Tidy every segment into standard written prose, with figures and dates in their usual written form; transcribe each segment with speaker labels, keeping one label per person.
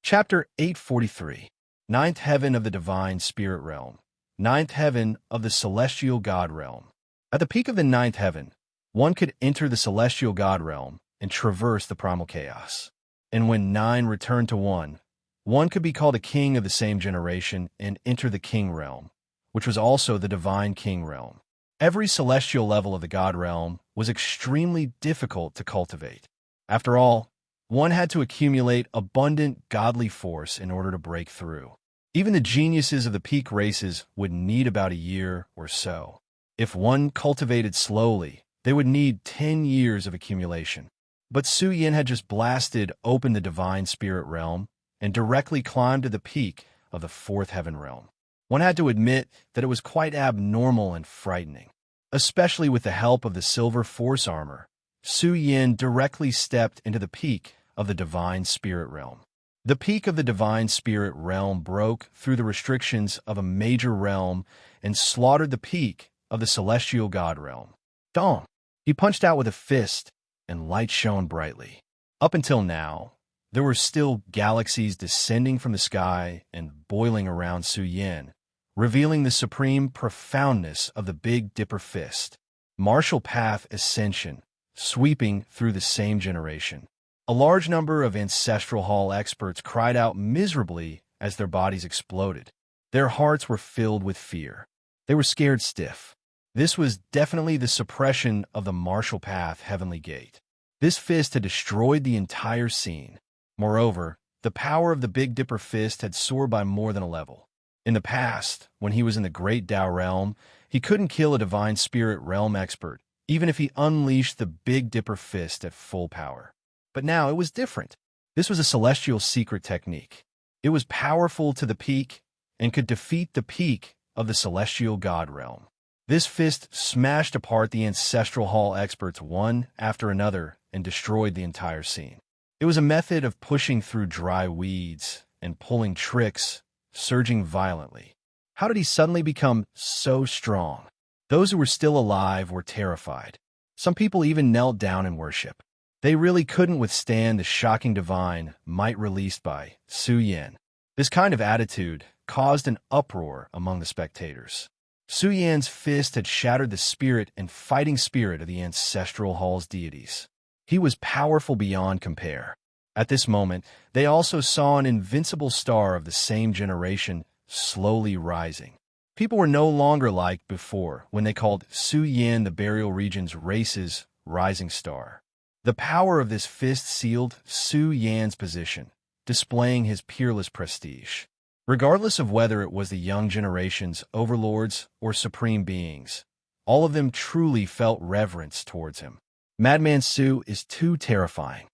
Speaker 1: Chapter 843. Ninth Heaven of the Divine Spirit Realm. Ninth Heaven of the Celestial God Realm. At the peak of the Ninth Heaven, one could enter the Celestial God Realm and traverse the primal chaos. And when 9 returned to 1, one could be called a king of the same generation and enter the King Realm, which was also the Divine King Realm. Every celestial level of the God Realm was extremely difficult to cultivate. After all, one had to accumulate abundant godly force in order to break through. Even the geniuses of the peak races would need about a year or so. If one cultivated slowly, they would need 10 years of accumulation. But Su Yin had just blasted open the Divine Spirit Realm and directly climbed to the peak of the Fourth Heaven Realm. One had to admit that it was quite abnormal and frightening. Especially with the help of the Silver Force Armor, Su Yin directly stepped into the peak of the Divine Spirit Realm. The peak of the Divine Spirit Realm broke through the restrictions of a major realm and slaughtered the peak of the Celestial God Realm. Dong! He punched out with a fist, and light shone brightly. Up until now, there were still galaxies descending from the sky and boiling around Su Yin, revealing the supreme profoundness of the Big Dipper Fist. Martial Path Ascension, sweeping through the same generation. A large number of Ancestral Hall experts cried out miserably as their bodies exploded. Their hearts were filled with fear. They were scared stiff. This was definitely the suppression of the Martial Path Heavenly Gate. This fist had destroyed the entire scene. Moreover, the power of the Big Dipper Fist had soared by more than a level. In the past, when he was in the Great Tao Realm, he couldn't kill a Divine Spirit Realm expert, even if he unleashed the Big Dipper Fist at full power. But now it was different. This was a celestial secret technique. It was powerful to the peak and could defeat the peak of the Celestial God Realm. This fist smashed apart the Ancestral Hall experts one after another and destroyed the entire scene. It was a method of pushing through dry weeds and pulling tricks, surging violently. How did he suddenly become so strong? Those who were still alive were terrified. Some people even knelt down in worship. They really couldn't withstand the shocking divine might released by Su Yin. This kind of attitude caused an uproar among the spectators. Su Yin's fist had shattered the spirit and fighting spirit of the Ancestral Hall's deities. He was powerful beyond compare. At this moment, they also saw an invincible star of the same generation slowly rising. People were no longer like before when they called Su Yin the Burial Region's race's rising star. The power of this fist sealed Su Yan's position, displaying his peerless prestige. Regardless of whether it was the young generation's overlords or supreme beings, all of them truly felt reverence towards him. Madman Su is too terrifying.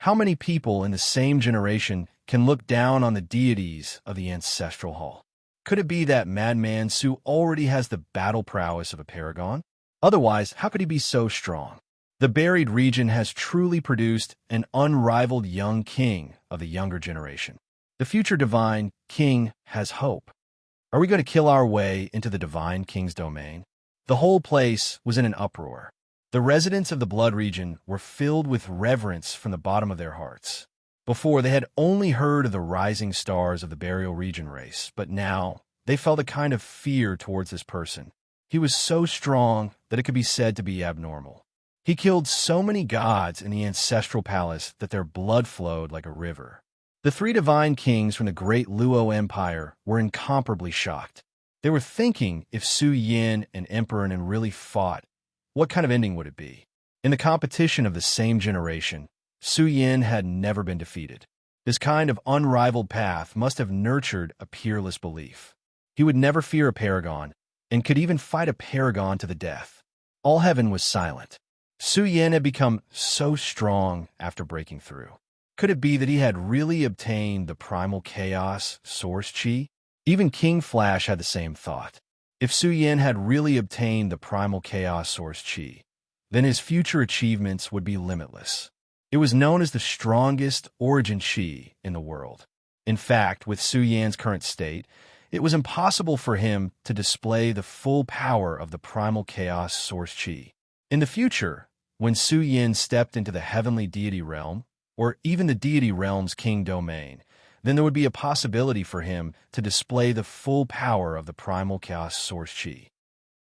Speaker 1: How many people in the same generation can look down on the deities of the Ancestral Hall? Could it be that Madman Su already has the battle prowess of a paragon? Otherwise, how could he be so strong? The buried region has truly produced an unrivaled young king of the younger generation. The future divine king has hope. Are we going to kill our way into the divine king's domain? The whole place was in an uproar. The residents of the blood region were filled with reverence from the bottom of their hearts. Before, they had only heard of the rising stars of the burial region race, but now they felt a kind of fear towards this person. He was so strong that it could be said to be abnormal. He killed so many gods in the ancestral palace that their blood flowed like a river. The 3 divine kings from the great Luo Empire were incomparably shocked. They were thinking if Su Yin and Emperor Nen really fought, what kind of ending would it be? In the competition of the same generation, Su Yin had never been defeated. This kind of unrivaled path must have nurtured a peerless belief. He would never fear a paragon, and could even fight a paragon to the death. All heaven was silent. Su Yin had become so strong after breaking through. Could it be that he had really obtained the primal chaos source chi? Even King Flash had the same thought. If Su Yin had really obtained the primal chaos source chi, then his future achievements would be limitless. It was known as the strongest origin chi in the world. In fact, with Su Yan's current state, it was impossible for him to display the full power of the primal chaos source chi. In the future, when Su Yin stepped into the heavenly deity realm, or even the deity realm's king domain, then there would be a possibility for him to display the full power of the primal chaos source chi.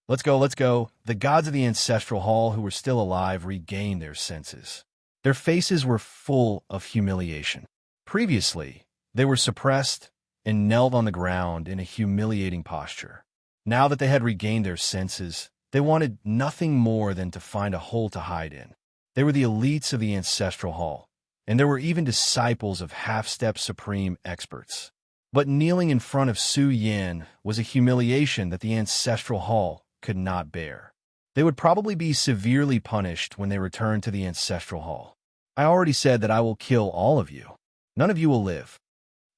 Speaker 1: Let's go, let's go. The gods of the ancestral hall who were still alive regained their senses. Their faces were full of humiliation. Previously, they were suppressed and knelt on the ground in a humiliating posture. Now that they had regained their senses, they wanted nothing more than to find a hole to hide in. They were the elites of the ancestral hall, and there were even disciples of half-step supreme experts. But kneeling in front of Su Yin was a humiliation that the ancestral hall could not bear. They would probably be severely punished when they returned to the ancestral hall. I already said that I will kill all of you. None of you will live.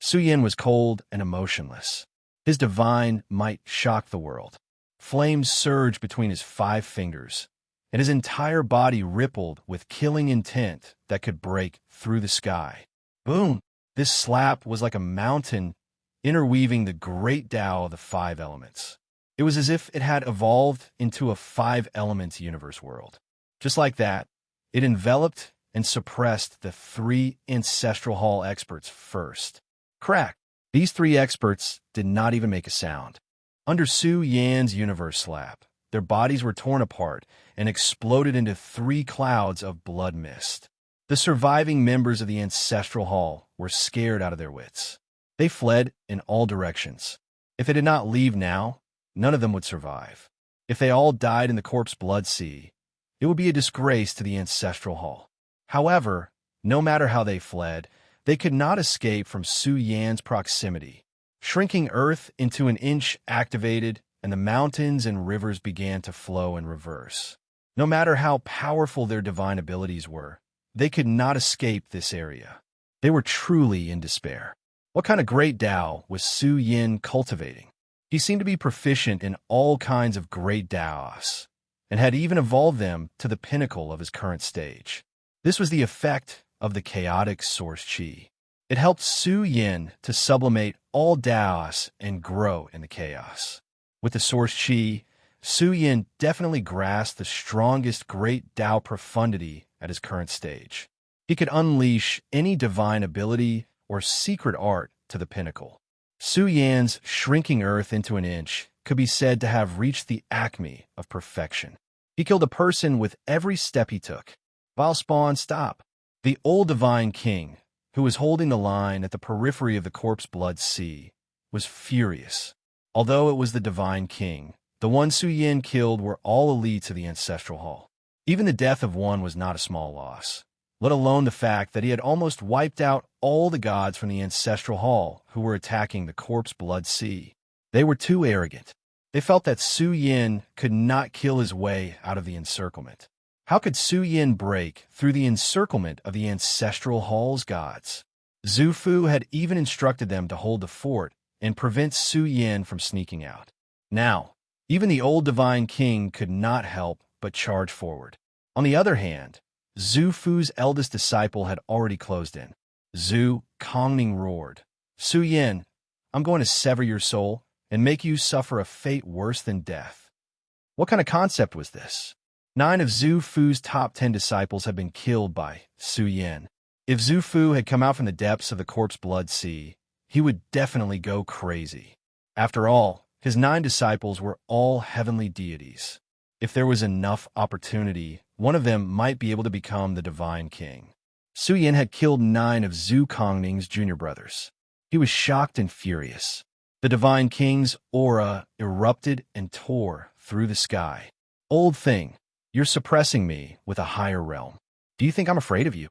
Speaker 1: Su Yin was cold and emotionless. His divine might shocked the world. Flames surged between his 5 fingers, and his entire body rippled with killing intent that could break through the sky. Boom! This slap was like a mountain interweaving the great Tao of the 5 elements. It was as if it had evolved into a 5 elements universe world. Just like that, it enveloped and suppressed the 3 ancestral hall experts first. Crack! These 3 experts did not even make a sound. Under Su Yan's universe slap, their bodies were torn apart and exploded into 3 clouds of blood mist. The surviving members of the ancestral hall were scared out of their wits. They fled in all directions. If they did not leave now, none of them would survive. If they all died in the corpse blood sea, it would be a disgrace to the ancestral hall. However, no matter how they fled, they could not escape from Su Yan's proximity. Shrinking Earth into an inch activated, and the mountains and rivers began to flow in reverse. No matter how powerful their divine abilities were, they could not escape this area. They were truly in despair. What kind of great Tao was Su Yin cultivating? He seemed to be proficient in all kinds of great Taos, and had even evolved them to the pinnacle of his current stage. This was the effect of the chaotic source chi. It helped Su Yin to sublimate all Taos and grow in the chaos. With the source chi, Su Yin definitely grasped the strongest great Tao profundity at his current stage. He could unleash any divine ability or secret art to the pinnacle. Su Yan's shrinking Earth into an inch could be said to have reached the acme of perfection. He killed a person with every step he took. While Spawn stopped, the old divine king, who was holding the line at the periphery of the corpse blood sea, was furious. Although it was the divine king, the ones Su Yin killed were all elites of the ancestral hall. Even the death of one was not a small loss, let alone the fact that he had almost wiped out all the gods from the ancestral hall who were attacking the corpse blood sea. They were too arrogant. They felt that Su Yin could not kill his way out of the encirclement. How could Su Yin break through the encirclement of the ancestral hall's gods? Zhu Fu had even instructed them to hold the fort and prevent Su Yin from sneaking out. Now, even the old divine king could not help but charge forward. On the other hand, Zhu Fu's eldest disciple had already closed in. Zhu Kongning roared, "Su Yin, I'm going to sever your soul and make you suffer a fate worse than death." What kind of concept was this? 9 of Zhu Fu's top 10 disciples had been killed by Su Yin. If Zhu Fu had come out from the depths of the corpse blood sea, he would definitely go crazy. After all, his 9 disciples were all heavenly deities. If there was enough opportunity, one of them might be able to become the divine king. Su Yin had killed 9 of Zhu Kongning's junior brothers. He was shocked and furious. The divine king's aura erupted and tore through the sky. "Old thing, you're suppressing me with a higher realm. Do you think I'm afraid of you?"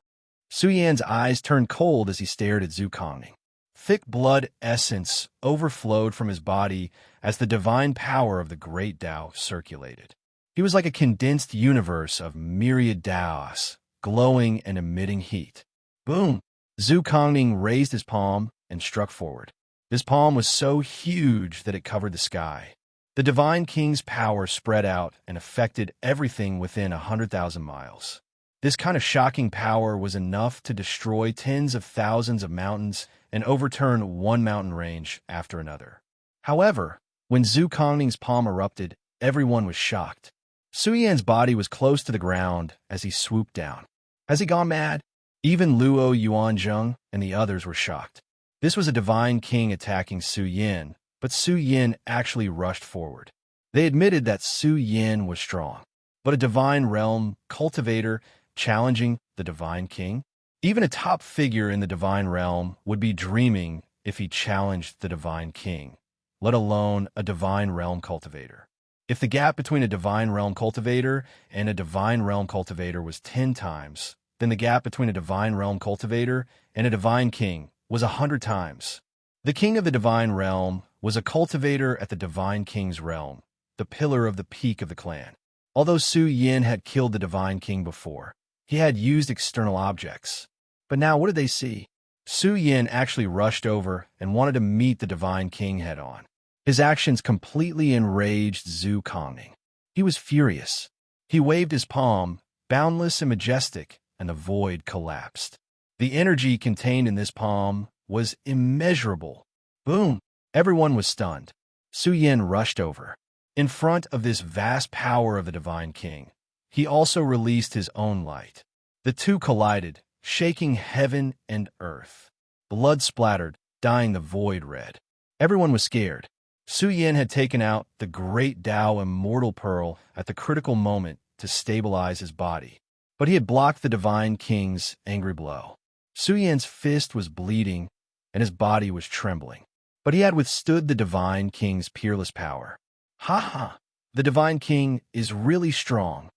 Speaker 1: Su Yan's eyes turned cold as he stared at Zhu Kongning. Thick blood essence overflowed from his body as the divine power of the great Tao circulated. He was like a condensed universe of myriad Taos, glowing and emitting heat. Boom! Zhu Kongning raised his palm and struck forward. His palm was so huge that it covered the sky. The divine king's power spread out and affected everything within 100,000 miles. This kind of shocking power was enough to destroy tens of thousands of mountains and overturn one mountain range after another. However, when Zhu Kongning's palm erupted, everyone was shocked. Su Yan's body was close to the ground as he swooped down. Has he gone mad? Even Luo Yuanzheng and the others were shocked. This was a divine king attacking Su Yin, but Su Yin actually rushed forward. They admitted that Su Yin was strong, but a divine realm cultivator challenging the divine king? Even a top figure in the divine realm would be dreaming if he challenged the divine king, let alone a divine realm cultivator. If the gap between a divine realm cultivator and a divine realm cultivator was 10 times, then the gap between a divine realm cultivator and a divine king was 100 times. The king of the divine realm was a cultivator at the divine king's realm, the pillar of the peak of the clan. Although Su Yin had killed the divine king before, he had used external objects. But now what did they see? Su Yin actually rushed over and wanted to meet the divine king head-on. His actions completely enraged Zhu Kongning. He was furious. He waved his palm, boundless and majestic, and the void collapsed. The energy contained in this palm was immeasurable. Boom! Everyone was stunned. Su Yin rushed over. In front of this vast power of the divine king, he also released his own light. The two collided, shaking heaven and earth. Blood splattered, dyeing the void red. Everyone was scared. Su Yin had taken out the great Tao immortal pearl at the critical moment to stabilize his body, but he had blocked the divine king's angry blow. Su Yin's fist was bleeding, and his body was trembling, but he had withstood the divine king's peerless power. Ha ha! The divine king is really strong.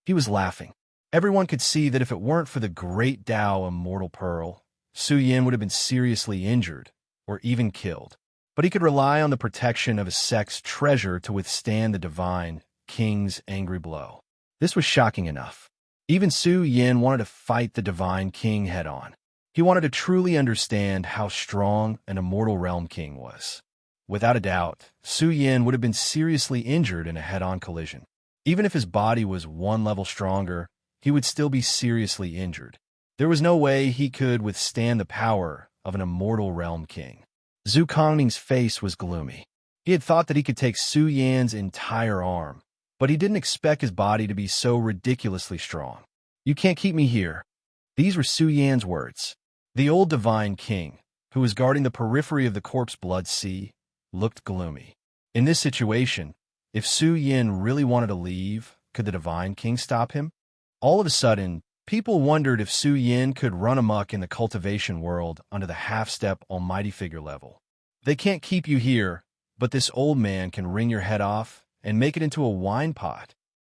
Speaker 1: He was laughing. Everyone could see that if it weren't for the great Tao immortal pearl, Su Yin would have been seriously injured, or even killed. But he could rely on the protection of his sex treasure to withstand the divine king's angry blow. This was shocking enough. Even Su Yin wanted to fight the divine king head-on. He wanted to truly understand how strong an immortal realm king was. Without a doubt, Su Yin would have been seriously injured in a head-on collision. Even if his body was one level stronger, he would still be seriously injured. There was no way he could withstand the power of an immortal realm king. Zhu Kongning's face was gloomy. He had thought that he could take Su Yan's entire arm, but he didn't expect his body to be so ridiculously strong. "You can't keep me here." These were Su Yan's words. The old divine king, who was guarding the periphery of the corpse blood sea, looked gloomy. In this situation, if Su Yin really wanted to leave, could the divine king stop him? All of a sudden, people wondered if Su Yin could run amok in the cultivation world under the half-step almighty figure level. They can't keep you here, but this old man can wring your head off and make it into a wine pot.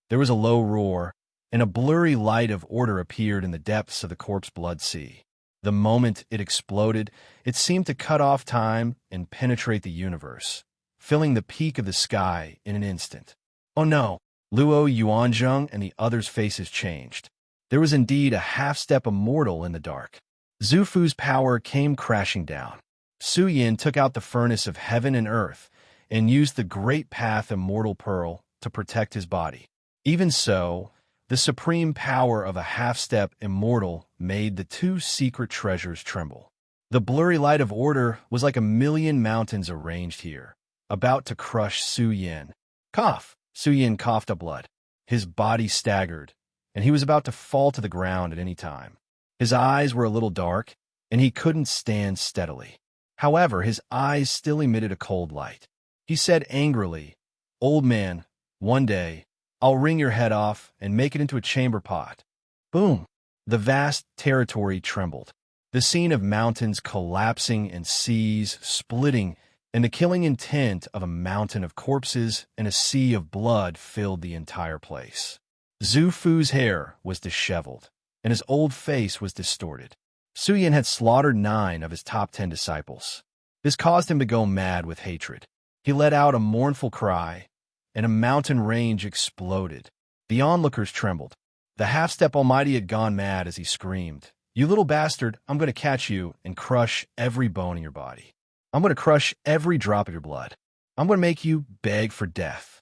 Speaker 1: There was a low roar, and a blurry light of order appeared in the depths of the corpse blood sea. The moment it exploded, it seemed to cut off time and penetrate the universe, filling the peak of the sky in an instant. Oh no! Luo Yuanzheng and the others' faces changed. There was indeed a half-step immortal in the dark. Zhu Fu's power came crashing down. Su Yin took out the furnace of heaven and earth and used the Great Path Immortal Pearl to protect his body. Even so, the supreme power of a half-step immortal made the two secret treasures tremble. The blurry light of order was like a million mountains arranged here, about to crush Su Yin. Cough! Su Yin coughed up blood. His body staggered, and he was about to fall to the ground at any time. His eyes were a little dark, and he couldn't stand steadily. However, his eyes still emitted a cold light. He said angrily, "Old man, one day, I'll wring your head off and make it into a chamber pot." Boom! The vast territory trembled. The scene of mountains collapsing and seas splitting, and the killing intent of a mountain of corpses and a sea of blood filled the entire place. Zhu Fu's hair was disheveled, and his old face was distorted. Su Yin had slaughtered 9 of his top 10 disciples. This caused him to go mad with hatred. He let out a mournful cry, and a mountain range exploded. The onlookers trembled. The half-step almighty had gone mad as he screamed, "You little bastard, I'm going to catch you and crush every bone in your body. I'm going to crush every drop of your blood. I'm going to make you beg for death."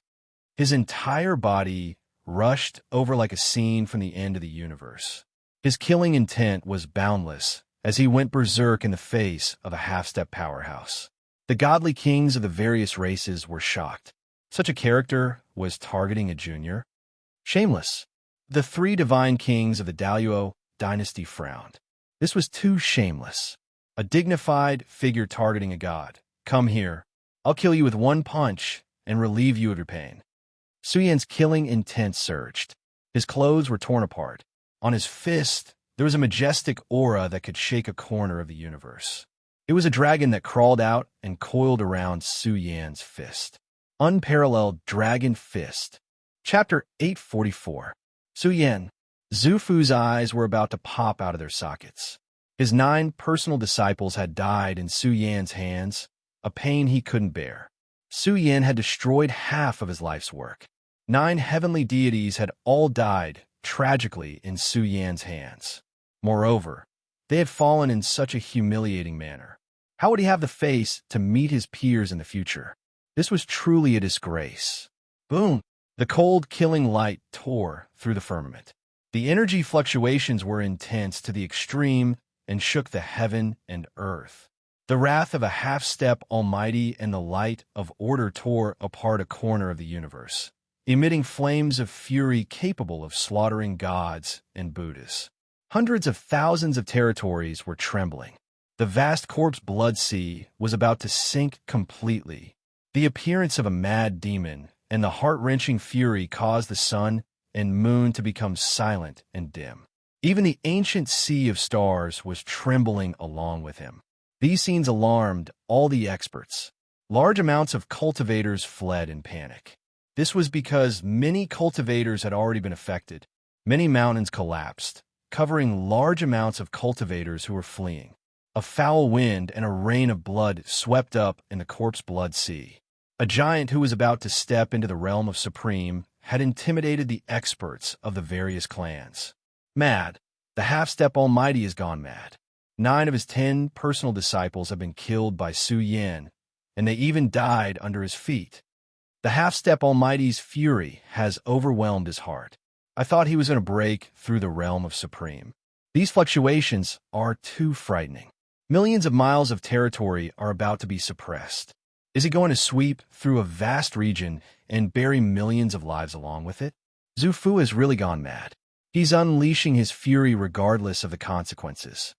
Speaker 1: His entire body rushed over like a scene from the end of the universe. His killing intent was boundless as he went berserk in the face of a half-step powerhouse. The godly kings of the various races were shocked. Such a character was targeting a junior? Shameless. The 3 divine kings of the Daluo dynasty frowned. This was too shameless. a dignified figure targeting a god. Come here. I'll kill you with one punch and relieve you of your pain. Su Yan's killing intent surged. His clothes were torn apart. On his fist, there was a majestic aura that could shake a corner of the universe. It was a dragon that crawled out and coiled around Su Yan's fist. Unparalleled Dragon Fist. Chapter 844. Su Yan. Zhu Fu's eyes were about to pop out of their sockets. His 9 personal disciples had died in Su Yan's hands, a pain he couldn't bear. Su Yan had destroyed half of his life's work. 9 heavenly deities had all died, tragically, in Su Yan's hands. Moreover, they had fallen in such a humiliating manner. How would he have the face to meet his peers in the future? This was truly a disgrace. Boom! The cold, killing light tore through the firmament. The energy fluctuations were intense to the extreme and shook the heaven and earth. The wrath of a half-step almighty and the light of order tore apart a corner of the universe, emitting flames of fury capable of slaughtering gods and Buddhas. Hundreds of thousands of territories were trembling. The vast corpse blood sea was about to sink completely. The appearance of a mad demon and the heart-wrenching fury caused the sun and moon to become silent and dim. Even the ancient sea of stars was trembling along with him. These scenes alarmed all the experts. Large amounts of cultivators fled in panic. This was because many cultivators had already been affected. Many mountains collapsed, covering large amounts of cultivators who were fleeing. A foul wind and a rain of blood swept up in the corpse blood sea. A giant who was about to step into the realm of Supreme had intimidated the experts of the various clans. Mad. The half-step almighty has gone mad. 9 of his 10 personal disciples have been killed by Su Yan, and they even died under his feet. The half-step almighty's fury has overwhelmed his heart. I thought he was going to break through the realm of Supreme. These fluctuations are too frightening. Millions of miles of territory are about to be suppressed. Is he going to sweep through a vast region and bury millions of lives along with it? Zhu Fu has really gone mad. He's unleashing his fury regardless of the consequences.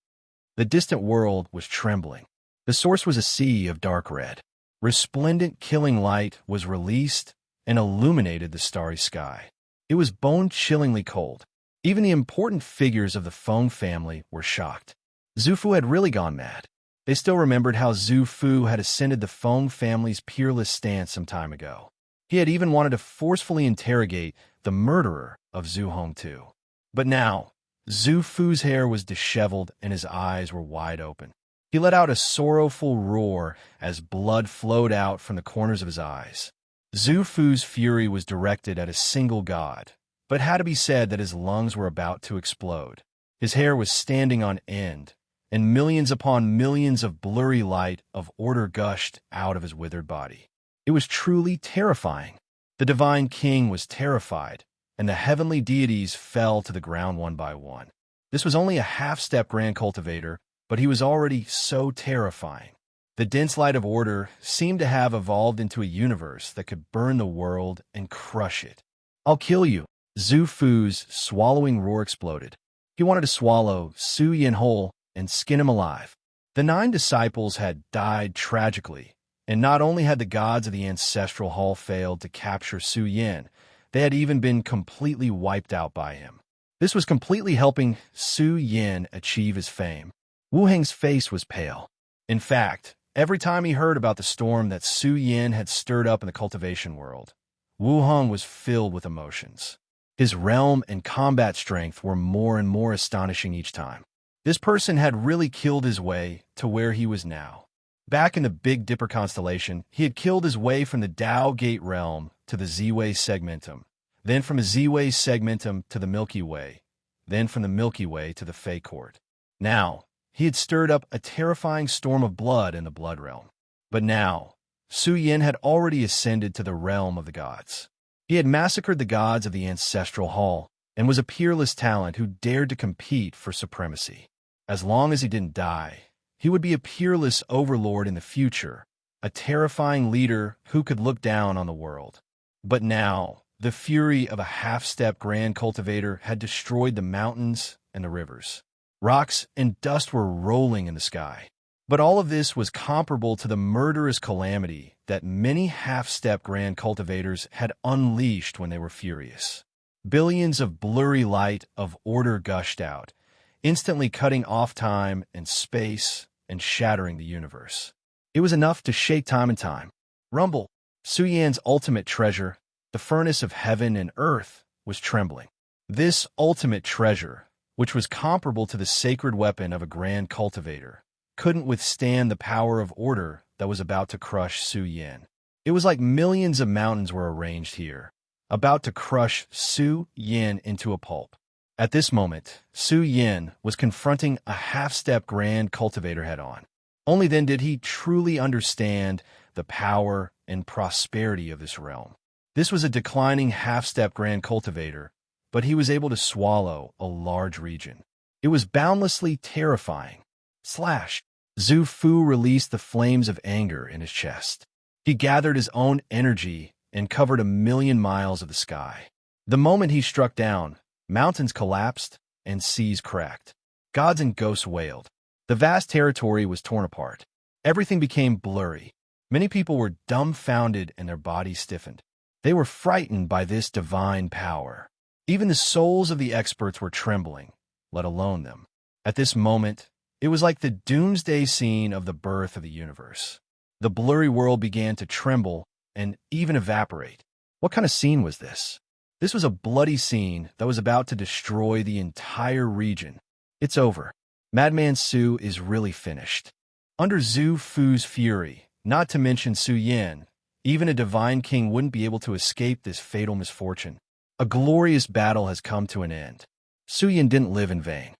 Speaker 1: The distant world was trembling. The source was a sea of dark red. Resplendent killing light was released and illuminated the starry sky. It was bone-chillingly cold. Even the important figures of the Feng family were shocked. Zhu Fu had really gone mad. They still remembered how Zhu Fu had ascended the Feng family's peerless stance some time ago. He had even wanted to forcefully interrogate the murderer of Zhu Hongtu. But now, Zhu Fu's hair was disheveled and his eyes were wide open. He let out a sorrowful roar as blood flowed out from the corners of his eyes. Zhu Fu's fury was directed at a single god, but it had to be said that his lungs were about to explode. His hair was standing on end, and millions upon millions of blurry light of order gushed out of his withered body. It was truly terrifying. The divine king was terrified, and the heavenly deities fell to the ground one by one. This was only a half-step grand cultivator, but he was already so terrifying. The dense light of order seemed to have evolved into a universe that could burn the world and crush it. I'll kill you. Zhu Fu's swallowing roar exploded. He wanted to swallow Su Yan whole and skin him alive. The 9 disciples had died tragically, and not only had the gods of the ancestral hall failed to capture Su Yan, they had even been completely wiped out by him. This was completely helping Su Yan achieve his fame. Wu Heng's face was pale. In fact, every time he heard about the storm that Su Yan had stirred up in the cultivation world, Wu Heng was filled with emotions. His realm and combat strength were more and more astonishing each time. This person had really killed his way to where he was now. Back in the Big Dipper constellation, he had killed his way from the Tao Gate realm to the Z-Way segmentum, then from the Z-Way segmentum to the Milky Way, then from the Milky Way to the Fey Court. Now, he had stirred up a terrifying storm of blood in the blood realm. But now, Su Yan had already ascended to the realm of the gods. He had massacred the gods of the ancestral hall and was a peerless talent who dared to compete for supremacy. As long as he didn't die, he would be a peerless overlord in the future, a terrifying leader who could look down on the world. But now, the fury of a half-step grand cultivator had destroyed the mountains and the rivers. Rocks and dust were rolling in the sky. But all of this was comparable to the murderous calamity that many half-step grand cultivators had unleashed when they were furious. Billions of blurry light of order gushed out, instantly cutting off time and space and shattering the universe. It was enough to shake time and time. Rumble, Su Yan's ultimate treasure, the furnace of heaven and earth, was trembling. This ultimate treasure, which was comparable to the sacred weapon of a grand cultivator, couldn't withstand the power of order that was about to crush Su Yan. It was like millions of mountains were arranged here, about to crush Su Yan into a pulp. At this moment, Su Yan was confronting a half-step grand cultivator head-on. Only then did he truly understand the power and prosperity of this realm. This was a declining half-step grand cultivator, but he was able to swallow a large region. It was boundlessly terrifying. Slash. Zhu Fu released the flames of anger in his chest. He gathered his own energy and covered 1,000,000 miles of the sky. The moment he struck down, mountains collapsed and seas cracked. Gods and ghosts wailed. The vast territory was torn apart. Everything became blurry. Many people were dumbfounded and their bodies stiffened. They were frightened by this divine power. Even the souls of the experts were trembling, let alone them. At this moment, it was like the doomsday scene of the birth of the universe. The blurry world began to tremble and even evaporate. What kind of scene was this? This was a bloody scene that was about to destroy the entire region. It's over. Madman Su is really finished. Under Zhu Fu's fury, not to mention Su Yan, even a divine king wouldn't be able to escape this fatal misfortune. A glorious battle has come to an end. Su Yan didn't live in vain.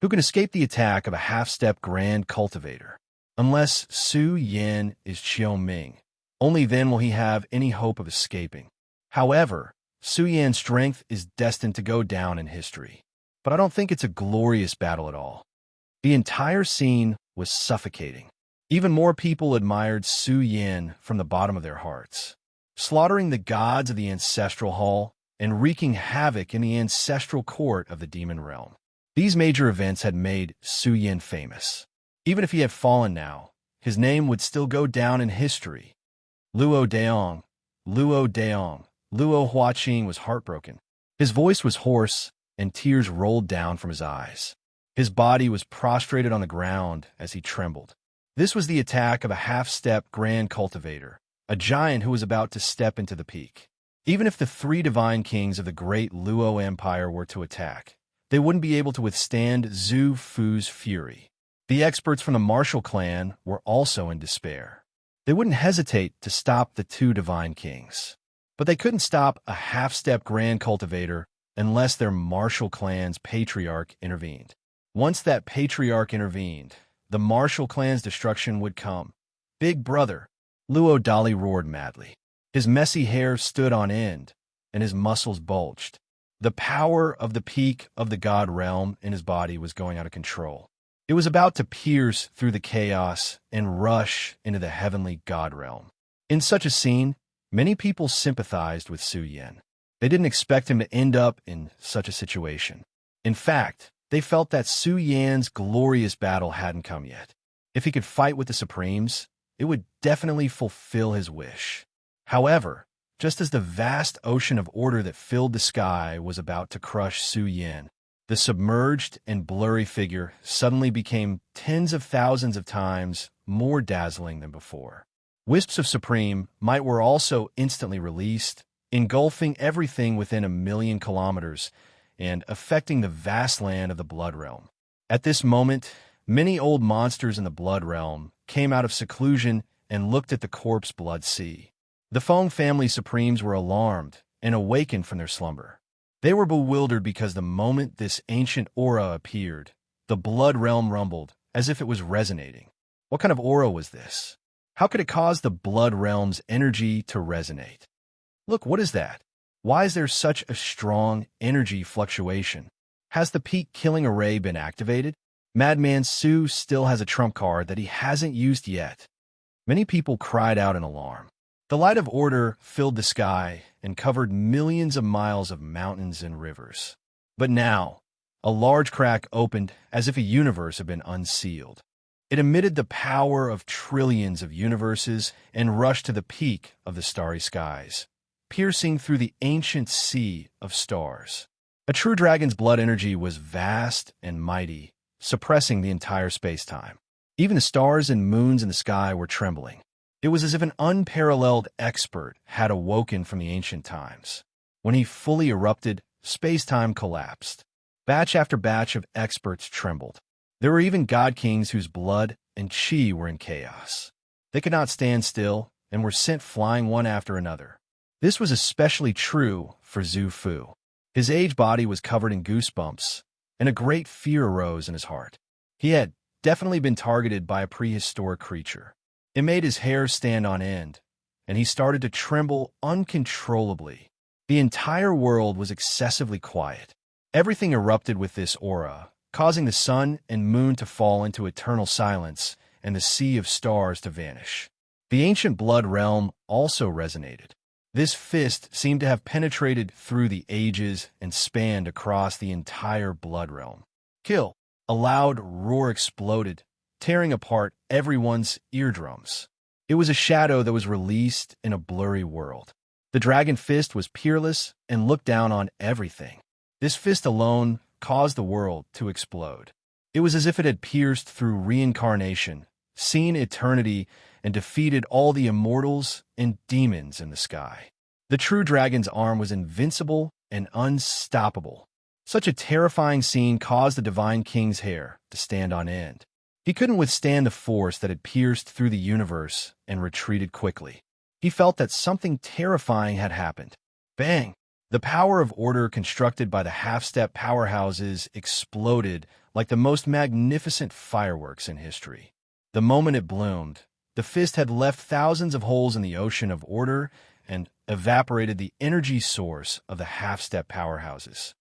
Speaker 1: Who can escape the attack of a half-step grand cultivator? Unless Su Yan is Qiu Ming. Only then will he have any hope of escaping. However, Su Yan's strength is destined to go down in history. But I don't think it's a glorious battle at all. The entire scene was suffocating. Even more people admired Su Yan from the bottom of their hearts. Slaughtering the gods of the ancestral hall and wreaking havoc in the ancestral court of the demon realm. These major events had made Su Yan famous. Even if he had fallen now, his name would still go down in history. Luo Daong, Luo Daong, Luo Huaqing was heartbroken. His voice was hoarse, and tears rolled down from his eyes. His body was prostrated on the ground as he trembled. This was the attack of a half-step grand cultivator, a giant who was about to step into the peak. Even if the 3 divine kings of the great Luo Empire were to attack, they wouldn't be able to withstand Zhu Fu's fury. The experts from the Martial clan were also in despair. They wouldn't hesitate to stop the 2 divine kings. But they couldn't stop a half-step grand cultivator unless their Martial clan's patriarch intervened. Once that patriarch intervened, the Martial clan's destruction would come. Big brother, Luo Dali roared madly. His messy hair stood on end, and his muscles bulged. The power of the peak of the god realm in his body was going out of control. It was about to pierce through the chaos and rush into the heavenly god realm. In such a scene, many people sympathized with Su Yan. They didn't expect him to end up in such a situation. In fact, they felt that Su Yan's glorious battle hadn't come yet. If he could fight with the Supremes, it would definitely fulfill his wish. However, just as the vast ocean of order that filled the sky was about to crush Su Yan, the submerged and blurry figure suddenly became tens of thousands of times more dazzling than before. Wisps of supreme might were also instantly released, engulfing everything within 1,000,000 kilometers and affecting the vast land of the Blood Realm. At this moment, many old monsters in the Blood Realm came out of seclusion and looked at the corpse blood sea. The Feng family Supremes were alarmed and awakened from their slumber. They were bewildered because the moment this ancient aura appeared, the Blood Realm rumbled as if it was resonating. What kind of aura was this? How could it cause the Blood Realm's energy to resonate? Look, what is that? Why is there such a strong energy fluctuation? Has the peak killing array been activated? Madman Su still has a trump card that he hasn't used yet. Many people cried out in alarm. The light of order filled the sky and covered millions of miles of mountains and rivers. But now, a large crack opened as if a universe had been unsealed. It emitted the power of trillions of universes and rushed to the peak of the starry skies, piercing through the ancient sea of stars. A true dragon's blood energy was vast and mighty, suppressing the entire space-time. Even the stars and moons in the sky were trembling. It was as if an unparalleled expert had awoken from the ancient times. When he fully erupted, space-time collapsed. Batch after batch of experts trembled. There were even god-kings whose blood and chi were in chaos. They could not stand still and were sent flying one after another. This was especially true for Zhu Fu. His aged body was covered in goosebumps, and a great fear arose in his heart. He had definitely been targeted by a prehistoric creature. It made his hair stand on end, and he started to tremble uncontrollably. The entire world was excessively quiet. Everything erupted with this aura, causing the sun and moon to fall into eternal silence and the sea of stars to vanish. The ancient blood realm also resonated. This fist seemed to have penetrated through the ages and spanned across the entire blood realm. Kill! A loud roar exploded, tearing apart everyone's eardrums. It was a shadow that was released in a blurry world. The dragon fist was peerless and looked down on everything. This fist alone caused the world to explode. It was as if it had pierced through reincarnation, seen eternity, and defeated all the immortals and demons in the sky. The true dragon's arm was invincible and unstoppable. Such a terrifying scene caused the divine king's hair to stand on end. He couldn't withstand the force that had pierced through the universe and retreated quickly. He felt that something terrifying had happened. Bang! The power of order constructed by the half-step powerhouses exploded like the most magnificent fireworks in history. The moment it bloomed, the fist had left thousands of holes in the ocean of order and evaporated the energy source of the half-step powerhouses.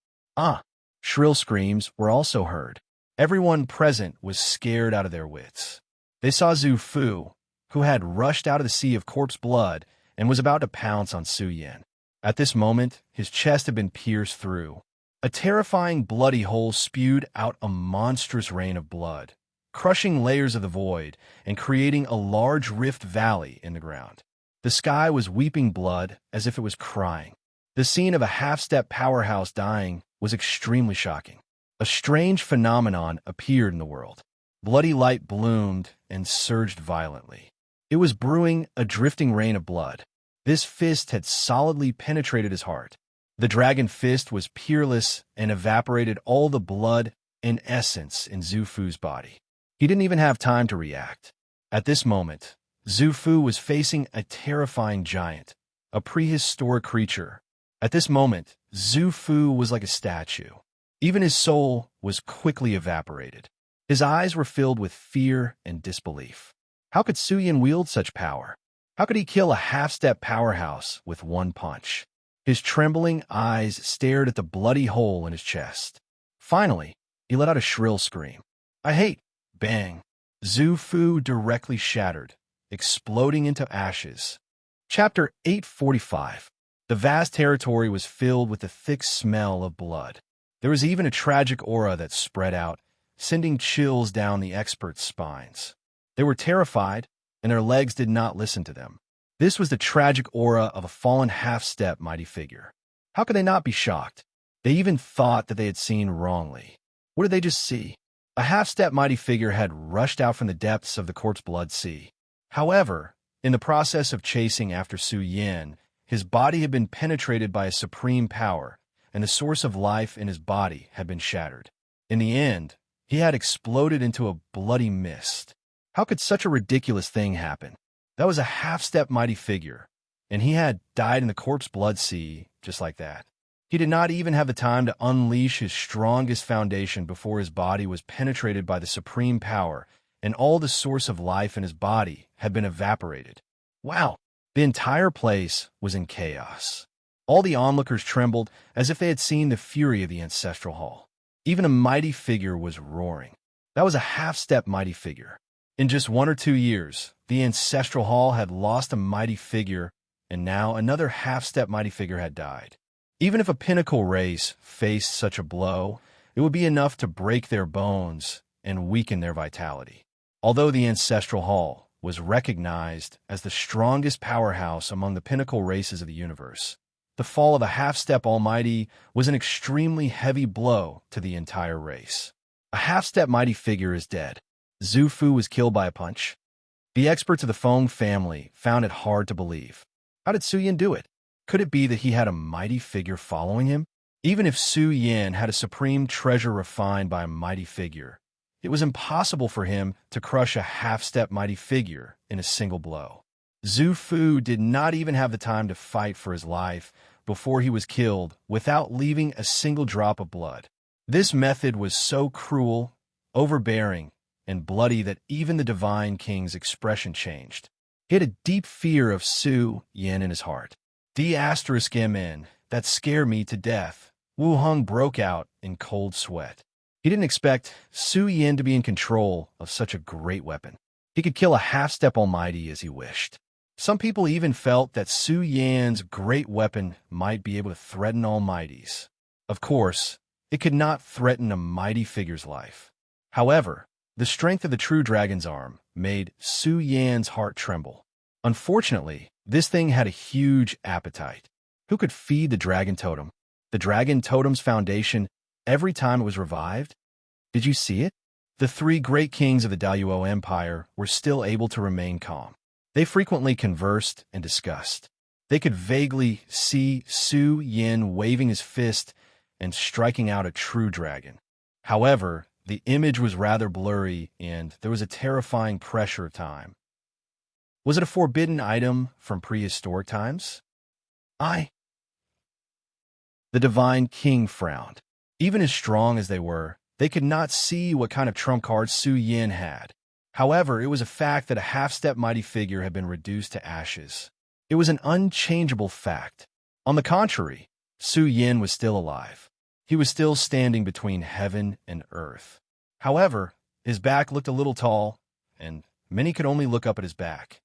Speaker 1: Shrill screams were also heard. Everyone present was scared out of their wits. They saw Zhu Fu, who had rushed out of the sea of corpse blood and was about to pounce on Su Yan. At this moment, his chest had been pierced through. A terrifying bloody hole spewed out a monstrous rain of blood, crushing layers of the void and creating a large rift valley in the ground. The sky was weeping blood as if it was crying. The scene of a half-step powerhouse dying was extremely shocking. A strange phenomenon appeared in the world. Bloody light bloomed and surged violently. It was brewing a drifting rain of blood. This fist had solidly penetrated his heart. The dragon fist was peerless and evaporated all the blood and essence in Zhu Fu's body. He didn't even have time to react. At this moment, Zhu Fu was facing a terrifying giant, a prehistoric creature. At this moment, Zhu Fu was like a statue. Even his soul was quickly evaporated. His eyes were filled with fear and disbelief. How could Su Yan wield such power? How could he kill a half-step powerhouse with one punch? His trembling eyes stared at the bloody hole in his chest. Finally, he let out a shrill scream. I hate! Bang! Zhu Fu directly shattered, exploding into ashes. Chapter 845. The vast territory was filled with the thick smell of blood. There was even a tragic aura that spread out, sending chills down the experts' spines. They were terrified, and their legs did not listen to them. This was the tragic aura of a fallen half-step mighty figure. How could they not be shocked? They even thought that they had seen wrongly. What did they just see? A half-step mighty figure had rushed out from the depths of the corpse blood sea. However, in the process of chasing after Su Yan, his body had been penetrated by a supreme power, and the source of life in his body had been shattered. In the end, he had exploded into a bloody mist. How could such a ridiculous thing happen? That was a half-step mighty figure, and he had died in the corpse blood sea just like that. He did not even have the time to unleash his strongest foundation before his body was penetrated by the supreme power, and all the source of life in his body had been evaporated. Wow! The entire place was in chaos. All the onlookers trembled as if they had seen the fury of the ancestral hall. Even a mighty figure was roaring. That was a half-step mighty figure. In just 1 or 2 years, the ancestral hall had lost a mighty figure, and now another half-step mighty figure had died. Even if a pinnacle race faced such a blow, it would be enough to break their bones and weaken their vitality. Although the Ancestral Hall was recognized as the strongest powerhouse among the pinnacle races of the universe, the fall of a half-step Almighty was an extremely heavy blow to the entire race. A half-step mighty figure is dead. Xu Fu was killed by a punch. The experts of the Feng family found it hard to believe. How did Su Yan do it? Could it be that he had a mighty figure following him? Even if Su Yan had a supreme treasure refined by a mighty figure, it was impossible for him to crush a half-step mighty figure in a single blow. Xu Fu did not even have the time to fight for his life before he was killed without leaving a single drop of blood. This method was so cruel, overbearing, and bloody that even the Divine King's expression changed. He had a deep fear of Su Yan in his heart. D*MN, that scared me to death. Wu Hong broke out in cold sweat. He didn't expect Su Yan to be in control of such a great weapon. He could kill a half-step Almighty as he wished. Some people even felt that Su Yan's great weapon might be able to threaten Almighties. Of course, it could not threaten a mighty figure's life. However, the strength of the true dragon's arm made Su Yan's heart tremble. Unfortunately, this thing had a huge appetite. Who could feed the dragon totem? The dragon totem's foundation every time it was revived? Did you see it? The three great kings of the Daluo Empire were still able to remain calm. They frequently conversed and discussed. They could vaguely see Su Yan waving his fist and striking out a true dragon. However, the image was rather blurry and there was a terrifying pressure of time. Was it a forbidden item from prehistoric times? The Divine King frowned. Even as strong as they were, they could not see what kind of trump card Su Yan had. However, it was a fact that a half-step mighty figure had been reduced to ashes. It was an unchangeable fact. On the contrary, Su Yan was still alive. He was still standing between heaven and earth. However, his back looked a little tall, and many could only look up at his back.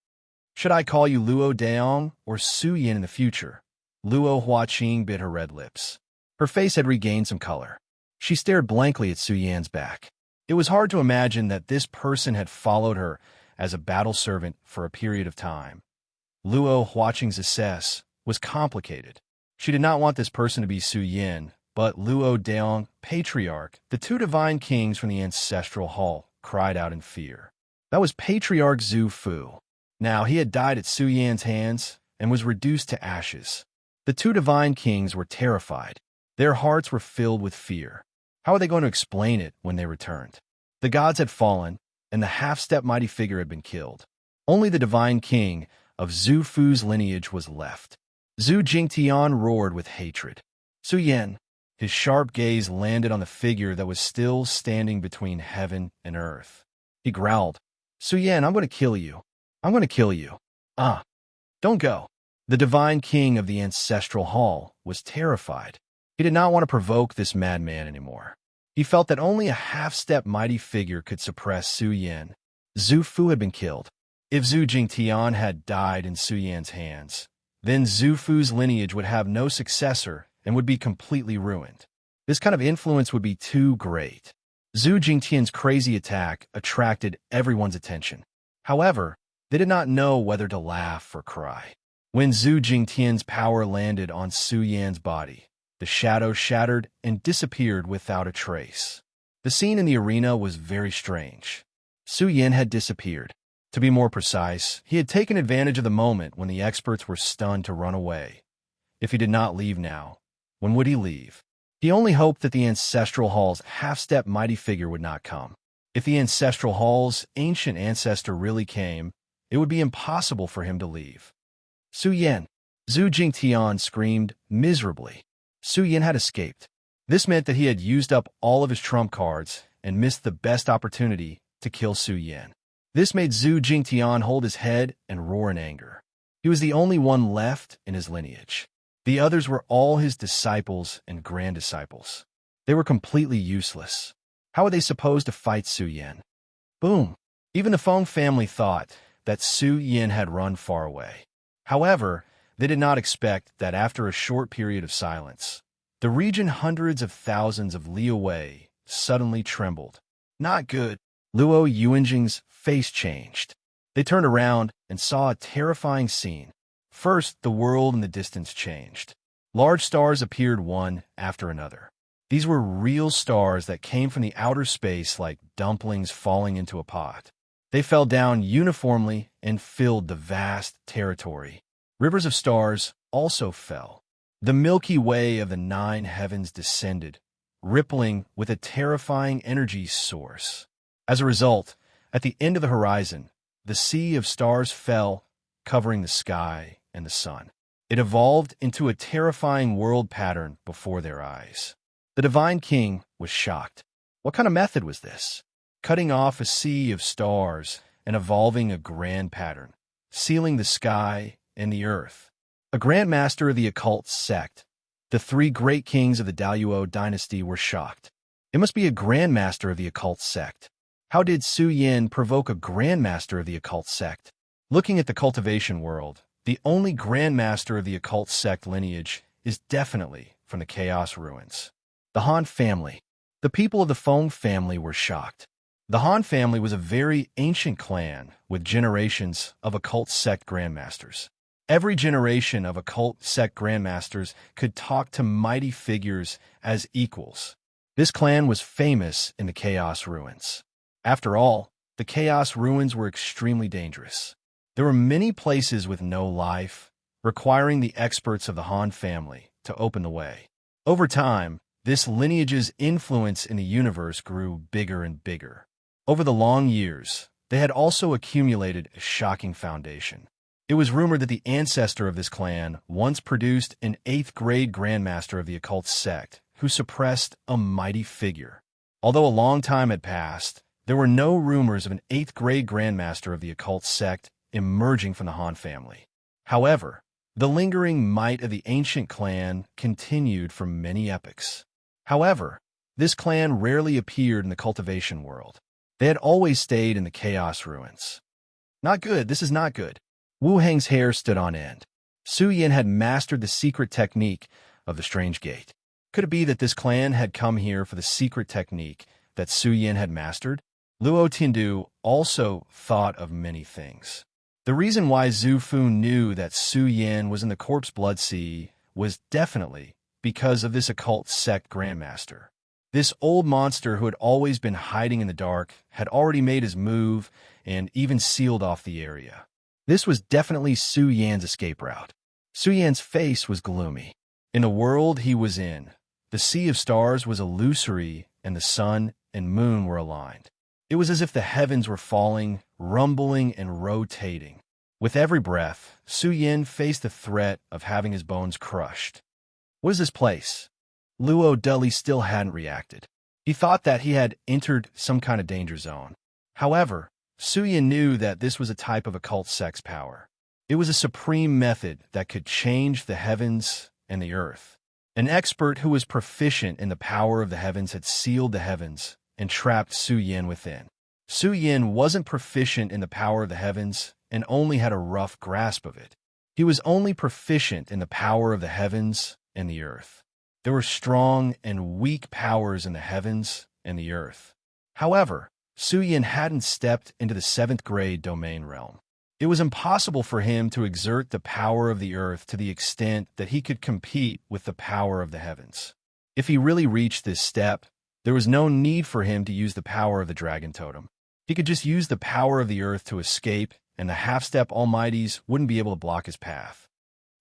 Speaker 1: Should I call you Luo Daong or Su Yan in the future? Luo Huaqing bit her red lips. Her face had regained some color. She stared blankly at Su Yan's back. It was hard to imagine that this person had followed her as a battle servant for a period of time. Luo Huaqing's assess was complicated. She did not want this person to be Su Yan, but Luo Daong, Patriarch, the two divine kings from the Ancestral Hall, cried out in fear. That was Patriarch Xu Fu. Now, he had died at Su Yan's hands and was reduced to ashes. The two divine kings were terrified. Their hearts were filled with fear. How were they going to explain it when they returned? The gods had fallen, and the half-step mighty figure had been killed. Only the divine king of Xu Fu's lineage was left. Xu Jingtian roared with hatred. Su Yan. His sharp gaze landed on the figure that was still standing between heaven and earth. He growled, Su Yan, I'm going to kill you. I'm going to kill you. Don't go. The divine king of the Ancestral Hall was terrified. He did not want to provoke this madman anymore. He felt that only a half-step mighty figure could suppress Su Yan. Xu Fu had been killed. If Xu Jingtian had died in Su Yan's hands, then Xu Fu's lineage would have no successor and would be completely ruined. This kind of influence would be too great. Xu Jingtian's crazy attack attracted everyone's attention. However, they did not know whether to laugh or cry. When Xu Jingtian's power landed on Su Yan's body, the shadow shattered and disappeared without a trace. The scene in the arena was very strange. Su Yan had disappeared. To be more precise, he had taken advantage of the moment when the experts were stunned to run away. If he did not leave now, when would he leave? He only hoped that the Ancestral Hall's half-step mighty figure would not come. If the Ancestral Hall's ancient ancestor really came, it would be impossible for him to leave. Su Yan. Xu Jingtian screamed miserably. Su Yan had escaped. This meant that he had used up all of his trump cards and missed the best opportunity to kill Su Yan. This made Xu Jingtian hold his head and roar in anger. He was the only one left in his lineage. The others were all his disciples and grand-disciples. They were completely useless. How were they supposed to fight Su Yan? Boom! Even the Feng family thought that Su Yan had run far away. However, they did not expect that after a short period of silence, the region hundreds of thousands of li away suddenly trembled. Not good. Luo Yuanjing's face changed. They turned around and saw a terrifying scene. First, the world in the distance changed. Large stars appeared one after another. These were real stars that came from the outer space like dumplings falling into a pot. They fell down uniformly and filled the vast territory. Rivers of stars also fell. The Milky Way of the 9 heavens descended, rippling with a terrifying energy source. As a result, at the end of the horizon, the sea of stars fell, covering the sky and the sun. It evolved into a terrifying world pattern before their eyes. The divine king was shocked. What kind of method was this? Cutting off a sea of stars and evolving a grand pattern, sealing the sky and the earth. A grand master of the occult sect, the 3 great kings of the Daluo dynasty, were shocked. It must be a grand master of the occult sect. How did Su Yin provoke a grand master of the occult sect? Looking at the cultivation world, the only grand master of the occult sect lineage is definitely from the Chaos Ruins. The Han family. The people of the Feng family were shocked. The Han family was a very ancient clan with generations of occult sect grandmasters. Every generation of occult sect grandmasters could talk to mighty figures as equals. This clan was famous in the Chaos Ruins. After all, the Chaos Ruins were extremely dangerous. There were many places with no life, requiring the experts of the Han family to open the way. Over time, this lineage's influence in the universe grew bigger and bigger. Over the long years, they had also accumulated a shocking foundation. It was rumored that the ancestor of this clan once produced an 8th-grade grandmaster of the occult sect who suppressed a mighty figure. Although a long time had passed, there were no rumors of an 8th-grade grandmaster of the occult sect emerging from the Han family. However, the lingering might of the ancient clan continued for many epochs. However, this clan rarely appeared in the cultivation world. They had always stayed in the Chaos Ruins. Not good, this is not good. Wu Heng's hair stood on end. Su Yin had mastered the secret technique of the Strange Gate. Could it be that this clan had come here for the secret technique that Su Yin had mastered? Luo Tiandu also thought of many things. The reason why Zhu Fu knew that Su Yin was in the Corpse Blood Sea was definitely because of this occult sect grandmaster. This old monster who had always been hiding in the dark had already made his move and even sealed off the area. This was definitely Su Yan's escape route. Su Yan's face was gloomy. In the world he was in, the sea of stars was illusory and the sun and moon were aligned. It was as if the heavens were falling, rumbling, and rotating. With every breath, Su Yin faced the threat of having his bones crushed. What is this place? Luo dully still hadn't reacted. He thought that he had entered some kind of danger zone. However, Su Yin knew that this was a type of occult sect's power. It was a supreme method that could change the heavens and the earth. An expert who was proficient in the power of the heavens had sealed the heavens and trapped Su Yin within. Su Yin wasn't proficient in the power of the heavens and only had a rough grasp of it. He was only proficient in the power of the heavens and the earth. There were strong and weak powers in the heavens and the earth. However, Su Yin hadn't stepped into the 7th grade domain realm. It was impossible for him to exert the power of the earth to the extent that he could compete with the power of the heavens. If he really reached this step, there was no need for him to use the power of the dragon totem. He could just use the power of the earth to escape, and the half-step almighties wouldn't be able to block his path.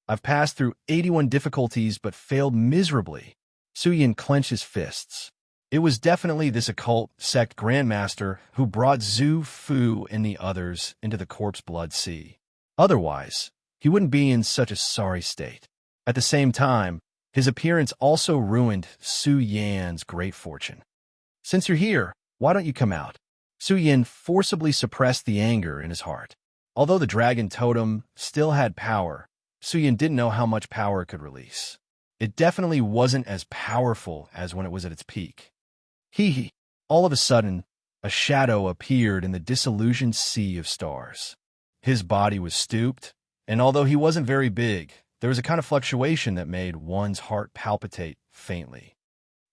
Speaker 1: I've passed through 81 difficulties but failed miserably. Su Yin clenched his fists. It was definitely this occult sect grandmaster who brought Zhu Fu and the others into the Corpse Blood Sea. Otherwise, he wouldn't be in such a sorry state. At the same time, his appearance also ruined Su Yan's great fortune. Since you're here, why don't you come out? Su Yin forcibly suppressed the anger in his heart. Although the dragon totem still had power, Su Yin didn't know how much power it could release. It definitely wasn't as powerful as when it was at its peak. Hee. All of a sudden, a shadow appeared in the disillusioned sea of stars. His body was stooped, and although he wasn't very big, there was a kind of fluctuation that made one's heart palpitate faintly.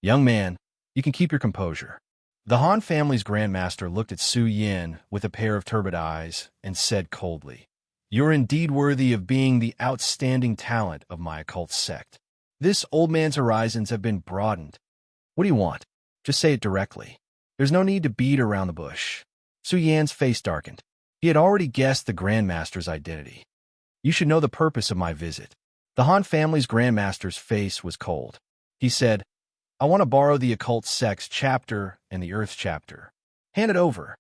Speaker 1: Young man, you can keep your composure. The Han family's grandmaster looked at Su Yin with a pair of turbid eyes and said coldly, "You're indeed worthy of being the outstanding talent of my occult sect. This old man's horizons have been broadened. What do you want? Just say it directly. There's no need to beat around the bush." Su Yan's face darkened. He had already guessed the grandmaster's identity. "You should know the purpose of my visit." The Han family's grandmaster's face was cold. He said, "I want to borrow the occult sect's chapter and the Earth's chapter. Hand it over."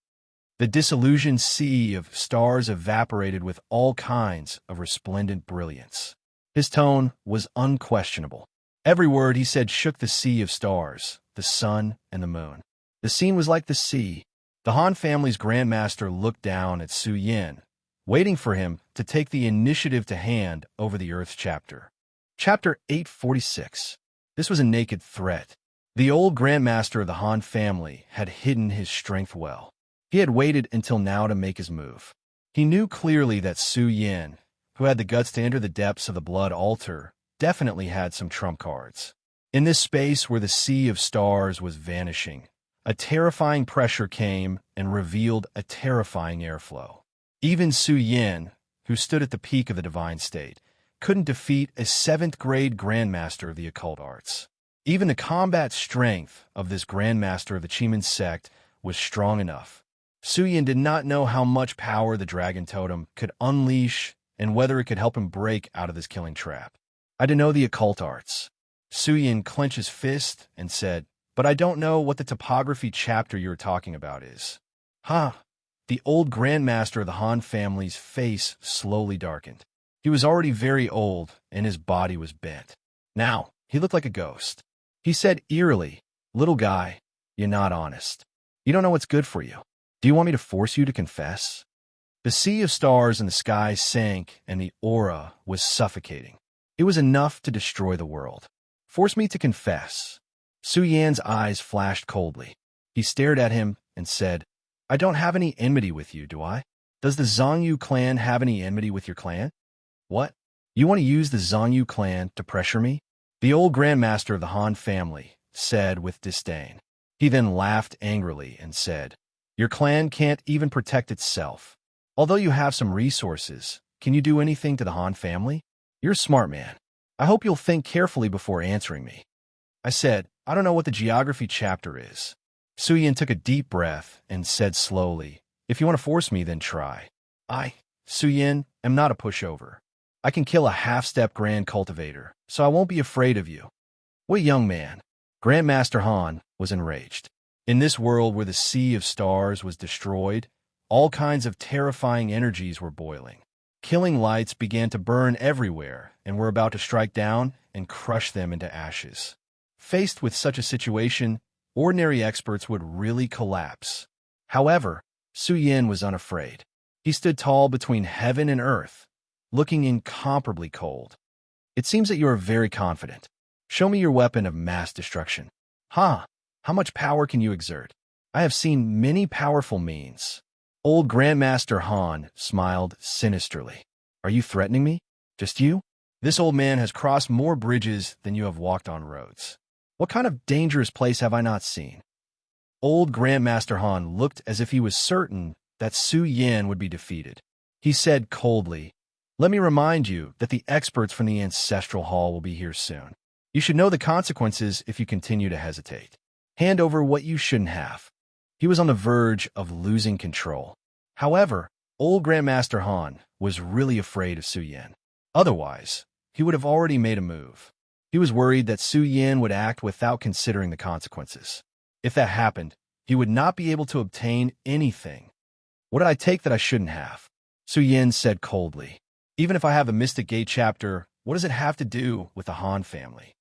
Speaker 1: The disillusioned sea of stars evaporated with all kinds of resplendent brilliance. His tone was unquestionable. Every word he said shook the sea of stars, the sun, and the moon. The scene was like the sea. The Han family's grandmaster looked down at Su Yin, waiting for him to take the initiative to hand over the Earth's chapter. Chapter 846. This was a naked threat. The old grandmaster of the Han family had hidden his strength well. He had waited until now to make his move. He knew clearly that Su Yin, who had the guts to enter the depths of the blood altar, definitely had some trump cards. In this space where the sea of stars was vanishing, a terrifying pressure came and revealed a terrifying airflow. Even Su Yin, who stood at the peak of the divine state, couldn't defeat a 7th-grade grandmaster of the occult arts. Even the combat strength of this grandmaster of the Chiman sect was strong enough. Su Yin did not know how much power the dragon totem could unleash and whether it could help him break out of this killing trap. "I don't know the occult arts." Su Yin clenched his fist and said, "But I don't know what the topography chapter you're talking about is." "Huh." The old grandmaster of the Han family's face slowly darkened. He was already very old, and his body was bent. Now, he looked like a ghost. He said eerily, "Little guy, you're not honest. You don't know what's good for you. Do you want me to force you to confess?" The sea of stars in the sky sank, and the aura was suffocating. It was enough to destroy the world. "Force me to confess." Su Yan's eyes flashed coldly. He stared at him and said, "I don't have any enmity with you, do I? Does the Zhongyu clan have any enmity with your clan?" "What? You want to use the Zhongyu clan to pressure me?" The old grandmaster of the Han family said with disdain. He then laughed angrily and said, "Your clan can't even protect itself. Although you have some resources, can you do anything to the Han family? You're a smart man. I hope you'll think carefully before answering me." I said, "I don't know what the geography chapter is." Su Yin took a deep breath and said slowly, "If you want to force me, then try. I, Su Yin, am not a pushover. I can kill a half-step grand cultivator, so I won't be afraid of you." "What young man?" Grandmaster Han was enraged. In this world where the sea of stars was destroyed, all kinds of terrifying energies were boiling. Killing lights began to burn everywhere and were about to strike down and crush them into ashes. Faced with such a situation, ordinary experts would really collapse. However, Su Yin was unafraid. He stood tall between heaven and earth, looking incomparably cold. "It seems that you are very confident. Show me your weapon of mass destruction." "Ha! How much power can you exert? I have seen many powerful means." Old Grandmaster Han smiled sinisterly. "Are you threatening me? Just you? This old man has crossed more bridges than you have walked on roads. What kind of dangerous place have I not seen?" Old Grandmaster Han looked as if he was certain that Su Yin would be defeated. He said coldly, "Let me remind you that the experts from the Ancestral Hall will be here soon. You should know the consequences if you continue to hesitate. Hand over what you shouldn't have." He was on the verge of losing control. However, old Grandmaster Han was really afraid of Su Yin. Otherwise, he would have already made a move. He was worried that Su Yin would act without considering the consequences. If that happened, he would not be able to obtain anything. "What did I take that I shouldn't have?" Su Yin said coldly. "Even if I have a Mystic Gate chapter, what does it have to do with the Han family?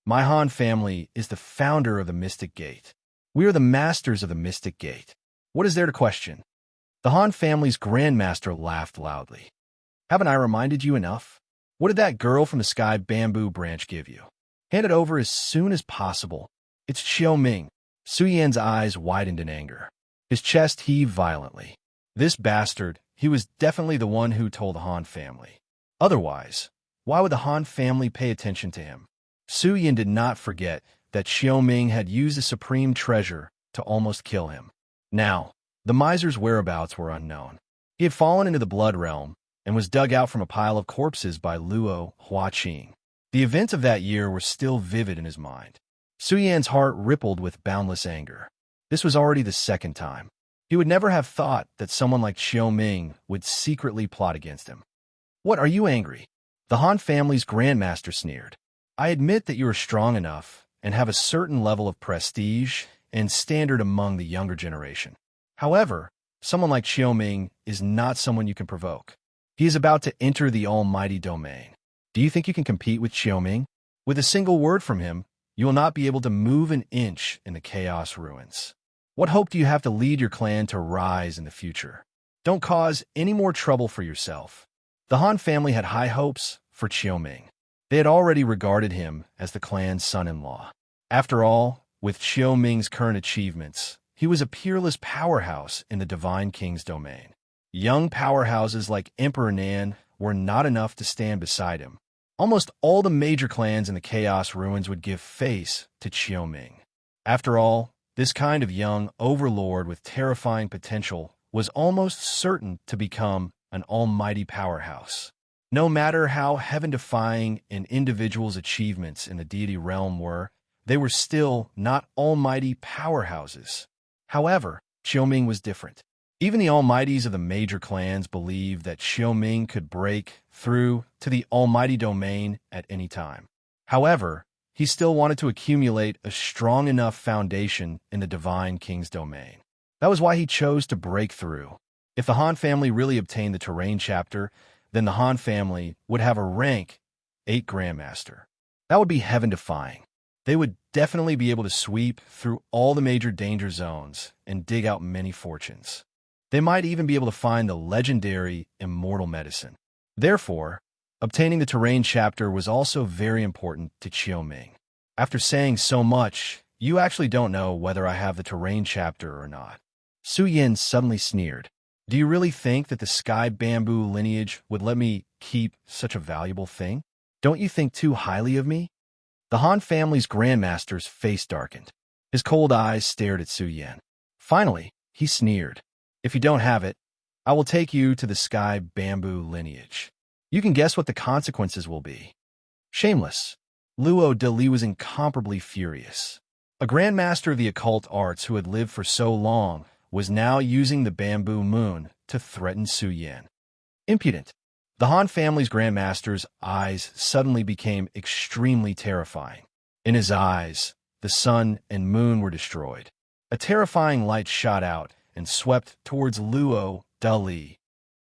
Speaker 1: My Han family is the founder of the Mystic Gate. We are the masters of the Mystic Gate. What is there to question?" The Han family's grandmaster laughed loudly. "Haven't I reminded you enough? What did that girl from the sky bamboo branch give you? Hand it over as soon as possible. It's Xiao Ming." Su Yan's eyes widened in anger. His chest heaved violently. This bastard, he was definitely the one who told the Han family. Otherwise, why would the Han family pay attention to him? Su Yan did not forget that Xiao Ming had used the supreme treasure to almost kill him. Now, the miser's whereabouts were unknown. He had fallen into the blood realm and was dug out from a pile of corpses by Luo Huaqing. The events of that year were still vivid in his mind. Su Yan's heart rippled with boundless anger. This was already the second time. He would never have thought that someone like Xiao Ming would secretly plot against him. "What, are you angry?" The Han family's grandmaster sneered. "I admit that you are strong enough and have a certain level of prestige and standard among the younger generation. However, someone like Xiao Ming is not someone you can provoke. He is about to enter the almighty domain. Do you think you can compete with Xiao Ming? With a single word from him, you will not be able to move an inch in the chaos ruins. What hope do you have to lead your clan to rise in the future? Don't cause any more trouble for yourself." The Han family had high hopes for Xiao Ming. They had already regarded him as the clan's son-in-law. After all, with Xiao Ming's current achievements, he was a peerless powerhouse in the Divine King's domain. Young powerhouses like Emperor Nan were not enough to stand beside him. Almost all the major clans in the Chaos Ruins would give face to Xiao Ming. After all, this kind of young overlord with terrifying potential was almost certain to become an almighty powerhouse. No matter how heaven-defying an individual's achievements in the deity realm were, they were still not almighty powerhouses. However, Xiao Ming was different. Even the almighties of the major clans believed that Xiao Ming could break through to the almighty domain at any time. However, he still wanted to accumulate a strong enough foundation in the Divine King's domain. That was why he chose to break through. If the Han family really obtained the terrain chapter, then the Han family would have a rank 8 Grandmaster. That would be heaven-defying. They would definitely be able to sweep through all the major danger zones and dig out many fortunes. They might even be able to find the legendary immortal medicine. Therefore, obtaining the terrain chapter was also very important to Xiao Ming. After saying so much, you actually don't know whether I have the terrain chapter or not. Su Yin suddenly sneered. Do you really think that the sky bamboo lineage would let me keep such a valuable thing? Don't you think too highly of me? The Han family's grandmaster's face darkened. His cold eyes stared at Su Yin. Finally, he sneered. If you don't have it, I will take you to the sky bamboo lineage. You can guess what the consequences will be. Shameless. Luo de Li was incomparably furious. A grandmaster of the occult arts who had lived for so long was now using the bamboo moon to threaten Su Yin. Impudent. The Han family's grandmaster's eyes suddenly became extremely terrifying. In his eyes, the sun and moon were destroyed. A terrifying light shot out and swept towards Luo de Li.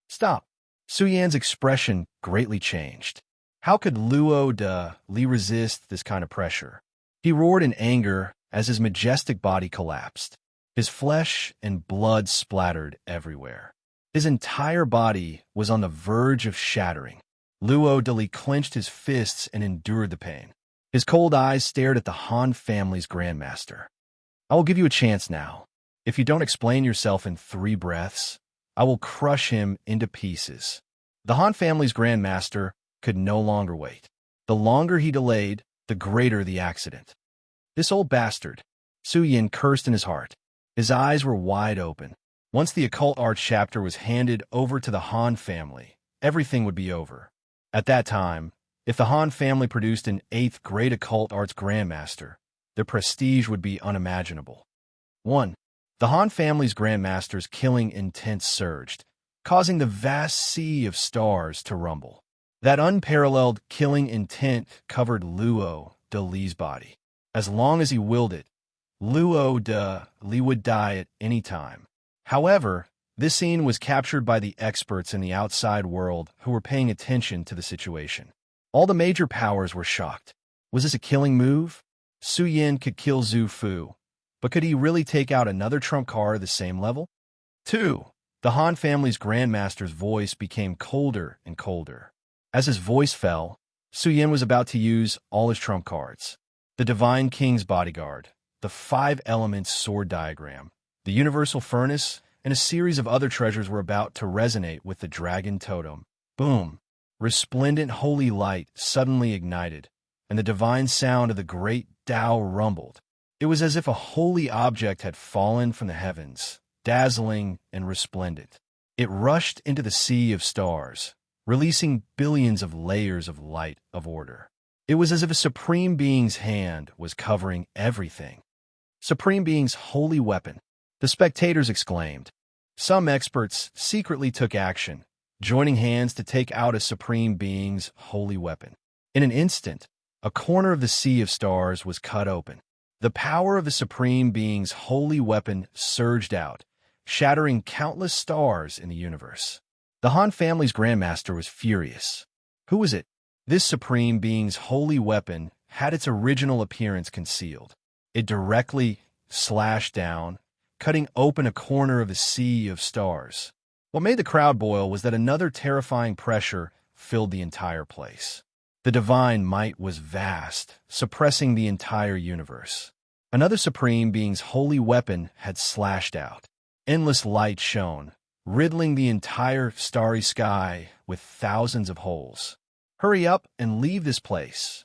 Speaker 1: Stop. Su Yan's expression greatly changed. How could Luo de Li resist this kind of pressure? He roared in anger as his majestic body collapsed. His flesh and blood splattered everywhere. His entire body was on the verge of shattering. Luo de Li clenched his fists and endured the pain. His cold eyes stared at the Han family's grandmaster. I will give you a chance now. If you don't explain yourself in 3 breaths, I will crush him into pieces. The Han family's grandmaster could no longer wait. The longer he delayed, the greater the accident. This old bastard. Su Yin cursed in his heart. His eyes were wide open. Once the occult arts chapter was handed over to the Han family, everything would be over. At that time, if the Han family produced an 8th great occult arts grandmaster, their prestige would be unimaginable. 1. The Han family's grandmaster's killing intent surged, causing the vast sea of stars to rumble. That unparalleled killing intent covered Luo de Li's body. As long as he willed it, Luo de Li would die at any time. However, this scene was captured by the experts in the outside world who were paying attention to the situation. All the major powers were shocked. Was this a killing move? Su Yin could kill Zhu Fu, but could he really take out another trump card at the same level? 2. The Han family's grandmaster's voice became colder and colder. As his voice fell, Su Yin was about to use all his trump cards. The Divine King's bodyguard, the 5 elements sword diagram, the universal furnace, and a series of other treasures were about to resonate with the dragon totem. Boom! Resplendent holy light suddenly ignited, and the divine sound of the great Tao rumbled. It was as if a holy object had fallen from the heavens, dazzling and resplendent. It rushed into the sea of stars, releasing billions of layers of light of order. It was as if a Supreme Being's hand was covering everything. Supreme Being's holy weapon, the spectators exclaimed. Some experts secretly took action, joining hands to take out a Supreme Being's holy weapon. In an instant, a corner of the sea of stars was cut open. The power of the Supreme Being's holy weapon surged out, shattering countless stars in the universe. The Han family's Grandmaster was furious. Who was it? This Supreme Being's holy weapon had its original appearance concealed. It directly slashed down, cutting open a corner of the sea of stars. What made the crowd boil was that another terrifying pressure filled the entire place. The divine might was vast, suppressing the entire universe. Another Supreme Being's holy weapon had slashed out. Endless light shone, riddling the entire starry sky with thousands of holes. Hurry up and leave this place,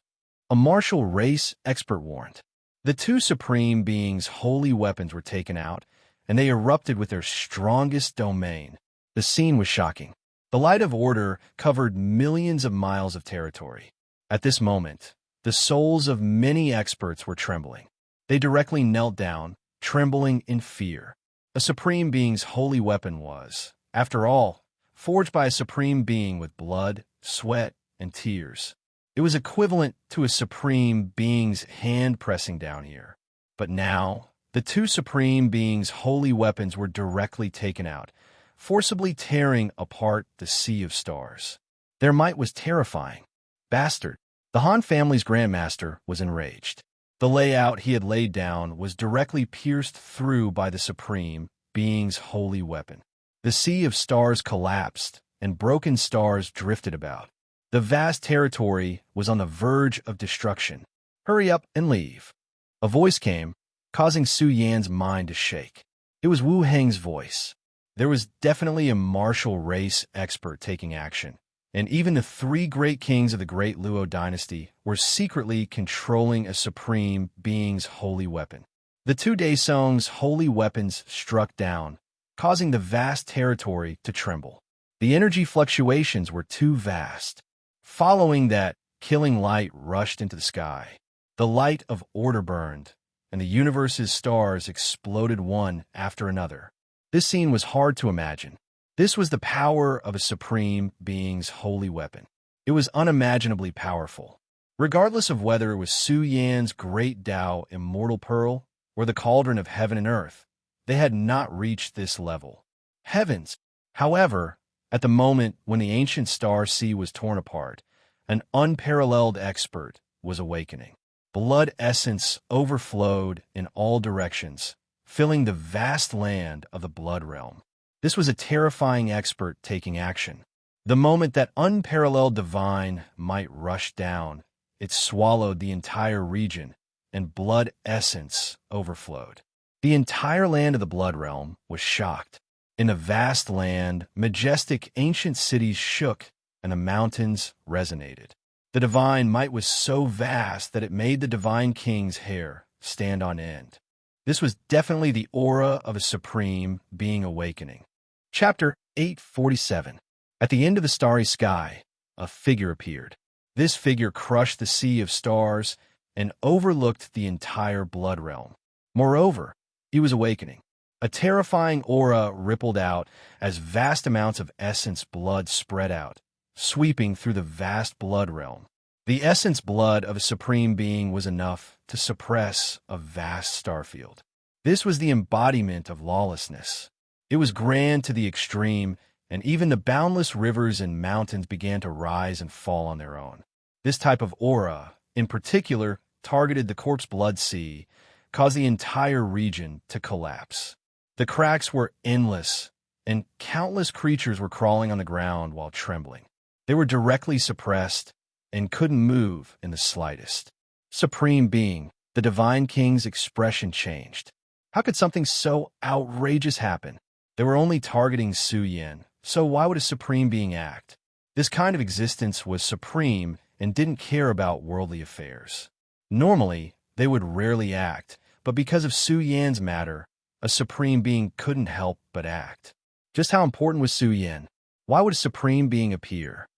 Speaker 1: a martial race expert warned. The two Supreme Beings' holy weapons were taken out, and they erupted with their strongest domain. The scene was shocking. The light of order covered millions of miles of territory. At this moment, the souls of many experts were trembling. They directly knelt down, trembling in fear. A Supreme Being's holy weapon was, after all, forged by a Supreme Being with blood, sweat, and tears. It was equivalent to a Supreme Being's hand pressing down here. But now, the two Supreme Beings' holy weapons were directly taken out, forcibly tearing apart the sea of stars. Their might was terrifying. Bastard! The Han family's Grandmaster was enraged. The layout he had laid down was directly pierced through by the Supreme Being's holy weapon. The sea of stars collapsed, and broken stars drifted about. The vast territory was on the verge of destruction. Hurry up and leave. A voice came, causing Su Yan's mind to shake. It was Wu Heng's voice. There was definitely a martial race expert taking action, and even the three great kings of the Great Luo dynasty were secretly controlling a Supreme Being's holy weapon. The two Daesong's holy weapons struck down, causing the vast territory to tremble. The energy fluctuations were too vast. Following that, killing light rushed into the sky. The light of order burned, and the universe's stars exploded one after another. This scene was hard to imagine. This was the power of a Supreme Being's holy weapon. It was unimaginably powerful. Regardless of whether it was Su Yan's great Tao immortal pearl or the cauldron of heaven and earth, they had not reached this level. Heavens! However, at the moment when the ancient star sea was torn apart, an unparalleled expert was awakening. Blood essence overflowed in all directions, filling the vast land of the blood realm. This was a terrifying expert taking action. The moment that unparalleled divine might rushed down, it swallowed the entire region, and blood essence overflowed. The entire land of the blood realm was shocked. In the vast land, majestic ancient cities shook, and the mountains resonated. The divine might was so vast that it made the divine king's hair stand on end. This was definitely the aura of a Supreme Being awakening. Chapter 847. At the end of the starry sky, a figure appeared. This figure crushed the sea of stars and overlooked the entire blood realm. Moreover, he was awakening. A terrifying aura rippled out as vast amounts of essence blood spread out, sweeping through the vast blood realm. The essence blood of a Supreme Being was enough to suppress a vast starfield. This was the embodiment of lawlessness. It was grand to the extreme, and even the boundless rivers and mountains began to rise and fall on their own. This type of aura, in particular, targeted the corpse blood sea, caused the entire region to collapse. The cracks were endless, and countless creatures were crawling on the ground while trembling. They were directly suppressed and couldn't move in the slightest. Supreme Being, the Divine King's expression changed. How could something so outrageous happen? They were only targeting Su Yan, so why would a Supreme Being act? This kind of existence was supreme and didn't care about worldly affairs. Normally, they would rarely act, But because of Su Yan's matter, a supreme being couldn't help but act. Just how important was Su Yan? Why would a supreme being appear?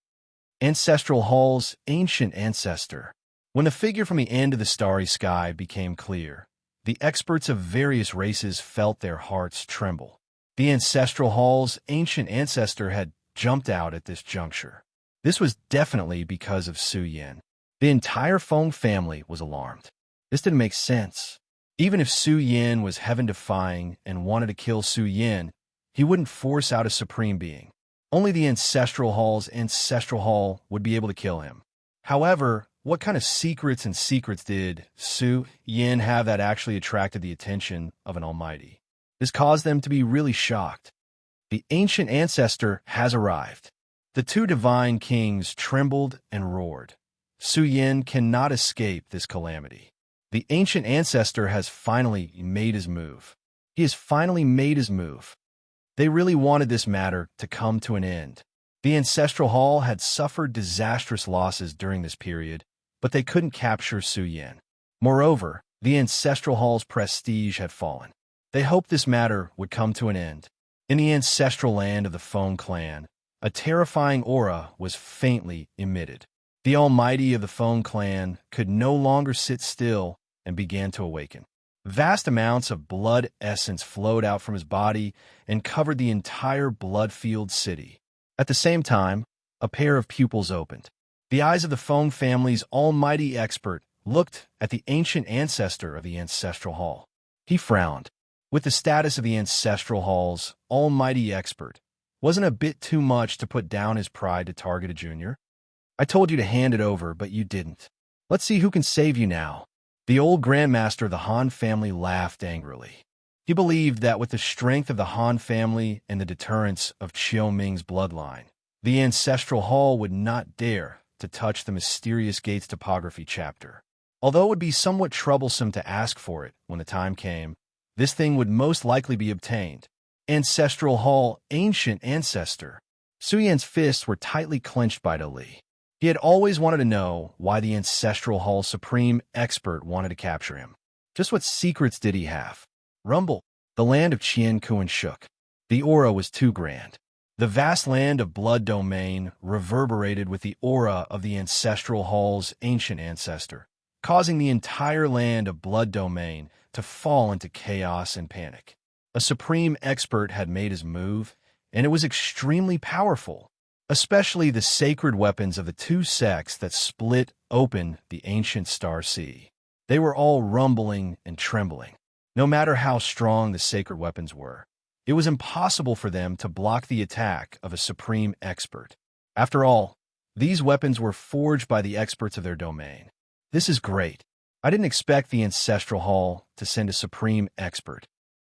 Speaker 1: Ancestral Hall's ancient ancestor. When the figure from the end of the starry sky became clear, the experts of various races felt their hearts tremble. The Ancestral Hall's ancient ancestor had jumped out at this juncture. This was definitely because of Su Yan. The entire Feng family was alarmed. This didn't make sense. Even if Su Yan was heaven-defying and wanted to kill Su Yan, he wouldn't force out a supreme being. Only the Ancestral Hall's Ancestral Hall would be able to kill him. However, what kind of secrets did Su Yan have that actually attracted the attention of an almighty? This caused them to be really shocked. The ancient ancestor has arrived. The two divine kings trembled and roared. Su Yan cannot escape this calamity. The ancient ancestor has finally made his move. He has finally made his move. They really wanted this matter to come to an end. The Ancestral Hall had suffered disastrous losses during this period, but they couldn't capture Su Yan. Moreover, the Ancestral Hall's prestige had fallen. They hoped this matter would come to an end. In the ancestral land of the Feng clan, a terrifying aura was faintly emitted. The Almighty of the Feng clan could no longer sit still and began to awaken. Vast amounts of blood essence flowed out from his body and covered the entire blood-filled city. At the same time, a pair of pupils opened. The eyes of the Feng family's almighty expert looked at the ancient ancestor of the Ancestral Hall. He frowned. With the status of the Ancestral Hall's almighty expert, wasn't a bit too much to put down his pride to target a junior? I told you to hand it over, but you didn't. Let's see who can save you now. The old grandmaster of the Han family laughed angrily. He believed that with the strength of the Han family and the deterrence of Chiu Ming's bloodline, the Ancestral Hall would not dare to touch the mysterious gates topography chapter. Although it would be somewhat troublesome to ask for it when the time came, this thing would most likely be obtained. Ancestral Hall ancient ancestor. Su Yan's fists were tightly clenched by Li. He had always wanted to know why the Ancestral Hall's supreme expert wanted to capture him. Just what secrets did he have? Rumble. The land of Qian Kuan shook. The aura was too grand. The vast land of blood domain reverberated with the aura of the Ancestral Hall's ancient ancestor, causing the entire land of blood domain to fall into chaos and panic. A supreme expert had made his move, and it was extremely powerful. Especially the sacred weapons of the two sects that split open the ancient star sea. They were all rumbling and trembling. No matter how strong the sacred weapons were, it was impossible for them to block the attack of a supreme expert. After all, these weapons were forged by the experts of their domain. This is great. I didn't expect the Ancestral Hall to send a supreme expert.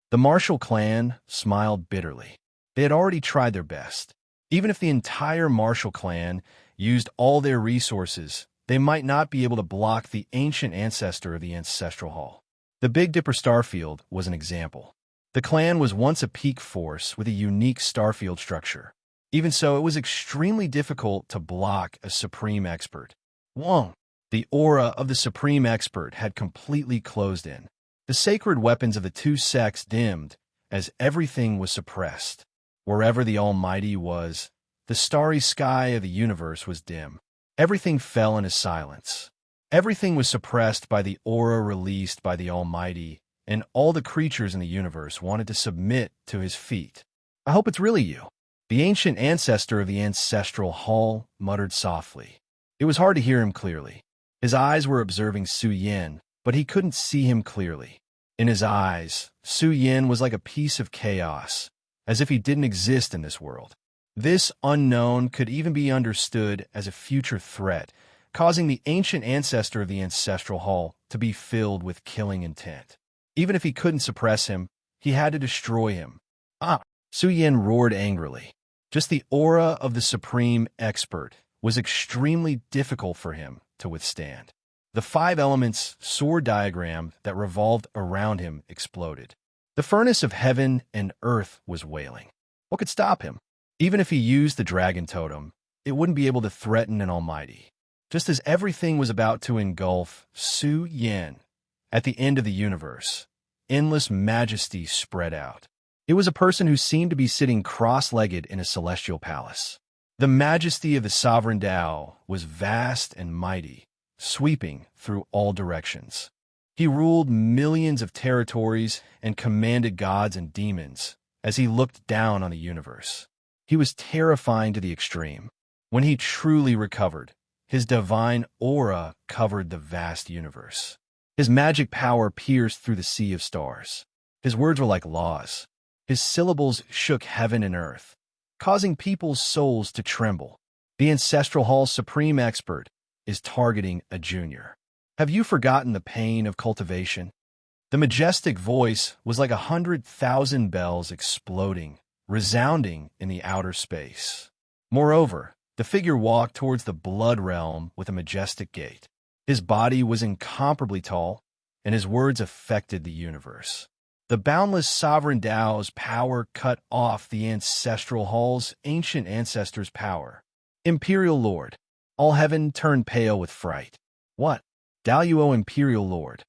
Speaker 1: The Martial clan smiled bitterly. They had already tried their best. Even if the entire Martial clan used all their resources, they might not be able to block the ancient ancestor of the Ancestral Hall. The Big Dipper Starfield was an example. The clan was once a peak force with a unique starfield structure. Even so, it was extremely difficult to block a supreme expert. Wong. The aura of the supreme expert had completely closed in. The sacred weapons of the two sects dimmed as everything was suppressed. Wherever the Almighty was, the starry sky of the universe was dim. Everything fell into silence. Everything was suppressed by the aura released by the Almighty, and all the creatures in the universe wanted to submit to his feet. I hope it's really you. The ancient ancestor of the Ancestral Hall muttered softly. It was hard to hear him clearly. His eyes were observing Su Yan, but he couldn't see him clearly. In his eyes, Su Yan was like a piece of chaos, as if he didn't exist in this world. This unknown could even be understood as a future threat, causing the ancient ancestor of the Ancestral Hall to be filled with killing intent. Even if he couldn't suppress him, he had to destroy him. Su Yan roared angrily. Just the aura of the supreme expert was extremely difficult for him to withstand. The 5 elements sword diagram that revolved around him exploded. The furnace of heaven and earth was wailing. What could stop him? Even if he used the dragon totem, it wouldn't be able to threaten an almighty. Just as everything was about to engulf Su Yan, At the end of the universe, endless majesty spread out. It was a person who seemed to be sitting cross-legged in a celestial palace. The majesty of the sovereign Tao was vast and mighty, sweeping through all directions. He ruled millions of territories and commanded gods and demons as he looked down on the universe. He was terrifying to the extreme. When he truly recovered, his divine aura covered the vast universe. His magic power pierced through the sea of stars. His words were like laws. His syllables shook heaven and earth, causing people's souls to tremble. The Ancestral Hall's supreme expert is targeting a junior. Have you forgotten the pain of cultivation? The majestic voice was like 100,000 bells exploding, resounding in the outer space. Moreover, the figure walked towards the blood realm with a majestic gait. His body was incomparably tall, and his words affected the universe. The boundless sovereign Tao's power cut off the Ancestral Hall's ancient ancestors' power. Imperial Lord. All heaven turned pale with fright. What? Daluo Imperial Lord.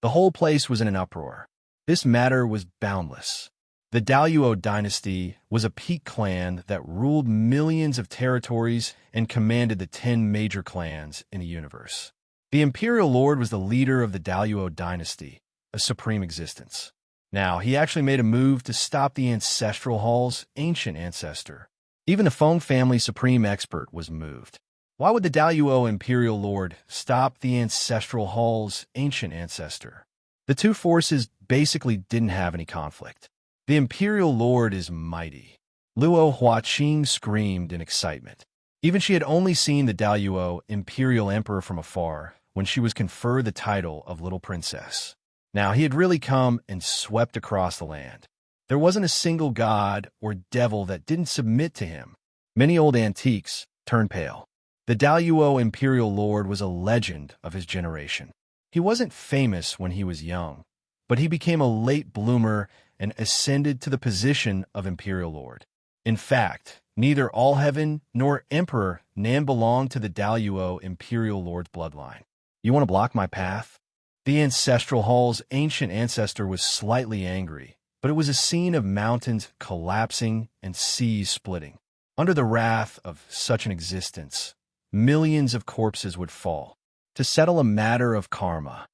Speaker 1: The whole place was in an uproar. This matter was boundless. The Daluo dynasty was a peak clan that ruled millions of territories and commanded the 10 major clans in the universe. The Imperial Lord was the leader of the Daluo dynasty, a supreme existence. Now, he actually made a move to stop the Ancestral Hall's ancient ancestor. Even the Feng family supreme expert was moved. Why would the Daluo Imperial Lord stop the Ancestral Hall's ancient ancestor? The two forces basically didn't have any conflict. The Imperial Lord is mighty. Luo Huaqing screamed in excitement. Even she had only seen the Daluo Imperial Emperor from afar when she was conferred the title of Little Princess. Now, he had really come and swept across the land. There wasn't a single god or devil that didn't submit to him. Many old antiques turned pale. The Daluo Imperial Lord was a legend of his generation. He wasn't famous when he was young, but he became a late bloomer and ascended to the position of Imperial Lord. In fact, neither All Heaven nor Emperor Nan belonged to the Daluo Imperial Lord's bloodline. You want to block my path? The Ancestral Hall's ancient ancestor was slightly angry, but it was a scene of mountains collapsing and seas splitting. Under the wrath of such an existence, millions of corpses would fall to settle a matter of karma.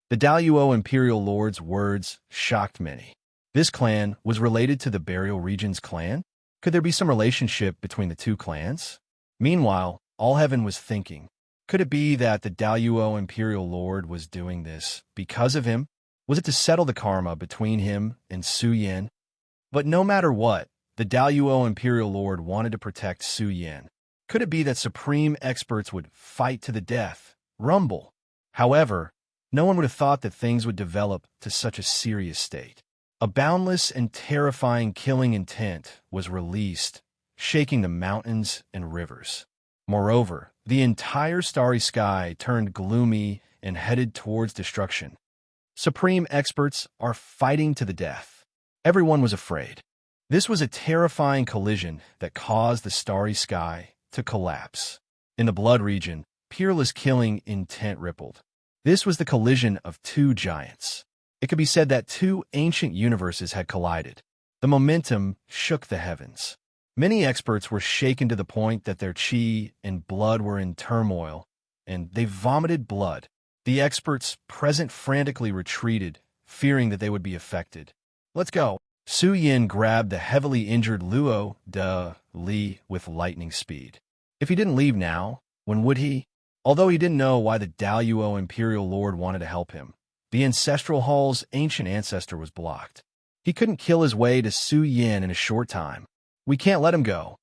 Speaker 1: The Daluo Imperial Lord's words shocked many. This clan was related to the Burial Region's clan? Could there be some relationship between the two clans? Meanwhile, All Heaven was thinking, could it be that the Daluo Imperial Lord was doing this because of him? Was it to settle the karma between him and Su Yan? But no matter what, the Daluo Imperial Lord wanted to protect Su Yan. Could it be that supreme experts would fight to the death, rumble? However, no one would have thought that things would develop to such a serious state. A boundless and terrifying killing intent was released, shaking the mountains and rivers. Moreover, the entire starry sky turned gloomy and headed towards destruction. Supreme experts are fighting to the death. Everyone was afraid. This was a terrifying collision that caused the starry sky to collapse. In the blood region, peerless killing intent rippled. This was the collision of two giants. It could be said that two ancient universes had collided. The momentum shook the heavens. Many experts were shaken to the point that their chi and blood were in turmoil, and they vomited blood. The experts present frantically retreated, fearing that they would be affected. Let's go. Su Yin grabbed the heavily injured Luo de Li with lightning speed. If he didn't leave now, when would he? Although he didn't know why the Daluo Imperial Lord wanted to help him, the Ancestral Hall's ancient ancestor was blocked. He couldn't kill his way to Su Yin in a short time. We can't let him go.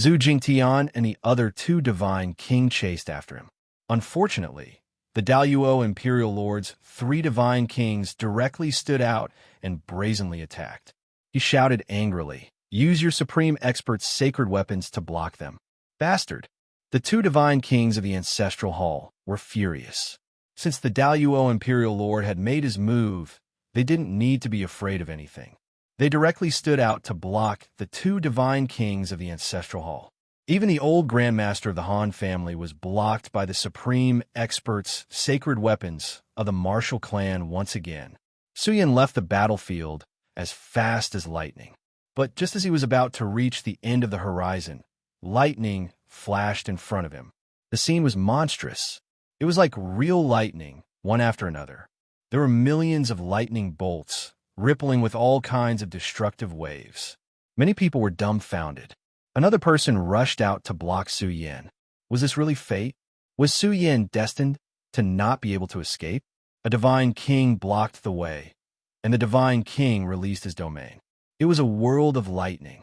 Speaker 1: Zhu Jingtian and the other two divine king chased after him. Unfortunately, the Daluo Imperial Lord's 3 divine kings directly stood out and brazenly attacked. He shouted angrily, "Use your supreme expert's sacred weapons to block them." Bastard! The 2 divine kings of the Ancestral Hall were furious. Since the Daluo Imperial Lord had made his move, they didn't need to be afraid of anything. They directly stood out to block the 2 divine kings of the Ancestral Hall. Even the old Grandmaster of the Han family was blocked by the supreme expert's sacred weapons of the martial clan once again. Su Yan left the battlefield as fast as lightning. But just as he was about to reach the end of the horizon, lightning flashed in front of him. The scene was monstrous. It was like real lightning, one after another. There were millions of lightning bolts, rippling with all kinds of destructive waves. Many people were dumbfounded. Another person rushed out to block Su Yan. Was this really fate? Was Su Yan destined to not be able to escape? A divine king blocked the way, and the divine king released his domain. It was a world of lightning.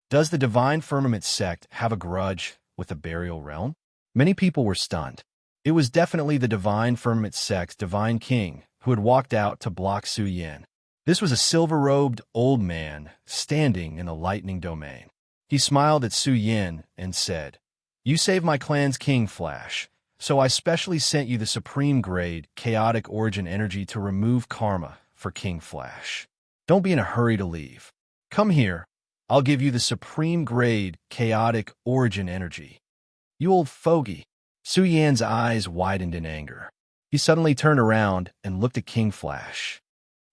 Speaker 1: Does the divine firmament sect have a grudge with the burial realm? Many people were stunned. It was definitely the divine firmament sect's divine king who had walked out to block Su Yan. This was a silver-robed old man standing in the lightning domain. He smiled at Su Yan and said, "You saved my clan's king, Flash, so I specially sent you the supreme grade chaotic origin energy to remove karma for King Flash. Don't be in a hurry to leave. Come here. I'll give you the supreme grade chaotic origin energy." "You old fogey." Su Yan's eyes widened in anger. He suddenly turned around and looked at King Flash.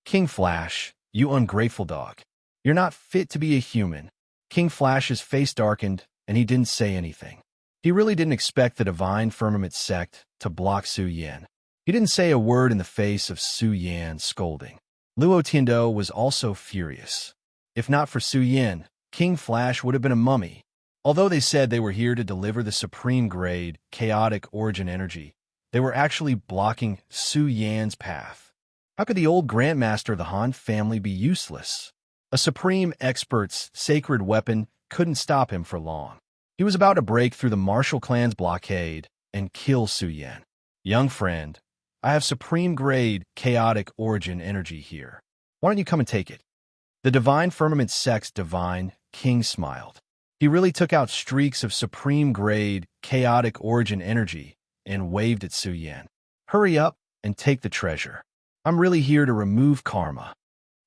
Speaker 1: "King Flash, you ungrateful dog. You're not fit to be a human." King Flash's face darkened, and he didn't say anything. He really didn't expect the divine firmament sect to block Su Yan. He didn't say a word in the face of Su Yan's scolding. Luo Tiando was also furious. If not for Su Yan, King Flash would have been a mummy. Although they said they were here to deliver the supreme grade chaotic origin energy, they were actually blocking Su Yan's path. How could the old Grandmaster of the Han family be useless? A supreme expert's sacred weapon couldn't stop him for long. He was about to break through the martial clan's blockade and kill Su Yan. "Young friend, I have supreme grade chaotic origin energy here. Why don't you come and take it?" The divine firmament sect's divine king smiled. He really took out streaks of supreme grade chaotic origin energy and waved at Su Yan. "Hurry up and take the treasure. I'm really here to remove karma."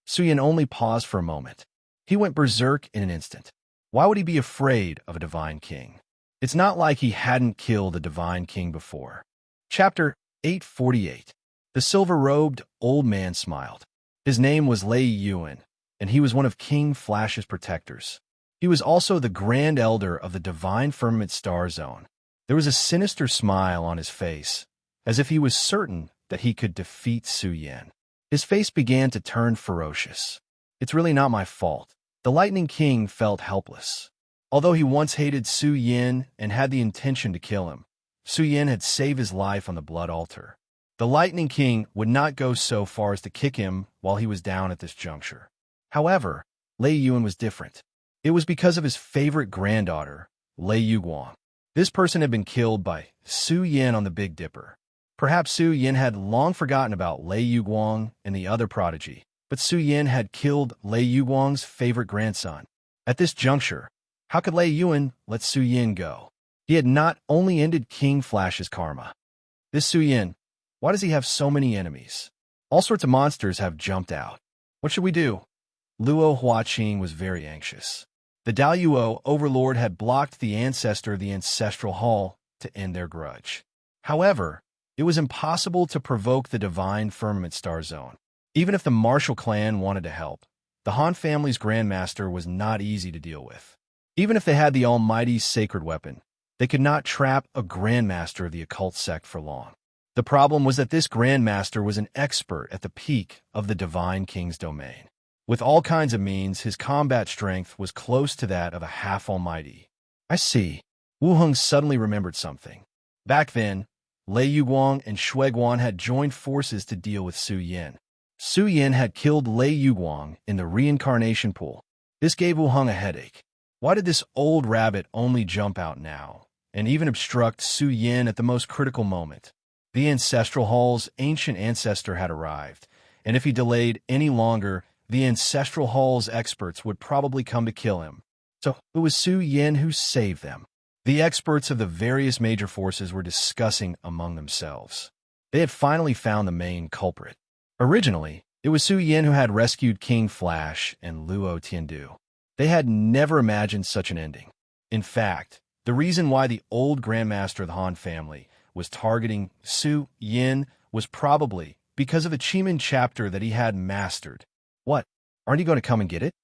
Speaker 1: Su Yan only paused for a moment. He went berserk in an instant. Why would he be afraid of a divine king? It's not like he hadn't killed a divine king before. Chapter 848. The silver-robed old man smiled. His name was Lei Yuan, and he was one of King Flash's protectors. He was also the Grand Elder of the Divine Firmament Star Zone. There was a sinister smile on his face, as if he was certain that he could defeat Su Yan. His face began to turn ferocious. "It's really not my fault." The Lightning King felt helpless. Although he once hated Su Yan and had the intention to kill him, Su Yan had saved his life on the blood altar. The Lightning King would not go so far as to kick him while he was down at this juncture. However, Lei Yuan was different. It was because of his favorite granddaughter, Lei Yuguang. This person had been killed by Su Yan on the Big Dipper. Perhaps Su Yan had long forgotten about Lei Yuguang and the other prodigy, but Su Yan had killed Lei Yuguang's favorite grandson. At this juncture, how could Lei Yuan let Su Yan go? He had not only ended King Flash's karma. This Su Yan, why does he have so many enemies? All sorts of monsters have jumped out. What should we do? Luo Huaqing was very anxious. The Daoyuo Overlord had blocked the ancestor of the Ancestral Hall to end their grudge. However, it was impossible to provoke the Divine Firmament Star Zone. Even if the Martial clan wanted to help, the Han family's Grandmaster was not easy to deal with. Even if they had the Almighty's sacred weapon, they could not trap a Grandmaster of the occult sect for long. The problem was that this Grandmaster was an expert at the peak of the Divine King's domain. With all kinds of means, his combat strength was close to that of a half-almighty. "I see." Wu Heng suddenly remembered something. Back then, Lei Yuguang and Shui Guan had joined forces to deal with Su Yan. Su Yan had killed Lei Yuguang in the reincarnation pool. This gave Wu Heng a headache. Why did this old rabbit only jump out now, and even obstruct Su Yan at the most critical moment? The Ancestral Hall's ancient ancestor had arrived, and if he delayed any longer, the Ancestral Hall's experts would probably come to kill him. So it was Su Yan who saved them. The experts of the various major forces were discussing among themselves. They had finally found the main culprit. Originally, it was Su Yan who had rescued King Flash and Luo Tiandu. They had never imagined such an ending. In fact, The reason why the old Grandmaster of the Han family was targeting Su Yin was probably because of a Chiman chapter that he had mastered. What? Aren't you going to come and get it?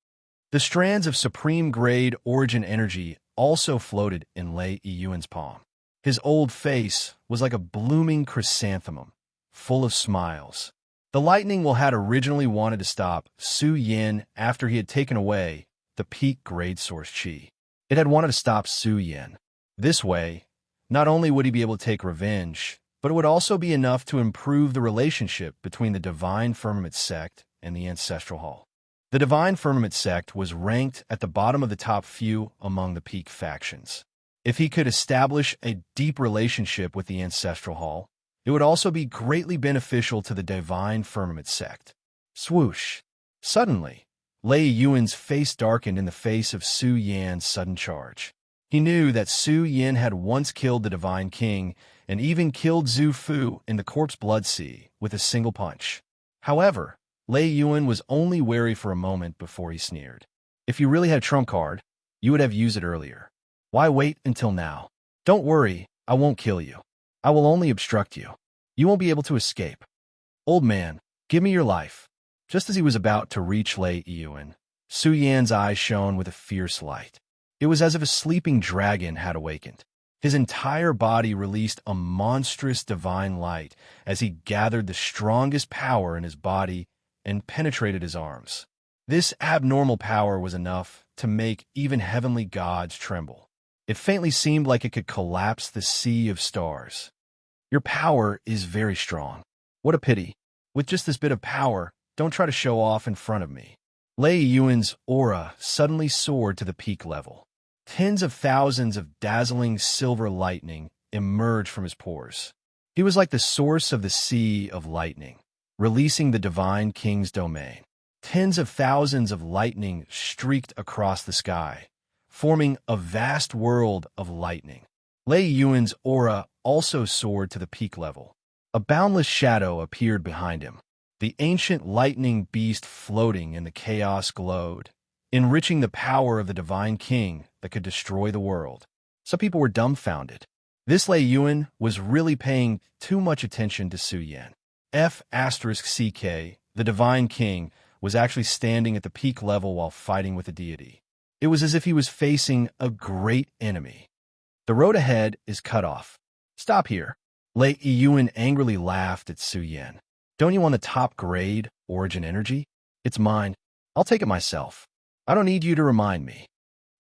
Speaker 1: The strands of supreme-grade origin energy also floated in Lei Yun's palm. His old face was like a blooming chrysanthemum, full of smiles. The lightning will had originally wanted to stop Su Yin after he had taken away the peak grade source chi. It had wanted to stop Su Yin. This way, not only would he be able to take revenge, but it would also be enough to improve the relationship between the Divine Firmament sect and the Ancestral Hall. The Divine Firmament sect was ranked at the bottom of the top few among the peak factions. If he could establish a deep relationship with the Ancestral Hall, it would also be greatly beneficial to the Divine Firmament sect. Swoosh! Suddenly, Lei Yun's face darkened in the face of Su Yan's sudden charge. He knew that Su Yin had once killed the Divine King and even killed Zhu Fu in the Corpse Blood Sea with a single punch. However, Lei Yun was only wary for a moment before he sneered. If you really had a trump card, you would have used it earlier. Why wait until now? Don't worry, I won't kill you. I will only obstruct you. You won't be able to escape. Old man, give me your life. Just as he was about to reach Lei Yun, Su Yan's eyes shone with a fierce light. It was as if a sleeping dragon had awakened. His entire body released a monstrous divine light as he gathered the strongest power in his body and penetrated his arms. This abnormal power was enough to make even heavenly gods tremble. It faintly seemed like it could collapse the sea of stars. Your power is very strong. What a pity. With just this bit of power, don't try to show off in front of me. Lei Yun's aura suddenly soared to the peak level. Tens of thousands of dazzling silver lightning emerged from his pores. He was like the source of the sea of lightning, releasing the Divine King's domain. Tens of thousands of lightning streaked across the sky, forming a vast world of lightning. Lei Yun's aura also soared to the peak level. A boundless shadow appeared behind him. The ancient lightning beast floating in the chaos glowed, enriching the power of the Divine King that could destroy the world. Some people were dumbfounded. This Lei Yun was really paying too much attention to Su Yan. F***CK, the Divine King, was actually standing at the peak level while fighting with the deity. It was as if he was facing a great enemy. The road ahead is cut off. Stop here. Lei Yun angrily laughed at Su Yan. Don't you want the top grade origin energy? It's mine. I'll take it myself. I don't need you to remind me.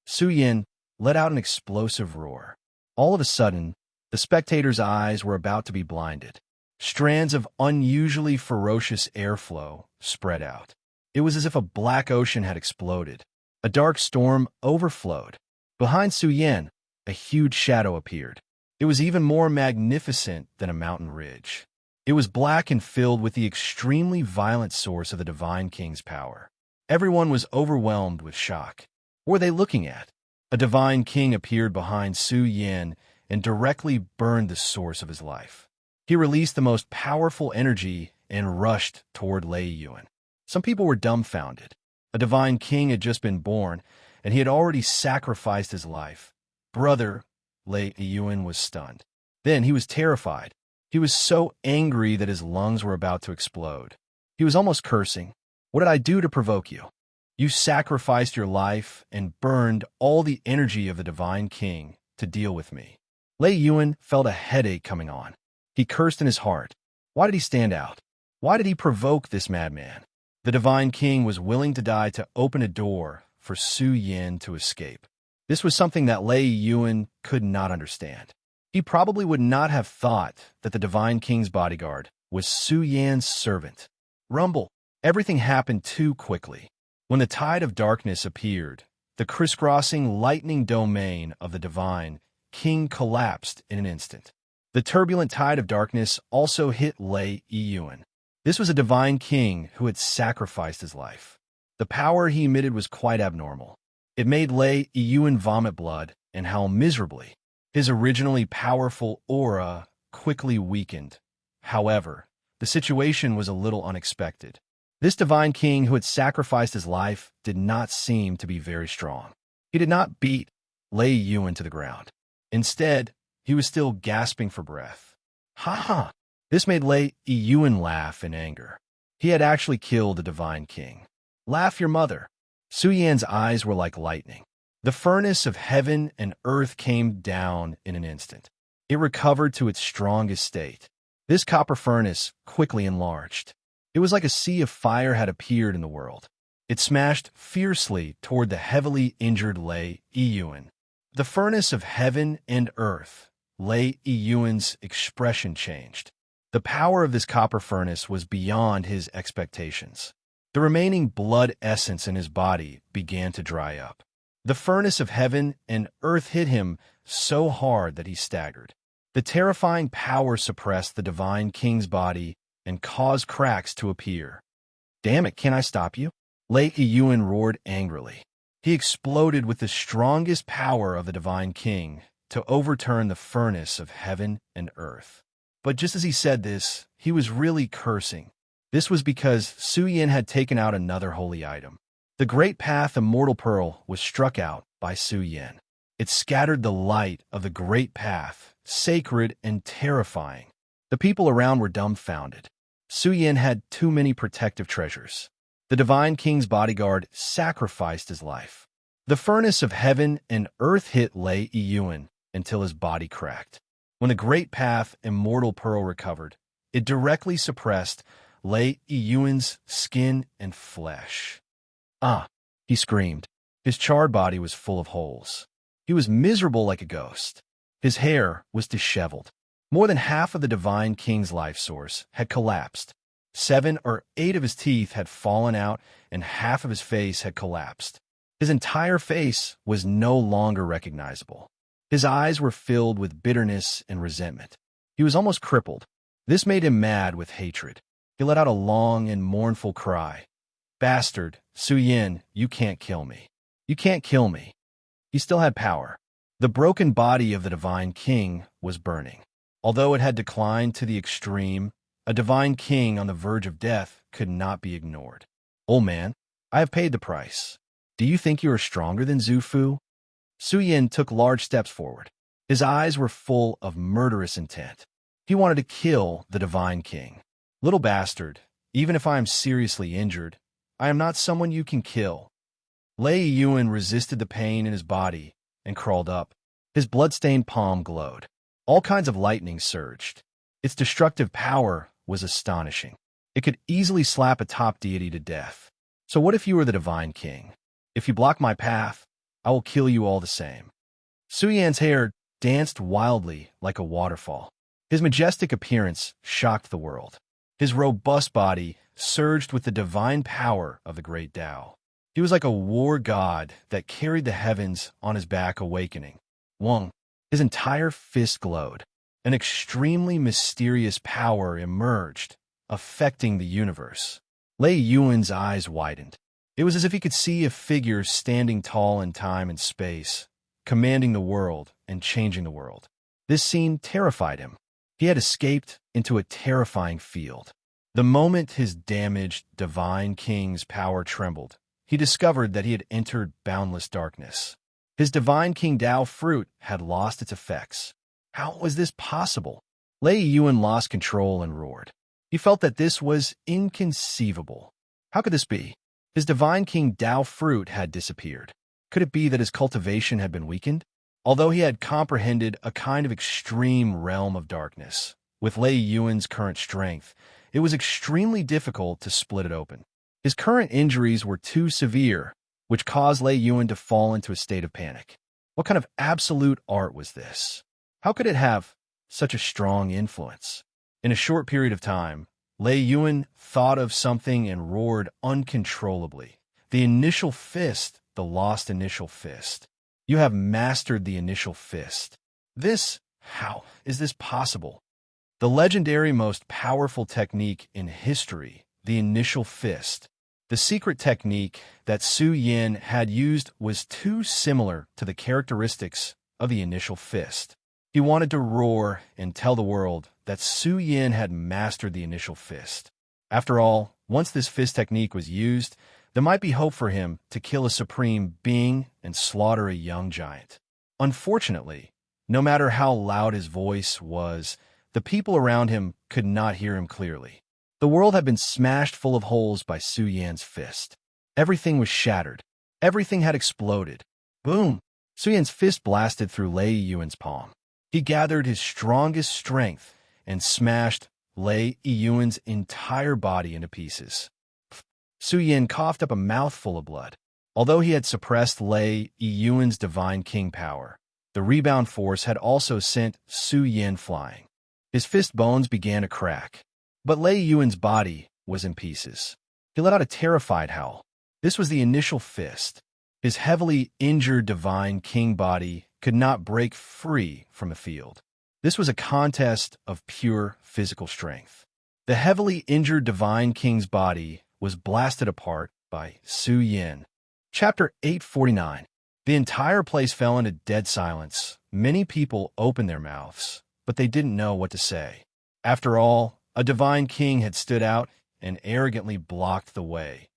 Speaker 1: Su Yan let out an explosive roar. All of a sudden, the spectators' eyes were about to be blinded. Strands of unusually ferocious airflow spread out. It was as if a black ocean had exploded. A dark storm overflowed. Behind Su Yan, a huge shadow appeared. It was even more magnificent than a mountain ridge. It was black and filled with the extremely violent source of the Divine King's power. Everyone was overwhelmed with shock. What were they looking at? A Divine King appeared behind Su Yan and directly burned the source of his life. He released the most powerful energy and rushed toward Lei Yun. Some people were dumbfounded. A Divine King had just been born, and he had already sacrificed his life. Brother, Lei Yun was stunned. Then he was terrified. He was so angry that his lungs were about to explode. He was almost cursing. What did I do to provoke you? You sacrificed your life and burned all the energy of the Divine King to deal with me. Lei Yun felt a headache coming on. He cursed in his heart. Why did he stand out? Why did he provoke this madman? The Divine King was willing to die to open a door for Su Yan to escape. This was something that Lei Yun could not understand. He probably would not have thought that the Divine King's bodyguard was Su Yan's servant. Rumble. Everything happened too quickly. When the tide of darkness appeared, the crisscrossing lightning domain of the Divine King collapsed in an instant. The turbulent tide of darkness also hit Lei Yun. This was a Divine King who had sacrificed his life. The power he emitted was quite abnormal. It made Lei Yun vomit blood and howl miserably. His originally powerful aura quickly weakened. However, the situation was a little unexpected. This Divine King who had sacrificed his life did not seem to be very strong. He did not beat Lei Yun to the ground. Instead, he was still gasping for breath. Ha ha! This made Lei Yun laugh in anger. He had actually killed the Divine King. Laugh your mother. Su Yan's eyes were like lightning. The furnace of heaven and earth came down in an instant. It recovered to its strongest state. This copper furnace quickly enlarged. It was like a sea of fire had appeared in the world. It smashed fiercely toward the heavily injured Lei Yun. The furnace of heaven and earth. Lei Yun's expression changed. The power of this copper furnace was beyond his expectations. The remaining blood essence in his body began to dry up. The furnace of heaven and earth hit him so hard that he staggered. The terrifying power suppressed the Divine King's body and caused cracks to appear. Damn it, can I stop you? Lei Yun roared angrily. He exploded with the strongest power of the Divine King to overturn the furnace of heaven and earth. But just as he said this, he was really cursing. This was because Su Yan had taken out another holy item. The great path Immortal Pearl was struck out by Su Yan. It scattered the light of the great path, sacred and terrifying. The people around were dumbfounded. Su Yan had too many protective treasures. The Divine King's bodyguard sacrificed his life. The furnace of heaven and earth hit Lei Yun until his body cracked. When the great path Immortal Pearl recovered, it directly suppressed Lei Yun's skin and flesh. Ah, he screamed. His charred body was full of holes. He was miserable like a ghost. His hair was disheveled. More than half of the Divine King's life source had collapsed. 7 or 8 of his teeth had fallen out, and half of his face had collapsed. His entire face was no longer recognizable. His eyes were filled with bitterness and resentment. He was almost crippled. This made him mad with hatred. He let out a long and mournful cry. Bastard, Su Yan, you can't kill me. You can't kill me. He still had power. The broken body of the Divine King was burning. Although it had declined to the extreme, a Divine King on the verge of death could not be ignored. Old man, I have paid the price. Do you think you are stronger than Zhu Fu? Su Yan took large steps forward. His eyes were full of murderous intent. He wanted to kill the Divine King. Little bastard, even if I am seriously injured, I am not someone you can kill. Lei Yun resisted the pain in his body and crawled up. His blood-stained palm glowed. All kinds of lightning surged. Its destructive power was astonishing. It could easily slap a top deity to death. So what if you were the Divine King? If you block my path, I will kill you all the same. Su Yan's hair danced wildly like a waterfall. His majestic appearance shocked the world. His robust body surged with the divine power of the great Tao. He was like a war god that carried the heavens on his back, awakening. Wong, his entire fist glowed. An extremely mysterious power emerged, affecting the universe. Lei Yun's eyes widened. It was as if he could see a figure standing tall in time and space, commanding the world and changing the world. This scene terrified him. He had escaped into a terrifying field. The moment his damaged Divine King's power trembled, he discovered that he had entered boundless darkness. His Divine King Tao fruit had lost its effects. How was this possible? Lei Yun lost control and roared. He felt that this was inconceivable. How could this be? His Divine King Tao fruit had disappeared. Could it be that his cultivation had been weakened? Although he had comprehended a kind of extreme realm of darkness, with Lei Yun's current strength, it was extremely difficult to split it open. His current injuries were too severe, which caused Lei Yun to fall into a state of panic. What kind of absolute art was this? How could it have such a strong influence? In a short period of time, Lei Yun thought of something and roared uncontrollably. The initial fist, the lost initial fist. You have mastered the initial fist. How is this possible? The legendary most powerful technique in history, the initial fist. The secret technique that Su Yan had used was too similar to the characteristics of the initial fist. He wanted to roar and tell the world that Su Yan had mastered the initial fist. After all, once this fist technique was used, there might be hope for him to kill a supreme being and slaughter a young giant. Unfortunately, No matter how loud his voice was, the people around him could not hear him clearly. The world had been smashed full of holes by Su Yan's fist. Everything was shattered. Everything had exploded. Boom! Su Yan's fist blasted through Lei Yuan's palm. He gathered his strongest strength and smashed Lei Yuan's entire body into pieces. Su Yan coughed up a mouthful of blood. Although he had suppressed Lei Yuan's divine king power, the rebound force had also sent Su Yan flying. His fist bones began to crack, but Lei Yuan's body was in pieces. He let out a terrified howl. This was the initial fist. His heavily injured divine king body could not break free from the field. This was a contest of pure physical strength. The heavily injured divine king's body was blasted apart by Su Yan. Chapter 849. The entire place fell into dead silence. Many people opened their mouths, but they didn't know what to say. After all, a divine king had stood out and arrogantly blocked the way,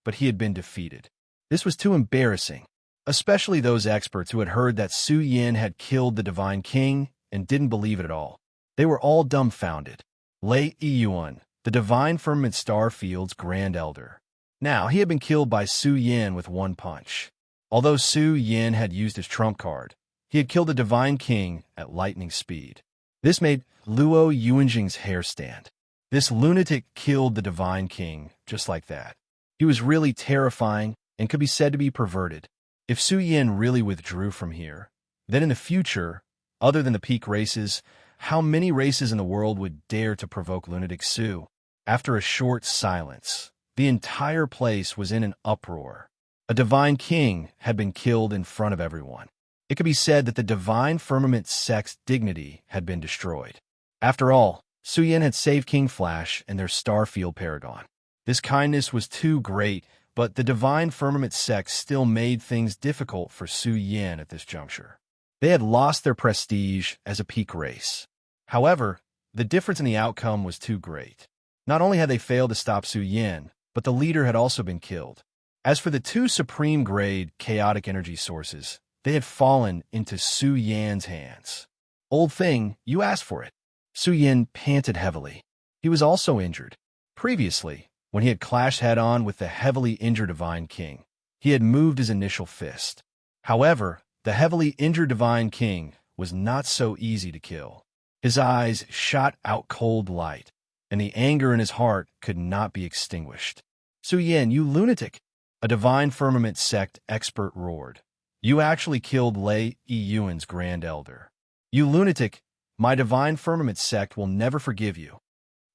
Speaker 1: but he had been defeated. This was too embarrassing, especially those experts who had heard that Su Yan had killed the divine king and didn't believe it at all. They were all dumbfounded. Lei Yuan, the divine firmament star field's grand elder. Now, he had been killed by Su Yan with one punch. Although Su Yan had used his trump card, he had killed the divine king at lightning speed. This made Luo Yuanjing's hair stand. This lunatic killed the divine king just like that. He was really terrifying and could be said to be perverted. If Su Yan really withdrew from here, then in the future, other than the peak races, how many races in the world would dare to provoke lunatic Su? After a short silence, the entire place was in an uproar. A divine king had been killed in front of everyone. It could be said that the divine firmament sect's dignity had been destroyed. After all, Su Yan had saved King Flash and their Starfield Paragon. This kindness was too great, but the divine firmament sect still made things difficult for Su Yan at this juncture. They had lost their prestige as a peak race. However, the difference in the outcome was too great. Not only had they failed to stop Su Yan, but the leader had also been killed. As for the two supreme-grade chaotic energy sources, they had fallen into Su Yan's hands. Old thing, you asked for it. Su Yan panted heavily. He was also injured. Previously, when he had clashed head-on with the heavily injured Divine King, he had moved his initial fist. However, the heavily injured Divine King was not so easy to kill. His eyes shot out cold light, and the anger in his heart could not be extinguished. Su Yan, you lunatic! A divine firmament sect expert roared. You actually killed Lei Yuan's grand elder. You lunatic! My divine firmament sect will never forgive you.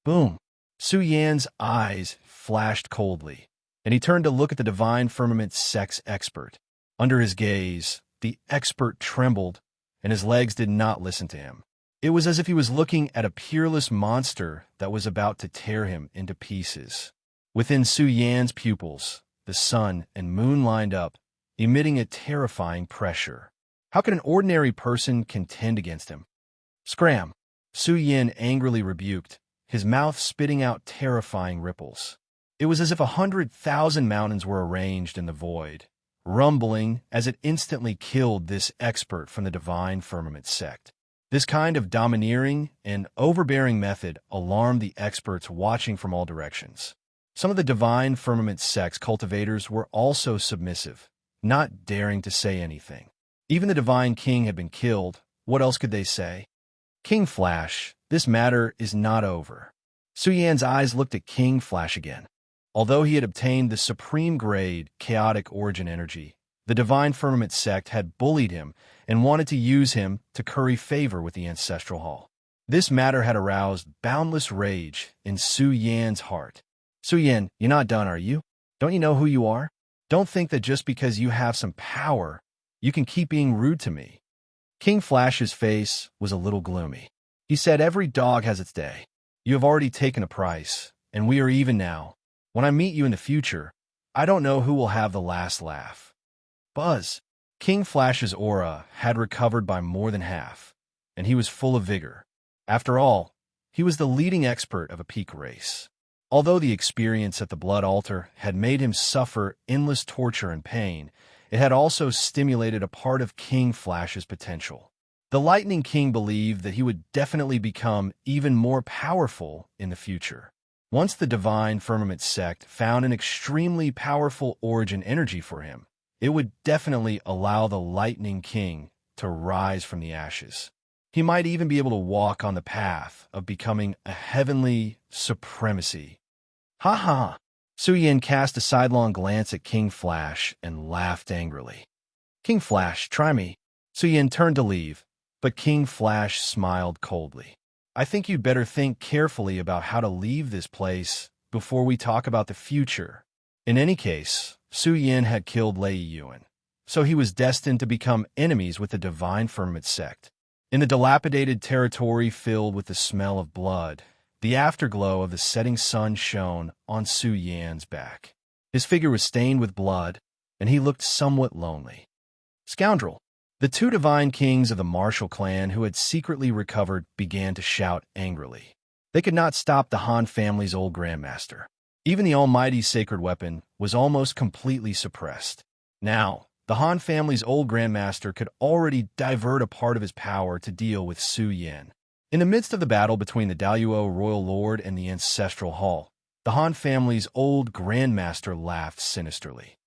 Speaker 1: Boom! Su Yan's eyes flashed coldly, and he turned to look at the divine firmament sect's expert. Under his gaze, the expert trembled, and his legs did not listen to him. It was as if he was looking at a peerless monster that was about to tear him into pieces. Within Su Yan's pupils, the sun and moon lined up, emitting a terrifying pressure. How could an ordinary person contend against him? Scram! Su Yan angrily rebuked, his mouth spitting out terrifying ripples. It was as if 100,000 mountains were arranged in the void, rumbling as it instantly killed this expert from the divine firmament sect. This kind of domineering and overbearing method alarmed the experts watching from all directions. Some of the divine firmament sect's cultivators were also submissive, not daring to say anything. Even the divine king had been killed. What else could they say? King Flash, this matter is not over. Su Yan's eyes looked at King Flash again. Although he had obtained the supreme grade chaotic origin energy, the divine firmament sect had bullied him and wanted to use him to curry favor with the ancestral hall. This matter had aroused boundless rage in Su Yan's heart. Su Yan, you're not done, are you? Don't you know who you are? Don't think that just because you have some power, you can keep being rude to me. King Flash's face was a little gloomy. He said, every dog has its day. You have already taken a price, and we are even now. When I meet you in the future, I don't know who will have the last laugh. Buzz! King Flash's aura had recovered by more than half, and he was full of vigor. After all, he was the leading expert of a peak race. Although the experience at the blood altar had made him suffer endless torture and pain, it had also stimulated a part of King Flash's potential. The Lightning King believed that he would definitely become even more powerful in the future. Once the Divine Firmament sect found an extremely powerful origin energy for him, it would definitely allow the Lightning King to rise from the ashes. He might even be able to walk on the path of becoming a heavenly supremacy. Ha ha! Su Yin cast a sidelong glance at King Flash and laughed angrily. King Flash, try me. Su Yin turned to leave, but King Flash smiled coldly. I think you'd better think carefully about how to leave this place before we talk about the future. In any case, Su Yin had killed Lei Yuan, so he was destined to become enemies with the Divine Firmament sect. In the dilapidated territory filled with the smell of blood, the afterglow of the setting sun shone on Su Yan's back. His figure was stained with blood, and he looked somewhat lonely. Scoundrel! The two divine kings of the martial clan who had secretly recovered began to shout angrily. They could not stop the Han family's old grandmaster. Even the almighty sacred weapon was almost completely suppressed. Now, the Han family's old grandmaster could already divert a part of his power to deal with Su Yin. In the midst of the battle between the Daluo royal lord and the ancestral hall, the Han family's old grandmaster laughed sinisterly.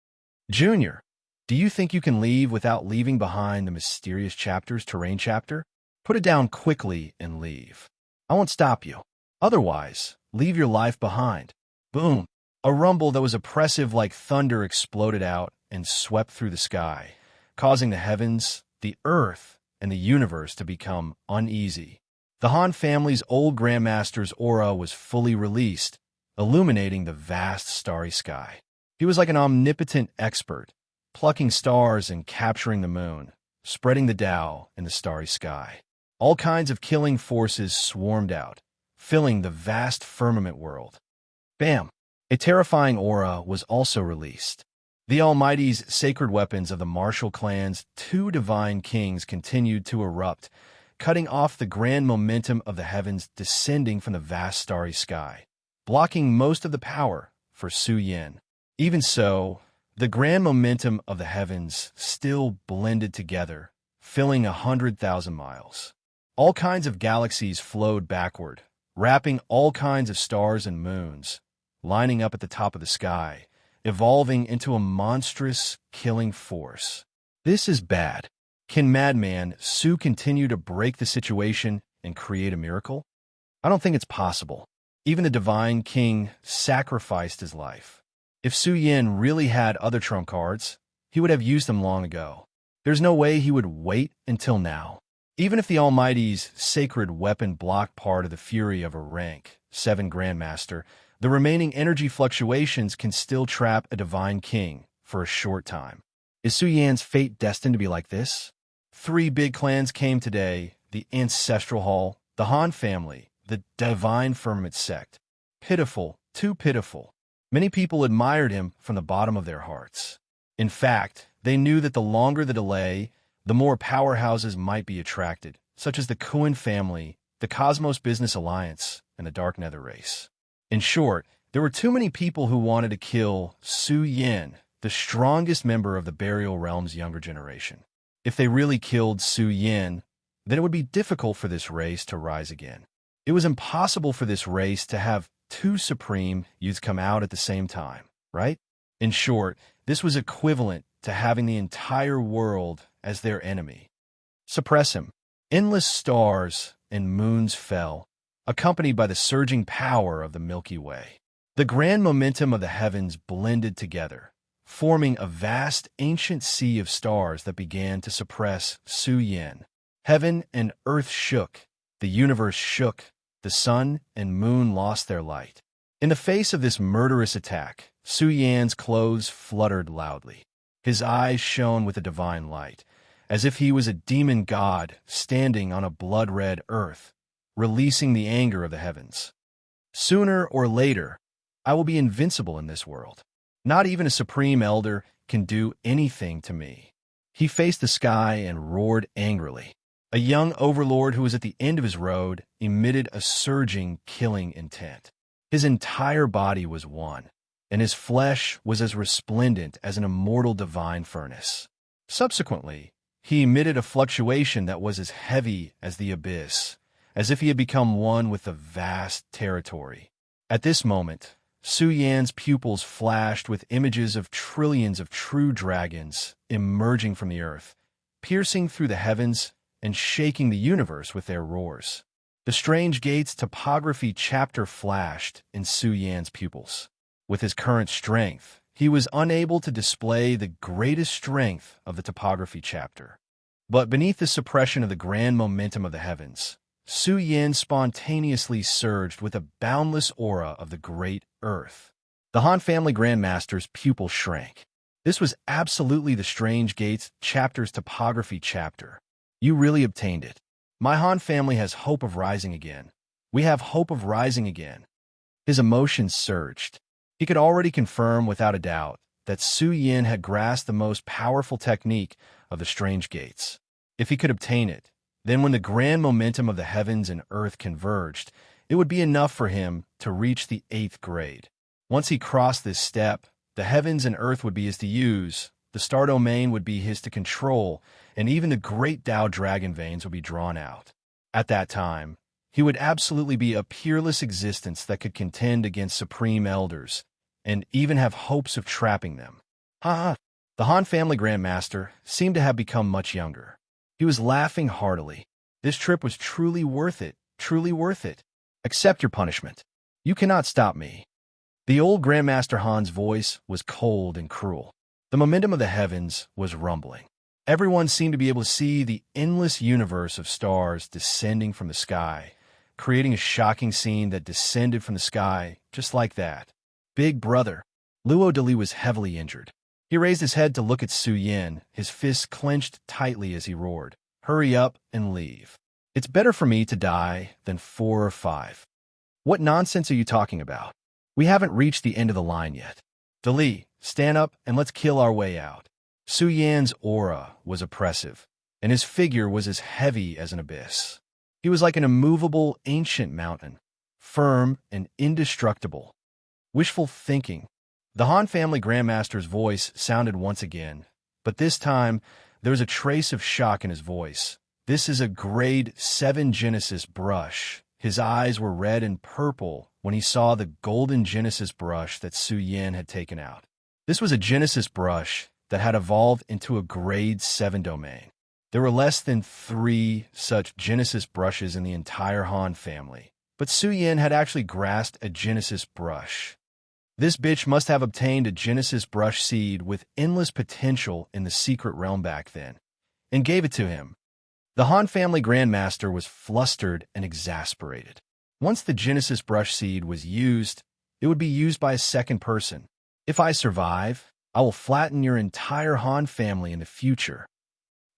Speaker 1: Junior, do you think you can leave without leaving behind the mysterious chapter's terrain chapter? Put it down quickly and leave. I won't stop you. Otherwise, leave your life behind. Boom! A rumble that was oppressive like thunder exploded out and swept through the sky, causing the heavens, the earth, and the universe to become uneasy. The Han family's old grandmaster's aura was fully released, illuminating the vast starry sky. He was like an omnipotent expert, plucking stars and capturing the moon, spreading the Tao in the starry sky. All kinds of killing forces swarmed out, filling the vast firmament world. Bam! A terrifying aura was also released. The Almighty's sacred weapons of the martial clan's two divine kings continued to erupt, cutting off the grand momentum of the heavens descending from the vast starry sky, blocking most of the power for Su Yin. Even so, the grand momentum of the heavens still blended together, filling 100,000 miles. All kinds of galaxies flowed backward, wrapping all kinds of stars and moons, lining up at the top of the sky, evolving into a monstrous, killing force. This is bad. Can Madman Su continue to break the situation and create a miracle? I don't think it's possible. Even the Divine King sacrificed his life. If Su Yin really had other trump cards, he would have used them long ago. There's no way he would wait until now. Even if the Almighty's sacred weapon blocked part of the fury of a rank 7 Grandmaster, the remaining energy fluctuations can still trap a Divine King for a short time. Is Su Yan's fate destined to be like this? 3 big clans came today: the Ancestral Hall, the Han family, the Divine Firmament sect. Pitiful, too pitiful. Many people admired him from the bottom of their hearts. In fact, they knew that the longer the delay, the more powerhouses might be attracted, such as the Kuan family, the Cosmos Business Alliance, and the Dark Nether race. In short, there were too many people who wanted to kill Su Yin, the strongest member of the Burial Realm's younger generation. If they really killed Su Yin, then it would be difficult for this race to rise again. It was impossible for this race to have 2 supreme youths come out at the same time, right? In short, this was equivalent to having the entire world as their enemy. Suppress him. Endless stars and moons fell, accompanied by the surging power of the Milky Way. The grand momentum of the heavens blended together, forming a vast ancient sea of stars that began to suppress Su Yin. Heaven and earth shook, the universe shook, the sun and moon lost their light. In the face of this murderous attack, Su Yan's clothes fluttered loudly. His eyes shone with a divine light, as if he was a demon god standing on a blood-red earth, releasing the anger of the heavens. Sooner or later, I will be invincible in this world. Not even a supreme elder can do anything to me. He faced the sky and roared angrily. A young overlord who was at the end of his road emitted a surging, killing intent. His entire body was one, and his flesh was as resplendent as an immortal divine furnace. Subsequently, He emitted a fluctuation that was as heavy as the abyss, as if he had become one with the vast territory. At this moment, Su Yan's pupils flashed with images of trillions of true dragons emerging from the earth, piercing through the heavens and shaking the universe with their roars. The Strange Gates topography chapter flashed in Su Yan's pupils. With his current strength, he was unable to display the greatest strength of the topography chapter. But beneath the suppression of the grand momentum of the heavens, Su Yan spontaneously surged with a boundless aura of the great earth. The Han family Grandmaster's pupil shrank. This was absolutely the Strange Gates chapter's topography chapter. You really obtained it. My Han family has hope of rising again. We have hope of rising again. His emotions surged. He could already confirm without a doubt that Su Yan had grasped the most powerful technique of the Strange Gates. If he could obtain it, then when the grand momentum of the heavens and earth converged, it would be enough for him to reach the 8th grade. Once he crossed this step, the heavens and earth would be his to use, the star domain would be his to control, and even the great Tao dragon veins would be drawn out. At that time, he would absolutely be a peerless existence that could contend against supreme elders, and even have hopes of trapping them. Ha! The Han family Grandmaster seemed to have become much younger. He was laughing heartily. This trip was truly worth it, truly worth it. Accept your punishment. You cannot stop me. The old Grandmaster Han's voice was cold and cruel. The momentum of the heavens was rumbling. Everyone seemed to be able to see the endless universe of stars descending from the sky, creating a shocking scene that descended from the sky just like that. Big brother. Luo Dali was heavily injured. He raised his head to look at Su Yan, his fists clenched tightly as he roared, "Hurry up and leave. It's better for me to die than 4 or 5. What nonsense are you talking about? We haven't reached the end of the line yet. Dali, stand up and let's kill our way out." Su Yan's aura was oppressive, and his figure was as heavy as an abyss. He was like an immovable ancient mountain, firm and indestructible. Wishful thinking. The Han family Grandmaster's voice sounded once again, but this time there was a trace of shock in his voice. "This is a grade 7 Genesis brush." His eyes were red and purple when he saw the golden Genesis brush that Su Yan had taken out. This was a Genesis brush that had evolved into a grade 7 domain. There were less than 3 such Genesis brushes in the entire Han family, but Su Yan had actually grasped a Genesis brush. This bitch must have obtained a Genesis brush seed with endless potential in the secret realm back then, and gave it to him. The Han family Grandmaster was flustered and exasperated. Once the Genesis brush seed was used, it would be used by a second person. If I survive, I will flatten your entire Han family in the future.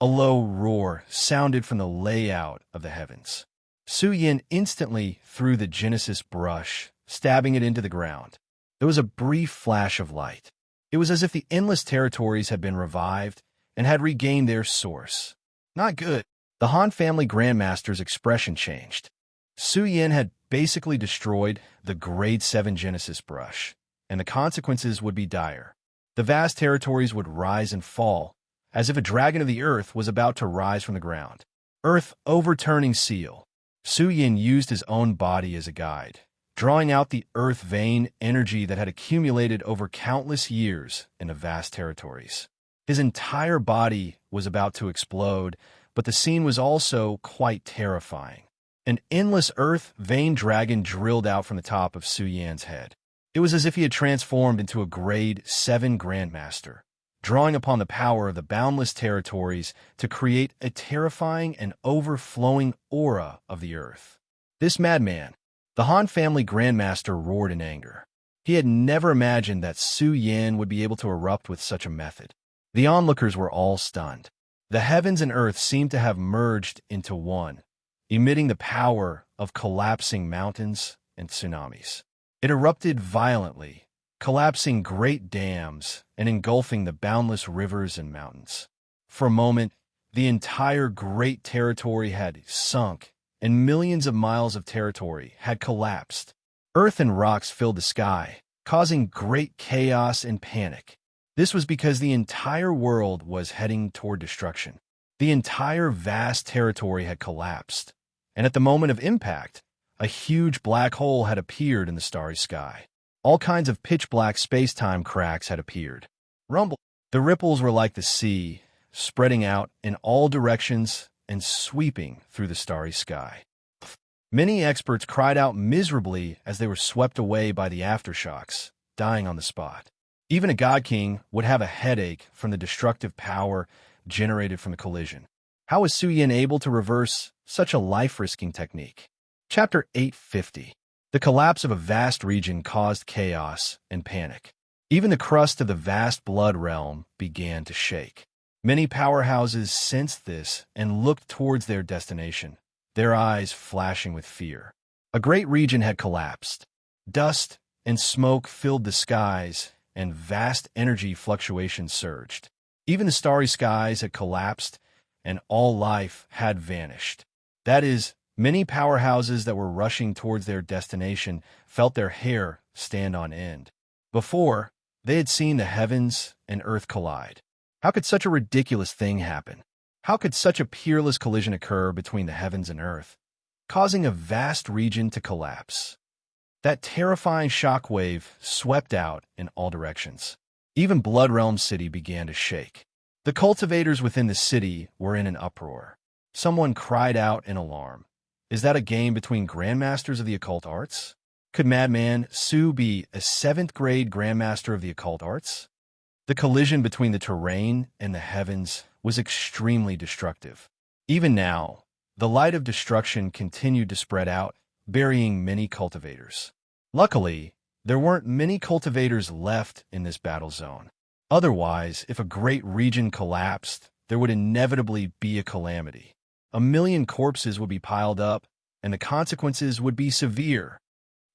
Speaker 1: A low roar sounded from the layout of the heavens. Su Yan instantly threw the Genesis brush, stabbing it into the ground. There was a brief flash of light. It was as if the endless territories had been revived and had regained their source. Not good. The Han family Grandmaster's expression changed. Su Yan had basically destroyed the grade 7 Genesis brush, and the consequences would be dire. The vast territories would rise and fall, as if a dragon of the earth was about to rise from the ground. Earth overturning seal. Su Yan used his own body as a guide, drawing out the earth vein energy that had accumulated over countless years in the vast territories. His entire body was about to explode, but the scene was also quite terrifying. An endless earth vein dragon drilled out from the top of Su Yan's head. It was as if he had transformed into a grade 7 Grandmaster, drawing upon the power of the boundless territories to create a terrifying and overflowing aura of the earth. This madman. The Han family Grandmaster roared in anger. He had never imagined that Su Yan would be able to erupt with such a method. The onlookers were all stunned. The heavens and earth seemed to have merged into one, emitting the power of collapsing mountains and tsunamis. It erupted violently, collapsing great dams and engulfing the boundless rivers and mountains. For a moment, the entire great territory had sunk, and millions of miles of territory had collapsed. Earth and rocks filled the sky, causing great chaos and panic. This was because the entire world was heading toward destruction. The entire vast territory had collapsed, and at the moment of impact, a huge black hole had appeared in the starry sky. All kinds of pitch-black space-time cracks had appeared. Rumble. The ripples were like the sea, spreading out in all directions and sweeping through the starry sky. Many experts cried out miserably as they were swept away by the aftershocks, dying on the spot. Even a god king would have a headache from the destructive power generated from the collision. How was Su Yin able to reverse such a life-risking technique? Chapter 850. The collapse of a vast region caused chaos and panic. Even the crust of the vast blood realm began to shake. Many powerhouses sensed this and looked towards their destination, their eyes flashing with fear. A great region had collapsed. Dust and smoke filled the skies, and vast energy fluctuations surged. Even the starry skies had collapsed, and all life had vanished. That is, many powerhouses that were rushing towards their destination felt their hair stand on end. Before, they had seen the heavens and earth collide. How could such a ridiculous thing happen? How could such a peerless collision occur between the heavens and earth, causing a vast region to collapse? That terrifying shockwave swept out in all directions. Even Blood Realm City began to shake. The cultivators within the city were in an uproar. Someone cried out in alarm. Is that a game between grandmasters of the occult arts? Could Madman Su be a 7th grade grandmaster of the occult arts? The collision between the terrain and the heavens was extremely destructive. Even now, the light of destruction continued to spread out, burying many cultivators. Luckily, there weren't many cultivators left in this battle zone. Otherwise, if a great region collapsed, there would inevitably be a calamity. 1,000,000 corpses would be piled up, and the consequences would be severe.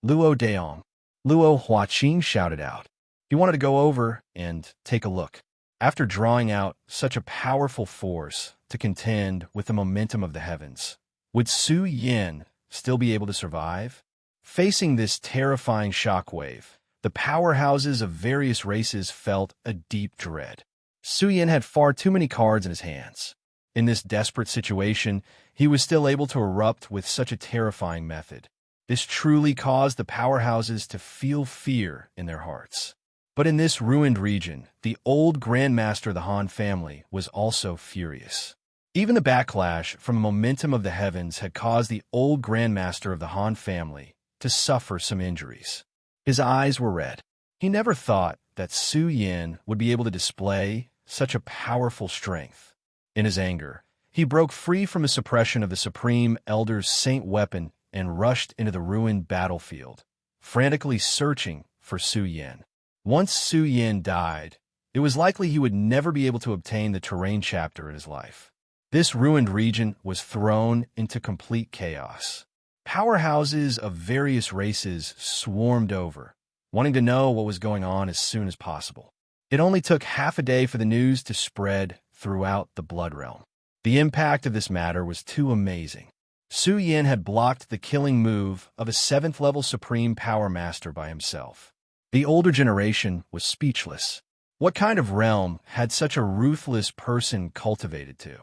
Speaker 1: Luo Daong. Luo Huaqing shouted out. He wanted to go over and take a look. After drawing out such a powerful force to contend with the momentum of the heavens, would Su Yin still be able to survive? Facing this terrifying shockwave, the powerhouses of various races felt a deep dread. Su Yin had far too many cards in his hands. In this desperate situation, he was still able to erupt with such a terrifying method. This truly caused the powerhouses to feel fear in their hearts. But in this ruined region, the old Grandmaster of the Han family was also furious. Even the backlash from the momentum of the heavens had caused the old Grandmaster of the Han family to suffer some injuries. His eyes were red. He never thought that Su Yin would be able to display such a powerful strength. In his anger, he broke free from the suppression of the Supreme Elder's saint weapon and rushed into the ruined battlefield, frantically searching for Su Yin. Once Su Yin died, it was likely he would never be able to obtain the terrain chapter in his life. This ruined region was thrown into complete chaos. Powerhouses of various races swarmed over, wanting to know what was going on as soon as possible. It only took half a day for the news to spread throughout the Blood Realm. The impact of this matter was too amazing. Su Yin had blocked the killing move of a 7th-level Supreme Power Master by himself. The older generation was speechless. What kind of realm had such a ruthless person cultivated to?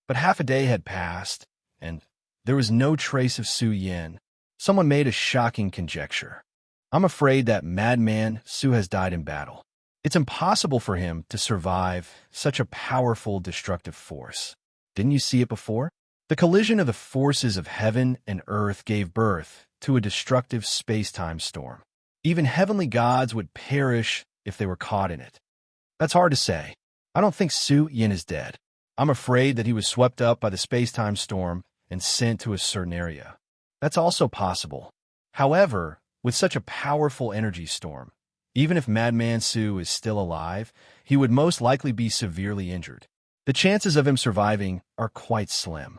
Speaker 1: But half a day had passed, and there was no trace of Su Yin. Someone made a shocking conjecture. I'm afraid that Madman Su has died in battle. It's impossible for him to survive such a powerful destructive force. Didn't you see it before? The collision of the forces of heaven and earth gave birth to a destructive space-time storm. Even heavenly gods would perish if they were caught in it. That's hard to say. I don't think Su Yin is dead. I'm afraid that he was swept up by the space-time storm and sent to a certain area. That's also possible. However, with such a powerful energy storm, even if Madman Su is still alive, he would most likely be severely injured. The chances of him surviving are quite slim.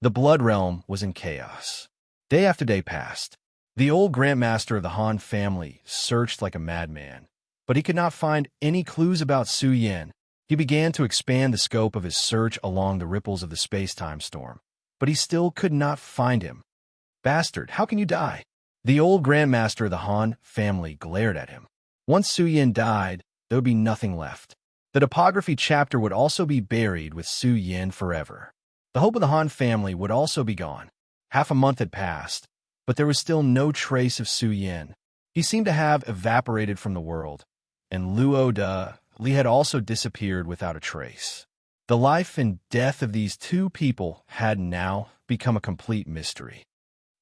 Speaker 1: The Blood Realm was in chaos. Day after day passed. The old Grandmaster of the Han family searched like a madman, but he could not find any clues about Su Yin. He began to expand the scope of his search along the ripples of the space-time storm, but he still could not find him. Bastard, how can you die? The old Grandmaster of the Han family glared at him. Once Su Yin died, there would be nothing left. The topography chapter would also be buried with Su Yin forever. The hope of the Han family would also be gone. Half a month had passed, but there was still no trace of Su Yin. He seemed to have evaporated from the world, and Luo De Li had also disappeared without a trace. The life and death of these two people had now become a complete mystery.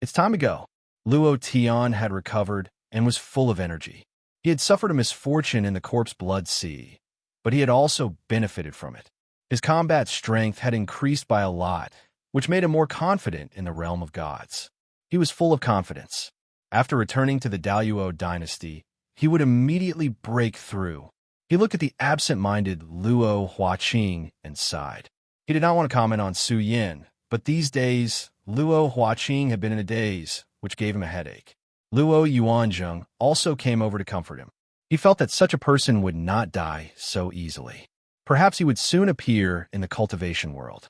Speaker 1: It's time to go. Luo Tian had recovered and was full of energy. He had suffered a misfortune in the corpse blood sea, but he had also benefited from it. His combat strength had increased by a lot, which made him more confident in the realm of gods. He was full of confidence. After returning to the Daluo dynasty, he would immediately break through. He looked at the absent-minded Luo Huaqing and sighed. He did not want to comment on Su Yin, but these days, Luo Huaqing had been in a daze, which gave him a headache. Luo Yuanzheng also came over to comfort him. He felt that such a person would not die so easily. Perhaps he would soon appear in the cultivation world.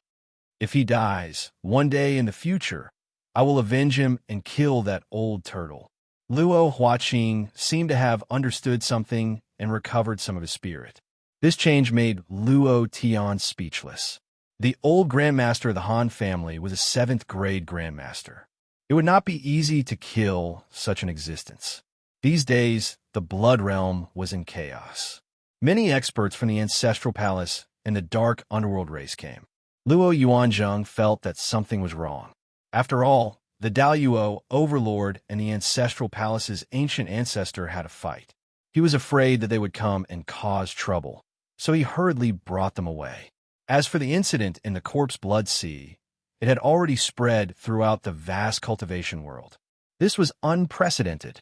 Speaker 1: If he dies, one day in the future, I will avenge him and kill that old turtle. Luo Huaqing seemed to have understood something and recovered some of his spirit. This change made Luo Tian speechless. The old Grandmaster of the Han family was a 7th grade Grandmaster. It would not be easy to kill such an existence. These days, the Blood Realm was in chaos. Many experts from the Ancestral Palace and the Dark Underworld race came. Luo Yuanzheng felt that something was wrong. After all, the Daluo, Overlord, and the Ancestral Palace's ancient ancestor had a fight. He was afraid that they would come and cause trouble, so he hurriedly brought them away. As for the incident in the corpse blood sea, it had already spread throughout the vast cultivation world. This was unprecedented.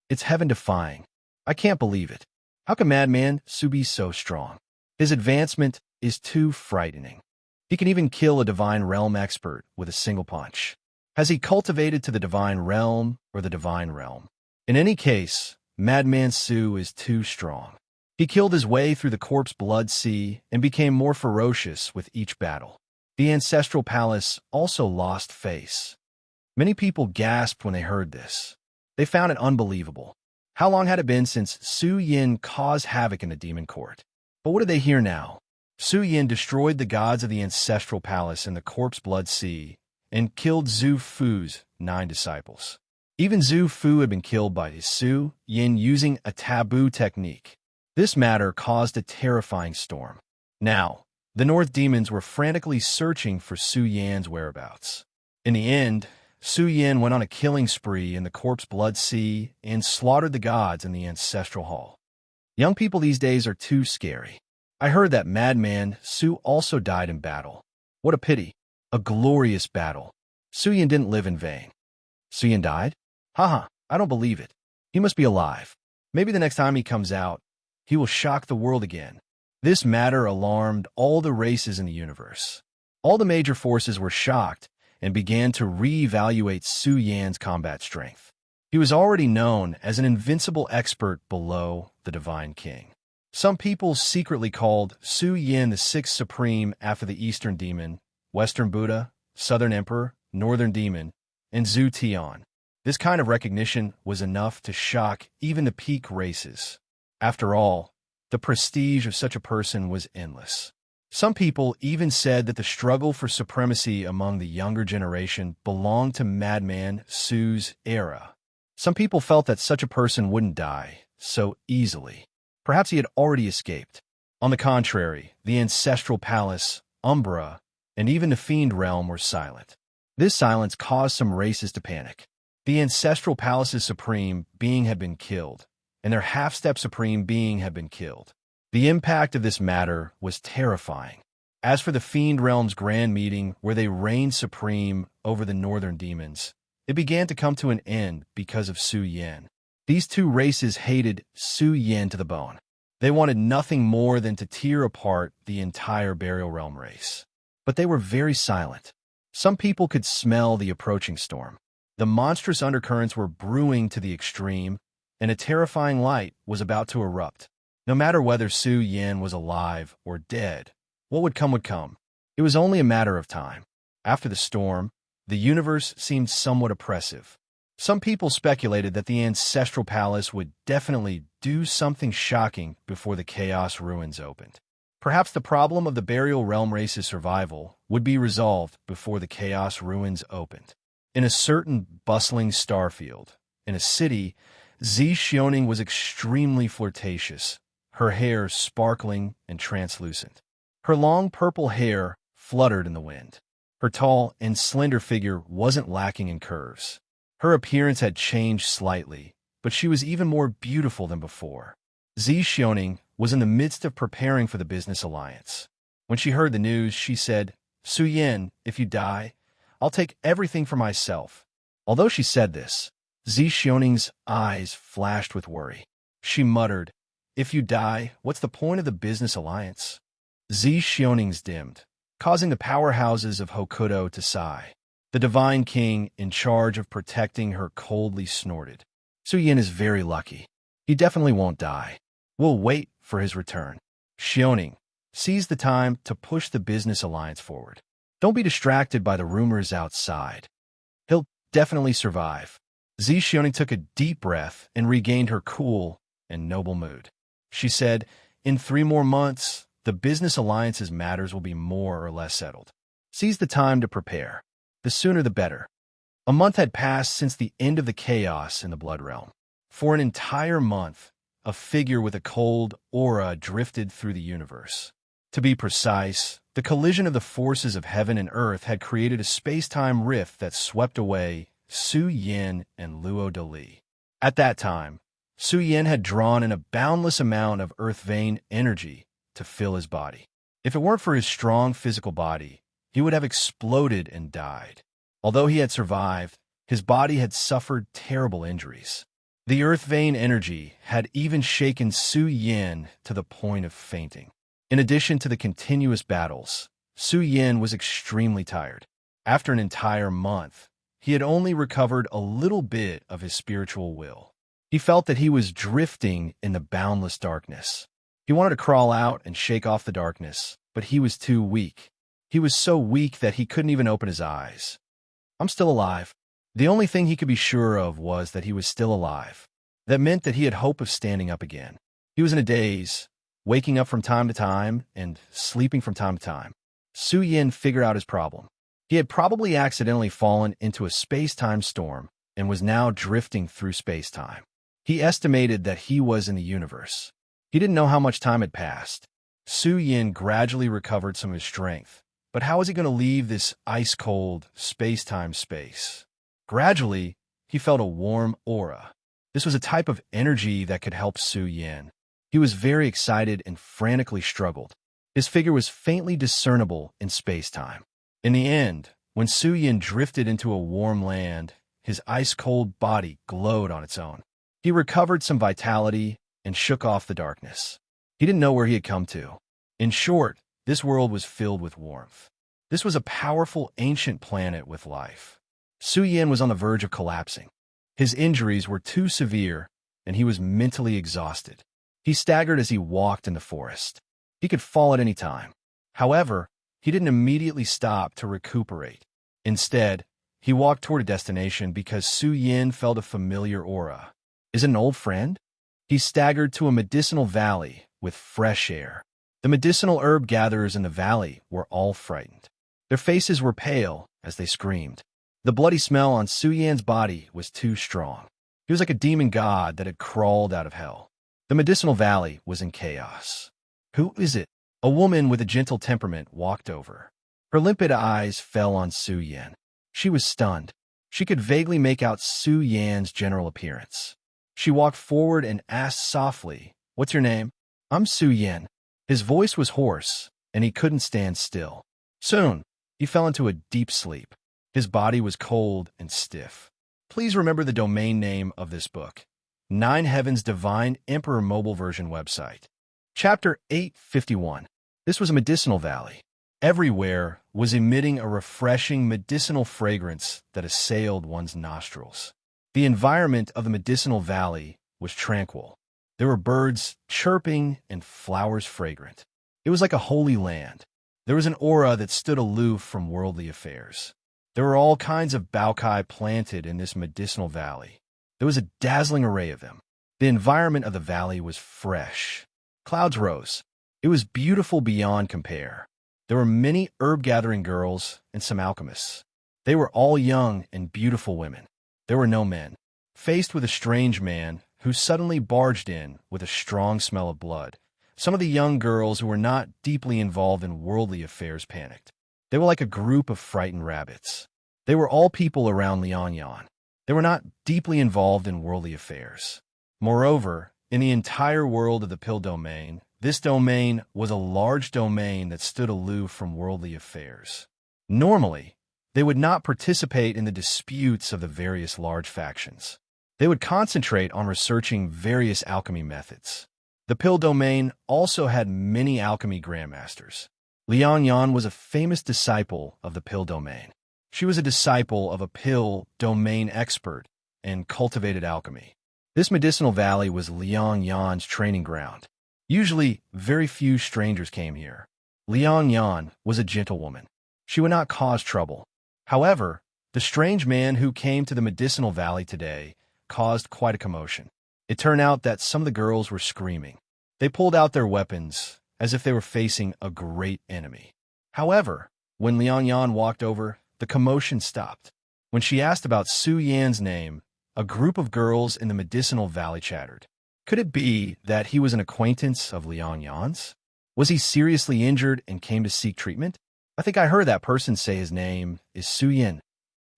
Speaker 1: It's heaven-defying. I can't believe it. How can Madman Su be so strong? His advancement is too frightening. He can even kill a Divine Realm expert with a single punch. Has he cultivated to the Divine Realm or the Divine Realm? In any case, Madman Su is too strong. He killed his way through the corpse blood sea and became more ferocious with each battle. The Ancestral Palace also lost face. Many people gasped when they heard this. They found it unbelievable. How long had it been since Su Yin caused havoc in the demon court? But what did they hear now? Su Yin destroyed the gods of the Ancestral Palace in the corpse blood sea and killed Zhu Fu's 9 disciples. Even Zhu Fu had been killed by Su Yin using a taboo technique. This matter caused a terrifying storm. Now, the North demons were frantically searching for Su Yan's whereabouts. In the end, Su Yin went on a killing spree in the corpse blood sea and slaughtered the gods in the ancestral hall. Young people these days are too scary. I heard that Madman Su also died in battle. What a pity. A glorious battle. Su Yin didn't live in vain. Su Yin died? Haha, I don't believe it. He must be alive. Maybe the next time he comes out, he will shock the world again. This matter alarmed all the races in the universe. All the major forces were shocked and began to re-evaluate Su Yan's combat strength. He was already known as an invincible expert below the Divine King. Some people secretly called Su Yin the 6th Supreme after the Eastern Demon, Western Buddha, Southern Emperor, Northern Demon, and Zhu Tian. This kind of recognition was enough to shock even the peak races. After all, the prestige of such a person was endless. Some people even said that the struggle for supremacy among the younger generation belonged to Madman Su's era. Some people felt that such a person wouldn't die so easily. Perhaps he had already escaped. On the contrary, the Ancestral Palace, Umbra, and even the Fiend Realm were silent. This silence caused some races to panic. The Ancestral Palace's Supreme Being had been killed, and their half-step Supreme Being had been killed. The impact of this matter was terrifying. As for the Fiend Realm's grand meeting where they reigned supreme over the northern demons, it began to come to an end because of Su Yin. These two races hated Su Yin to the bone. They wanted nothing more than to tear apart the entire Burial Realm race. But they were very silent. Some people could smell the approaching storm. The monstrous undercurrents were brewing to the extreme, and a terrifying light was about to erupt. No matter whether Su Yin was alive or dead, what would come would come. It was only a matter of time. After the storm, the universe seemed somewhat oppressive. Some people speculated that the Ancestral Palace would definitely do something shocking before the Chaos Ruins opened. Perhaps the problem of the burial realm race's survival would be resolved before the chaos ruins opened. In a certain bustling starfield, in a city, Zi Xioning was extremely flirtatious, her hair sparkling and translucent. Her long purple hair fluttered in the wind. Her tall and slender figure wasn't lacking in curves. Her appearance had changed slightly, but she was even more beautiful than before. Zi Xioning was in the midst of preparing for the business alliance. When she heard the news, she said, "Su Yin, if you die, I'll take everything for myself." Although she said this, Zi Xioning's eyes flashed with worry. She muttered, "If you die, what's the point of the business alliance?" Zi Xioning's dimmed, causing the powerhouses of Hokuto to sigh. The divine king in charge of protecting her coldly snorted. "Su Yin is very lucky. He definitely won't die. We'll wait for his return." Xioning, seize the time to push the business alliance forward. Don't be distracted by the rumors outside. He'll definitely survive. Zi Xioning took a deep breath and regained her cool and noble mood. She said, "In 3 more months, the business alliance's matters will be more or less settled. Seize the time to prepare. The sooner the better." A month had passed since the end of the chaos in the Blood Realm. For an entire month, a figure with a cold aura drifted through the universe. To be precise, the collision of the forces of heaven and earth had created a space-time rift that swept away Su Yin and Luo Dali. At that time, Su Yin had drawn in a boundless amount of earth vein energy to fill his body. If it weren't for his strong physical body, he would have exploded and died. Although he had survived, his body had suffered terrible injuries. The earth vein energy had even shaken Su Yin to the point of fainting. In addition to the continuous battles, Su Yin was extremely tired. After an entire month, he had only recovered a little bit of his spiritual will. He felt that he was drifting in the boundless darkness. He wanted to crawl out and shake off the darkness, but he was too weak. He was so weak that he couldn't even open his eyes. "I'm still alive." The only thing he could be sure of was that he was still alive. That meant that he had hope of standing up again. He was in a daze, waking up from time to time and sleeping from time to time. Su Yin figured out his problem. He had probably accidentally fallen into a space-time storm and was now drifting through space-time. He estimated that he was in the universe. He didn't know how much time had passed. Su Yin gradually recovered some of his strength. But how was he going to leave this ice-cold space-time space? Gradually, he felt a warm aura. This was a type of energy that could help Su Yin. He was very excited and frantically struggled. His figure was faintly discernible in space-time. In the end, when Su Yin drifted into a warm land, his ice-cold body glowed on its own. He recovered some vitality and shook off the darkness. He didn't know where he had come to. In short, this world was filled with warmth. This was a powerful ancient planet with life. Su Yin was on the verge of collapsing. His injuries were too severe, and he was mentally exhausted. He staggered as he walked in the forest. He could fall at any time. However, he didn't immediately stop to recuperate. Instead, he walked toward a destination because Su Yin felt a familiar aura. Is it an old friend? He staggered to a medicinal valley with fresh air. The medicinal herb gatherers in the valley were all frightened. Their faces were pale as they screamed. The bloody smell on Su Yin's body was too strong. He was like a demon god that had crawled out of hell. The medicinal valley was in chaos. "Who is it?" A woman with a gentle temperament walked over. Her limpid eyes fell on Su Yin. She was stunned. She could vaguely make out Su Yin's general appearance. She walked forward and asked softly, "What's your name?" "I'm Su Yin." His voice was hoarse, and he couldn't stand still. Soon, he fell into a deep sleep. His body was cold and stiff. Please remember the domain name of this book. 9 Heaven's Divine Emperor Mobile Version website. Chapter 851. This was a medicinal valley. Everywhere was emitting a refreshing medicinal fragrance that assailed one's nostrils. The environment of the medicinal valley was tranquil. There were birds chirping and flowers fragrant. It was like a holy land. There was an aura that stood aloof from worldly affairs. There were all kinds of baokai planted in this medicinal valley. There was a dazzling array of them. The environment of the valley was fresh. Clouds rose. It was beautiful beyond compare. There were many herb-gathering girls and some alchemists. They were all young and beautiful women. There were no men. Faced with a strange man who suddenly barged in with a strong smell of blood, some of the young girls who were not deeply involved in worldly affairs panicked. They were like a group of frightened rabbits. They were all people around Liang Yan. They were not deeply involved in worldly affairs. Moreover, in the entire world of the pill domain, this domain was a large domain that stood aloof from worldly affairs. Normally, they would not participate in the disputes of the various large factions. They would concentrate on researching various alchemy methods. The pill domain also had many alchemy grandmasters. Liang Yan was a famous disciple of the pill domain. She was a disciple of a pill domain expert and cultivated alchemy. This medicinal valley was Liang Yan's training ground. Usually, very few strangers came here. Liang Yan was a gentlewoman. She would not cause trouble. However, the strange man who came to the medicinal valley today caused quite a commotion. It turned out that some of the girls were screaming. They pulled out their weapons as if they were facing a great enemy. However, when Liang Yan walked over, the commotion stopped. When she asked about Su Yan's name, a group of girls in the medicinal valley chattered. Could it be that he was an acquaintance of Liang Yan's? Was he seriously injured and came to seek treatment? I think I heard that person say his name is Su Yan.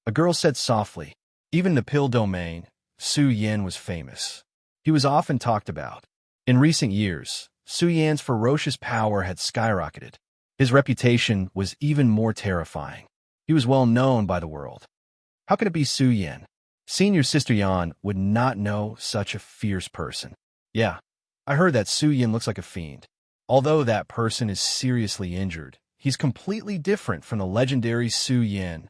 Speaker 1: A girl said softly. Even in the pill domain, Su Yan was famous. He was often talked about. In recent years, Su Yan's ferocious power had skyrocketed. His reputation was even more terrifying. He was well known by the world. How could it be Su Yan? Senior Sister Yan would not know such a fierce person. Yeah, I heard that Su Yan looks like a fiend. Although that person is seriously injured, he's completely different from the legendary Su Yan.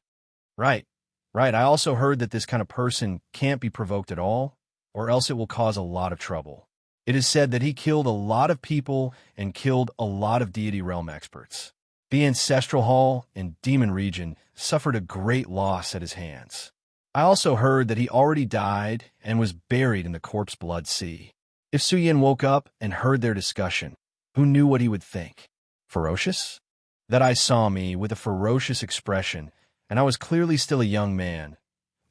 Speaker 1: Right. I also heard that this kind of person can't be provoked at all, or else it will cause a lot of trouble. It is said that he killed a lot of people and killed a lot of deity realm experts. The Ancestral Hall and Demon Region suffered a great loss at his hands. I also heard that he already died and was buried in the corpse blood sea. If Su Yan woke up and heard their discussion, who knew what he would think? Ferocious? That eye saw me with a ferocious expression, and I was clearly still a young man.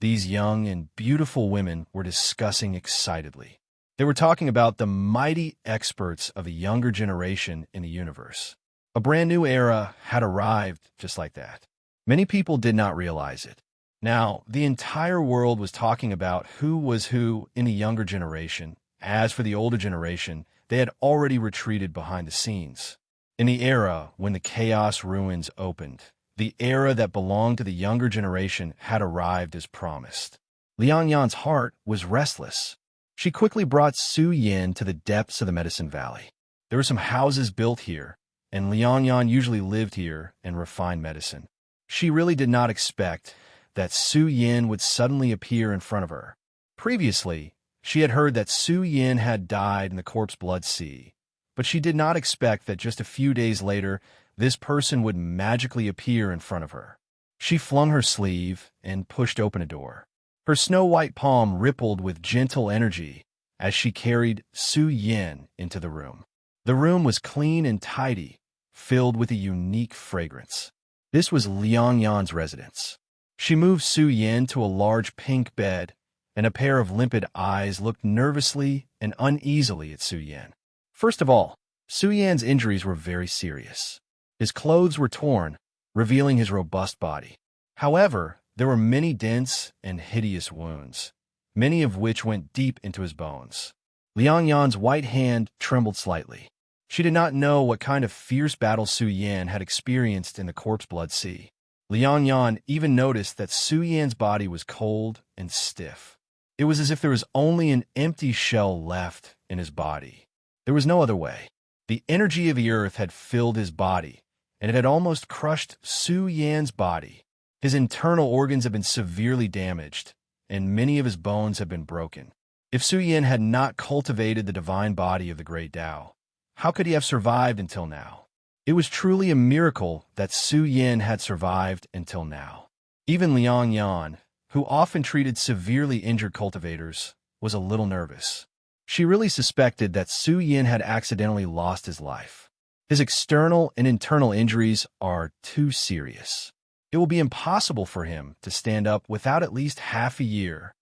Speaker 1: These young and beautiful women were discussing excitedly. They were talking about the mighty experts of a younger generation in the universe. A brand new era had arrived just like that. Many people did not realize it. Now, the entire world was talking about who was who in the younger generation. As for the older generation, they had already retreated behind the scenes. In the era when the Chaos Ruins opened, the era that belonged to the younger generation had arrived as promised. Liang Yan's heart was restless. She quickly brought Su Yan to the depths of the Medicine Valley. There were some houses built here, and Liang Yan usually lived here and refined medicine. She really did not expect that Su Yan would suddenly appear in front of her. Previously, she had heard that Su Yan had died in the corpse blood sea, but she did not expect that just a few days later, this person would magically appear in front of her. She flung her sleeve and pushed open a door. Her snow-white palm rippled with gentle energy as she carried Su Yan into the room. The room was clean and tidy, filled with a unique fragrance. This was Liang Yan's residence. She moved Su Yan to a large pink bed, and a pair of limpid eyes looked nervously and uneasily at Su Yan. First of all, Su Yan's injuries were very serious. His clothes were torn, revealing his robust body. However, there were many dense and hideous wounds, many of which went deep into his bones. Liang Yan's white hand trembled slightly. She did not know what kind of fierce battle Su Yan had experienced in the corpse blood sea. Liang Yan even noticed that Su Yan's body was cold and stiff. It was as if there was only an empty shell left in his body. There was no other way. The energy of the earth had filled his body, and it had almost crushed Su Yan's body. His internal organs had been severely damaged, and many of his bones had been broken. If Su Yan had not cultivated the divine body of the great Tao, how could he have survived until now? It was truly a miracle that Su Yan had survived until now. Even Liang Yan, who often treated severely injured cultivators, was a little nervous. She really suspected that Su Yan had accidentally lost his life. His external and internal injuries are too serious. It will be impossible for him to stand up without at least half a year.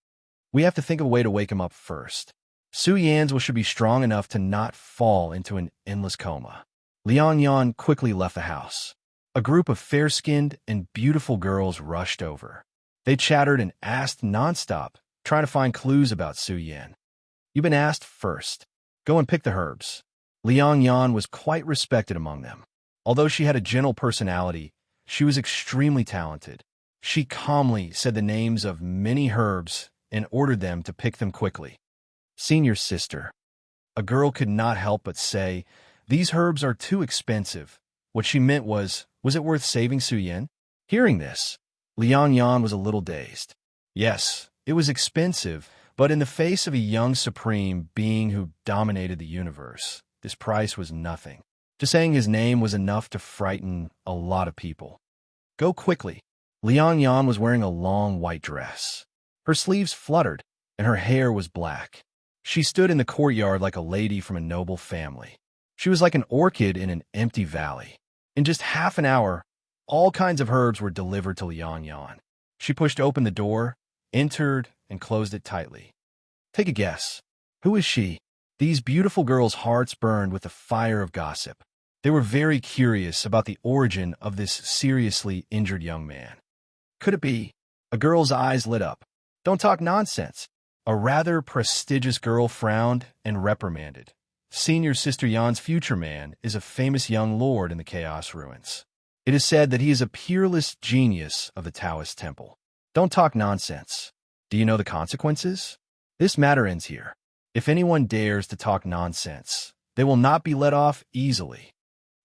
Speaker 1: We have to think of a way to wake him up first. Su Yan's should be strong enough to not fall into an endless coma. Liang Yan quickly left the house. A group of fair-skinned and beautiful girls rushed over. They chattered and asked nonstop, trying to find clues about Su Yan. You've been asked first. Go and pick the herbs. Liang Yan was quite respected among them. Although she had a gentle personality, she was extremely talented. She calmly said the names of many herbs and ordered them to pick them quickly. Senior sister. A girl could not help but say, these herbs are too expensive. What she meant was it worth saving Su Yan? Hearing this, Liang Yan was a little dazed. Yes, it was expensive, but in the face of a young supreme being who dominated the universe, this price was nothing. Just saying his name was enough to frighten a lot of people. Go quickly. Liang Yan was wearing a long white dress. Her sleeves fluttered, and her hair was black. She stood in the courtyard like a lady from a noble family. She was like an orchid in an empty valley. In just half an hour, all kinds of herbs were delivered to Liang Yan. She pushed open the door, entered, and closed it tightly. Take a guess. Who is she? These beautiful girls' hearts burned with the fire of gossip. They were very curious about the origin of this seriously injured young man. Could it be? A girl's eyes lit up. Don't talk nonsense. A rather prestigious girl frowned and reprimanded. Senior Sister Yan's future man is a famous young lord in the Chaos Ruins. It is said that he is a peerless genius of the Taoist temple. Don't talk nonsense. Do you know the consequences? This matter ends here. If anyone dares to talk nonsense, they will not be let off easily.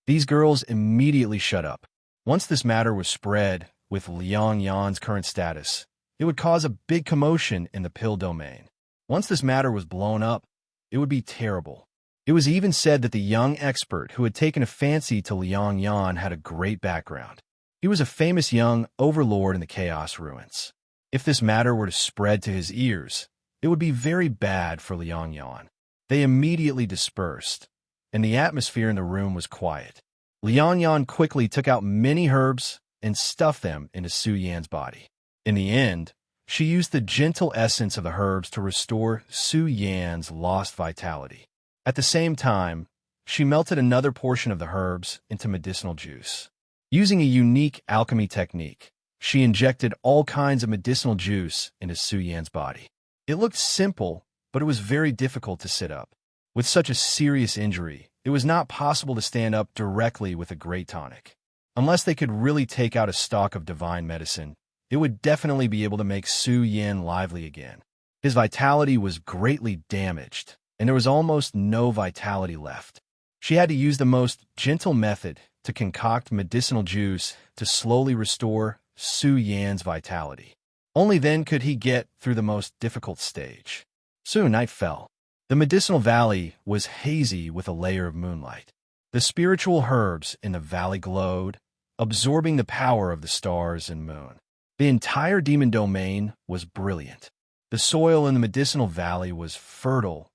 Speaker 1: These girls immediately shut up. Once this matter was spread with Liang Yan's current status, it would cause a big commotion in the pill domain. Once this matter was blown up, it would be terrible. It was even said that the young expert who had taken a fancy to Liang Yan had a great background. He was a famous young overlord in the Chaos Ruins. If this matter were to spread to his ears, it would be very bad for Liang Yan. They immediately dispersed, and the atmosphere in the room was quiet. Liang Yan quickly took out many herbs and stuffed them into Su Yan's body. In the end, she used the gentle essence of the herbs to restore Su Yan's lost vitality. At the same time, she melted another portion of the herbs into medicinal juice. Using a unique alchemy technique, she injected all kinds of medicinal juice into Su Yan's body. It looked simple, but it was very difficult to sit up. With such a serious injury, it was not possible to stand up directly with a great tonic. Unless they could really take out a stock of divine medicine, it would definitely be able to make Su Yan lively again. His vitality was greatly damaged, and there was almost no vitality left. She had to use the most gentle method to concoct medicinal juice to slowly restore Su Yan's vitality. Only then could he get through the most difficult stage. Soon night fell. The medicinal valley was hazy with a layer of moonlight. The spiritual herbs in the valley glowed, absorbing the power of the stars and moon. The entire demon domain was brilliant. The soil in the medicinal valley was fertile,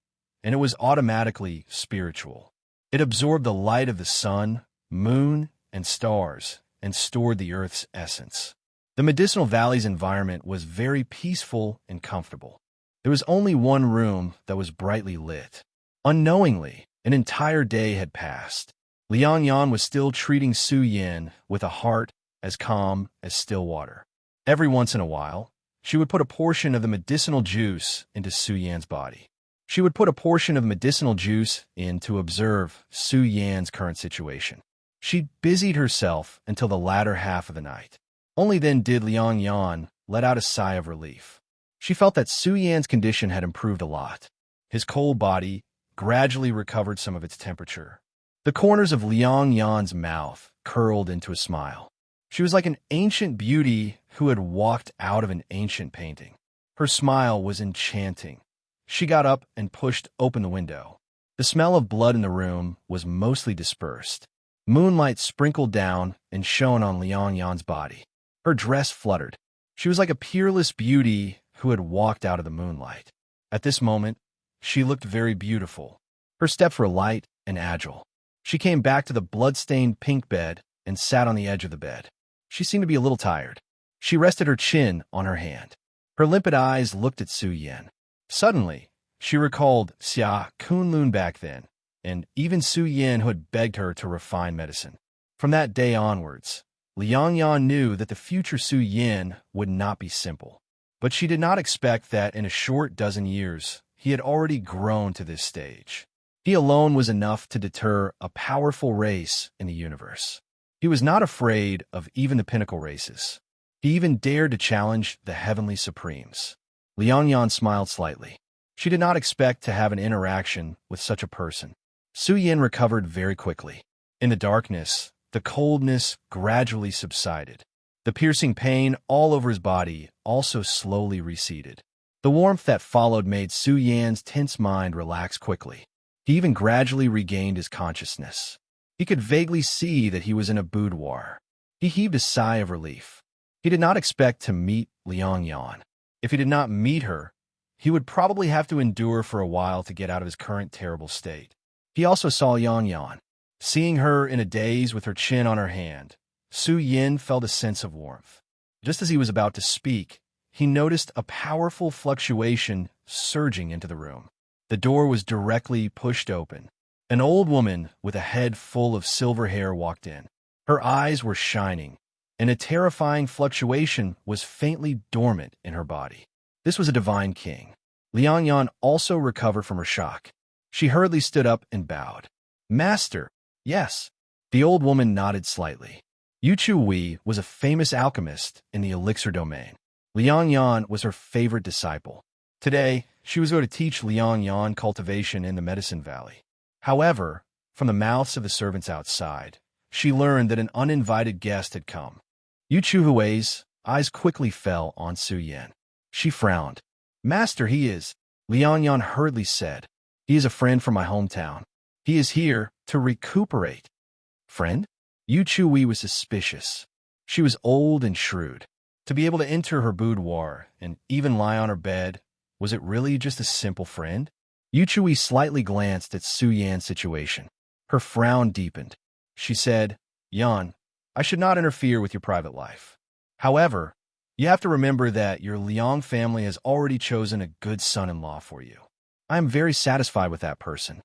Speaker 1: and it was automatically spiritual. It absorbed the light of the sun, moon, and stars, and stored the earth's essence. The medicinal valley's environment was very peaceful and comfortable. There was only one room that was brightly lit. Unknowingly, an entire day had passed. Liang Yan was still treating Su Yan with a heart as calm as still water. Every once in a while, she would put a portion of the medicinal juice into Su Yan's body. She would put a portion of medicinal juice in to observe Su Yan's current situation. She busied herself until the latter half of the night. Only then did Liang Yan let out a sigh of relief. She felt that Su Yan's condition had improved a lot. His cold body gradually recovered some of its temperature. The corners of Liang Yan's mouth curled into a smile. She was like an ancient beauty who had walked out of an ancient painting. Her smile was enchanting. She got up and pushed open the window. The smell of blood in the room was mostly dispersed. Moonlight sprinkled down and shone on Liang Yan's body. Her dress fluttered. She was like a peerless beauty who had walked out of the moonlight. At this moment, she looked very beautiful. Her steps were light and agile. She came back to the blood-stained pink bed and sat on the edge of the bed. She seemed to be a little tired. She rested her chin on her hand. Her limpid eyes looked at Su Yin. Suddenly, she recalled Xia Kunlun back then, and even Su Yin who had begged her to refine medicine. From that day onwards, Liang Yan knew that the future Su Yin would not be simple. But she did not expect that in a short dozen years, he had already grown to this stage. He alone was enough to deter a powerful race in the universe. He was not afraid of even the pinnacle races. He even dared to challenge the heavenly supremes. Liang Yan smiled slightly. She did not expect to have an interaction with such a person. Su Yin recovered very quickly. In the darkness, the coldness gradually subsided. The piercing pain all over his body also slowly receded. The warmth that followed made Su Yan's tense mind relax quickly. He even gradually regained his consciousness. He could vaguely see that he was in a boudoir. He heaved a sigh of relief. He did not expect to meet Liang Yan. If he did not meet her, he would probably have to endure for a while to get out of his current terrible state. He also saw Liang Yan. Seeing her in a daze with her chin on her hand, Su Yin felt a sense of warmth. Just as he was about to speak, he noticed a powerful fluctuation surging into the room. The door was directly pushed open. An old woman with a head full of silver hair walked in. Her eyes were shining, and a terrifying fluctuation was faintly dormant in her body. This was a divine king. Liang Yan also recovered from her shock. She hurriedly stood up and bowed. Master, yes. The old woman nodded slightly. Yu Chu Wei was a famous alchemist in the elixir domain. Liang Yan was her favorite disciple. Today, she was going to teach Liang Yan cultivation in the Medicine Valley. However, from the mouths of the servants outside, she learned that an uninvited guest had come. Yu Chu Hui's eyes quickly fell on Su Yin. She frowned. Master, he is, Liang Yan hurriedly said. He is a friend from my hometown. He is here to recuperate. Friend? Yu Chu Wei was suspicious. She was old and shrewd. To be able to enter her boudoir and even lie on her bed, was it really just a simple friend? Yu Chu Wei slightly glanced at Su Yan's situation. Her frown deepened. She said, Yan, I should not interfere with your private life. However, you have to remember that your Liang family has already chosen a good son-in-law for you. I am very satisfied with that person.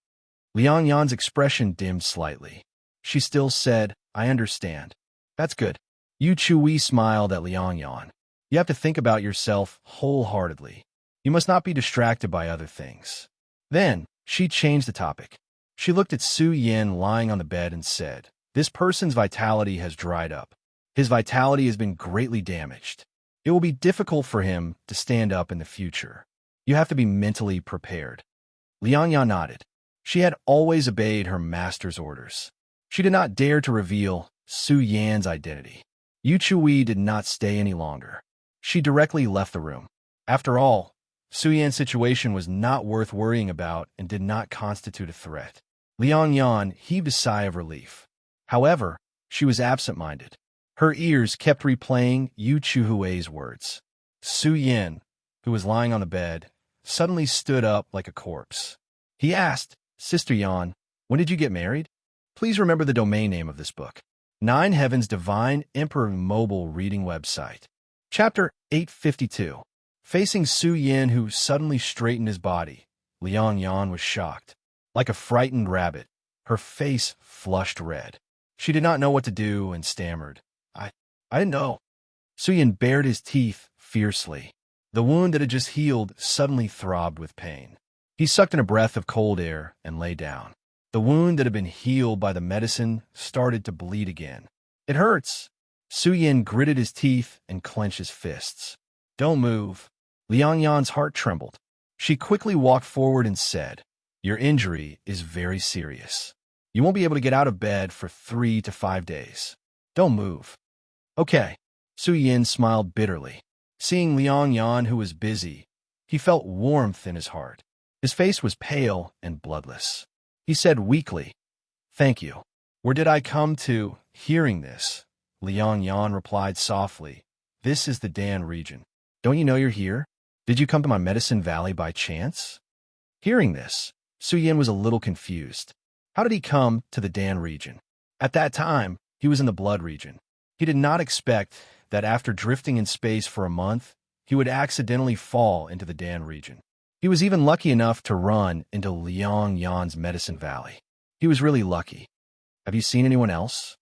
Speaker 1: Liang Yan's expression dimmed slightly. She still said, I understand. That's good. Yu Chu Wei smiled at Liang Yan. You have to think about yourself wholeheartedly. You must not be distracted by other things. Then, she changed the topic. She looked at Su Yin lying on the bed and said, This person's vitality has dried up. His vitality has been greatly damaged. It will be difficult for him to stand up in the future. You have to be mentally prepared. Liang Yan nodded. She had always obeyed her master's orders. She did not dare to reveal Su Yan's identity. Yu Chu Wei did not stay any longer. She directly left the room. After all, Su Yan's situation was not worth worrying about and did not constitute a threat. Liang Yan heaved a sigh of relief. However, she was absent-minded. Her ears kept replaying Yu Chu Hui's words. Su Yin, who was lying on the bed, suddenly stood up like a corpse. He asked, Sister Yan, when did you get married? Please remember the domain name of this book. 9 Heaven's Divine Emperor Mobile Reading Website. Chapter 852. Facing Su Yin, who suddenly straightened his body, Liang Yan was shocked. Like a frightened rabbit, her face flushed red. She did not know what to do and stammered. I didn't know. Su Yin bared his teeth fiercely. The wound that had just healed suddenly throbbed with pain. He sucked in a breath of cold air and lay down. The wound that had been healed by the medicine started to bleed again. It hurts. Su Yin gritted his teeth and clenched his fists. Don't move. Liang Yan's heart trembled. She quickly walked forward and said, Your injury is very serious. You won't be able to get out of bed for 3 to 5 days. Don't move. Okay. Su Yin smiled bitterly. Seeing Liang Yan, who was busy, he felt warmth in his heart. His face was pale and bloodless. He said weakly, Thank you. Where did I come to? Hearing this, Liang Yan replied softly, This is the Dan region. Don't you know you're here? Did you come to my Medicine Valley by chance? Hearing this, Su Yin was a little confused. How did he come to the Dan region? At that time, he was in the Blood region. He did not expect that after drifting in space for a month, he would accidentally fall into the Dan region. He was even lucky enough to run into Liang Yan's Medicine Valley. He was really lucky. Have you seen anyone else?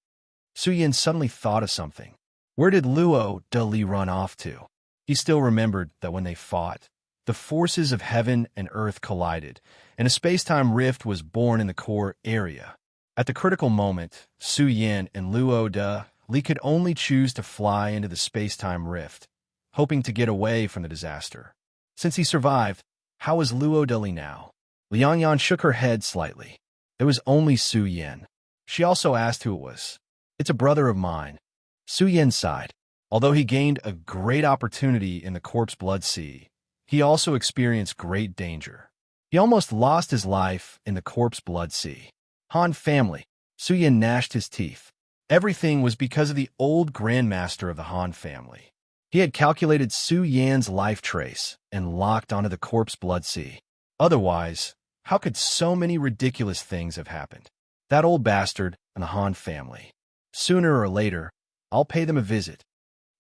Speaker 1: Su Yin suddenly thought of something. Where did Luo de Li run off to? He still remembered that when they fought, the forces of heaven and earth collided, and a space-time rift was born in the core area. At the critical moment, Su Yin and Luo de Li could only choose to fly into the space-time rift, hoping to get away from the disaster. Since he survived, how is Luo de Li now? Liang Yan shook her head slightly. It was only Su Yin. She also asked who it was. It's a brother of mine. Su Yin sighed. Although he gained a great opportunity in the Corpse Blood Sea, he also experienced great danger. He almost lost his life in the Corpse Blood Sea. Han family. Su Yin gnashed his teeth. Everything was because of the old Grandmaster of the Han family. He had calculated Su Yan's life trace and locked onto the Corpse Blood Sea. Otherwise, how could so many ridiculous things have happened? That old bastard and the Han family. Sooner or later, I'll pay them a visit.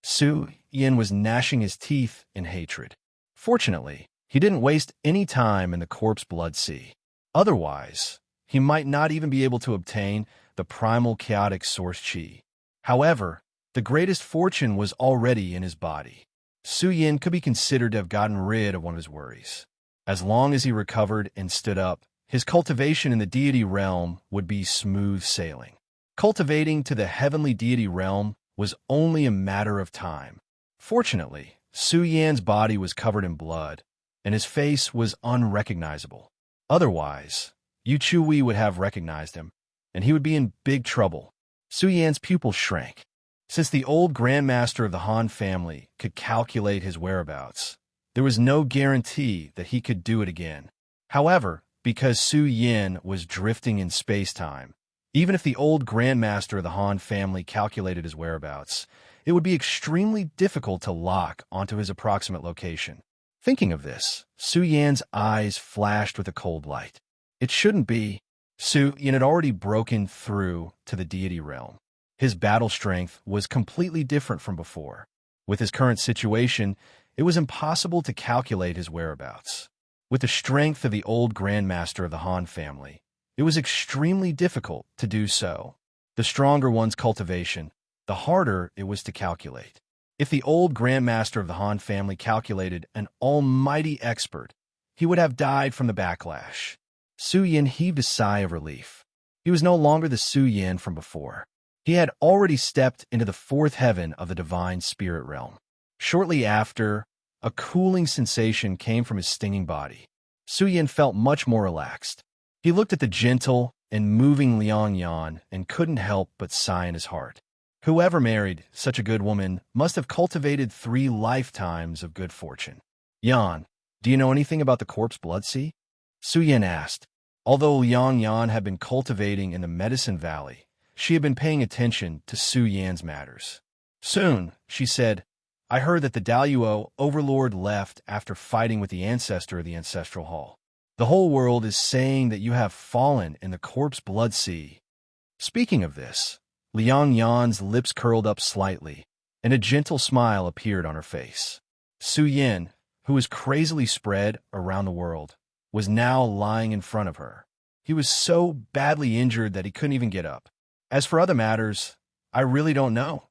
Speaker 1: Su Yin was gnashing his teeth in hatred. Fortunately, he didn't waste any time in the Corpse Blood Sea. Otherwise, he might not even be able to obtain the primal chaotic source chi. However, the greatest fortune was already in his body. Su Yin could be considered to have gotten rid of one of his worries. As long as he recovered and stood up, his cultivation in the deity realm would be smooth sailing. Cultivating to the heavenly deity realm was only a matter of time. Fortunately, Su Yan's body was covered in blood, and his face was unrecognizable. Otherwise, Yu Chui would have recognized him, and he would be in big trouble. Su Yan's pupils shrank. Since the old Grandmaster of the Han family could calculate his whereabouts, there was no guarantee that he could do it again. However, because Su Yin was drifting in space-time, even if the old Grandmaster of the Han family calculated his whereabouts, it would be extremely difficult to lock onto his approximate location. Thinking of this, Su Yan's eyes flashed with a cold light. It shouldn't be. Su Yin had already broken through to the deity realm. His battle strength was completely different from before. With his current situation, it was impossible to calculate his whereabouts. With the strength of the old Grandmaster of the Han family, it was extremely difficult to do so. The stronger one's cultivation, the harder it was to calculate. If the old Grandmaster of the Han family calculated an almighty expert, he would have died from the backlash. Su Yin heaved a sigh of relief. He was no longer the Su Yin from before. He had already stepped into the fourth heaven of the divine spirit realm. Shortly after, a cooling sensation came from his stinging body. Su Yin felt much more relaxed. He looked at the gentle and moving Liang Yan and couldn't help but sigh in his heart. Whoever married such a good woman must have cultivated 3 lifetimes of good fortune. Yan, do you know anything about the Corpse Blood Sea? Su Yin asked. Although Liang Yan had been cultivating in the Medicine Valley, she had been paying attention to Su Yan's matters. Soon, she said, I heard that the Daluo Overlord left after fighting with the ancestor of the Ancestral Hall. The whole world is saying that you have fallen in the Corpse Blood Sea. Speaking of this, Liang Yan's lips curled up slightly, and a gentle smile appeared on her face. Su Yin, who was crazily spread around the world, was now lying in front of her. He was so badly injured that he couldn't even get up. As for other matters, I really don't know.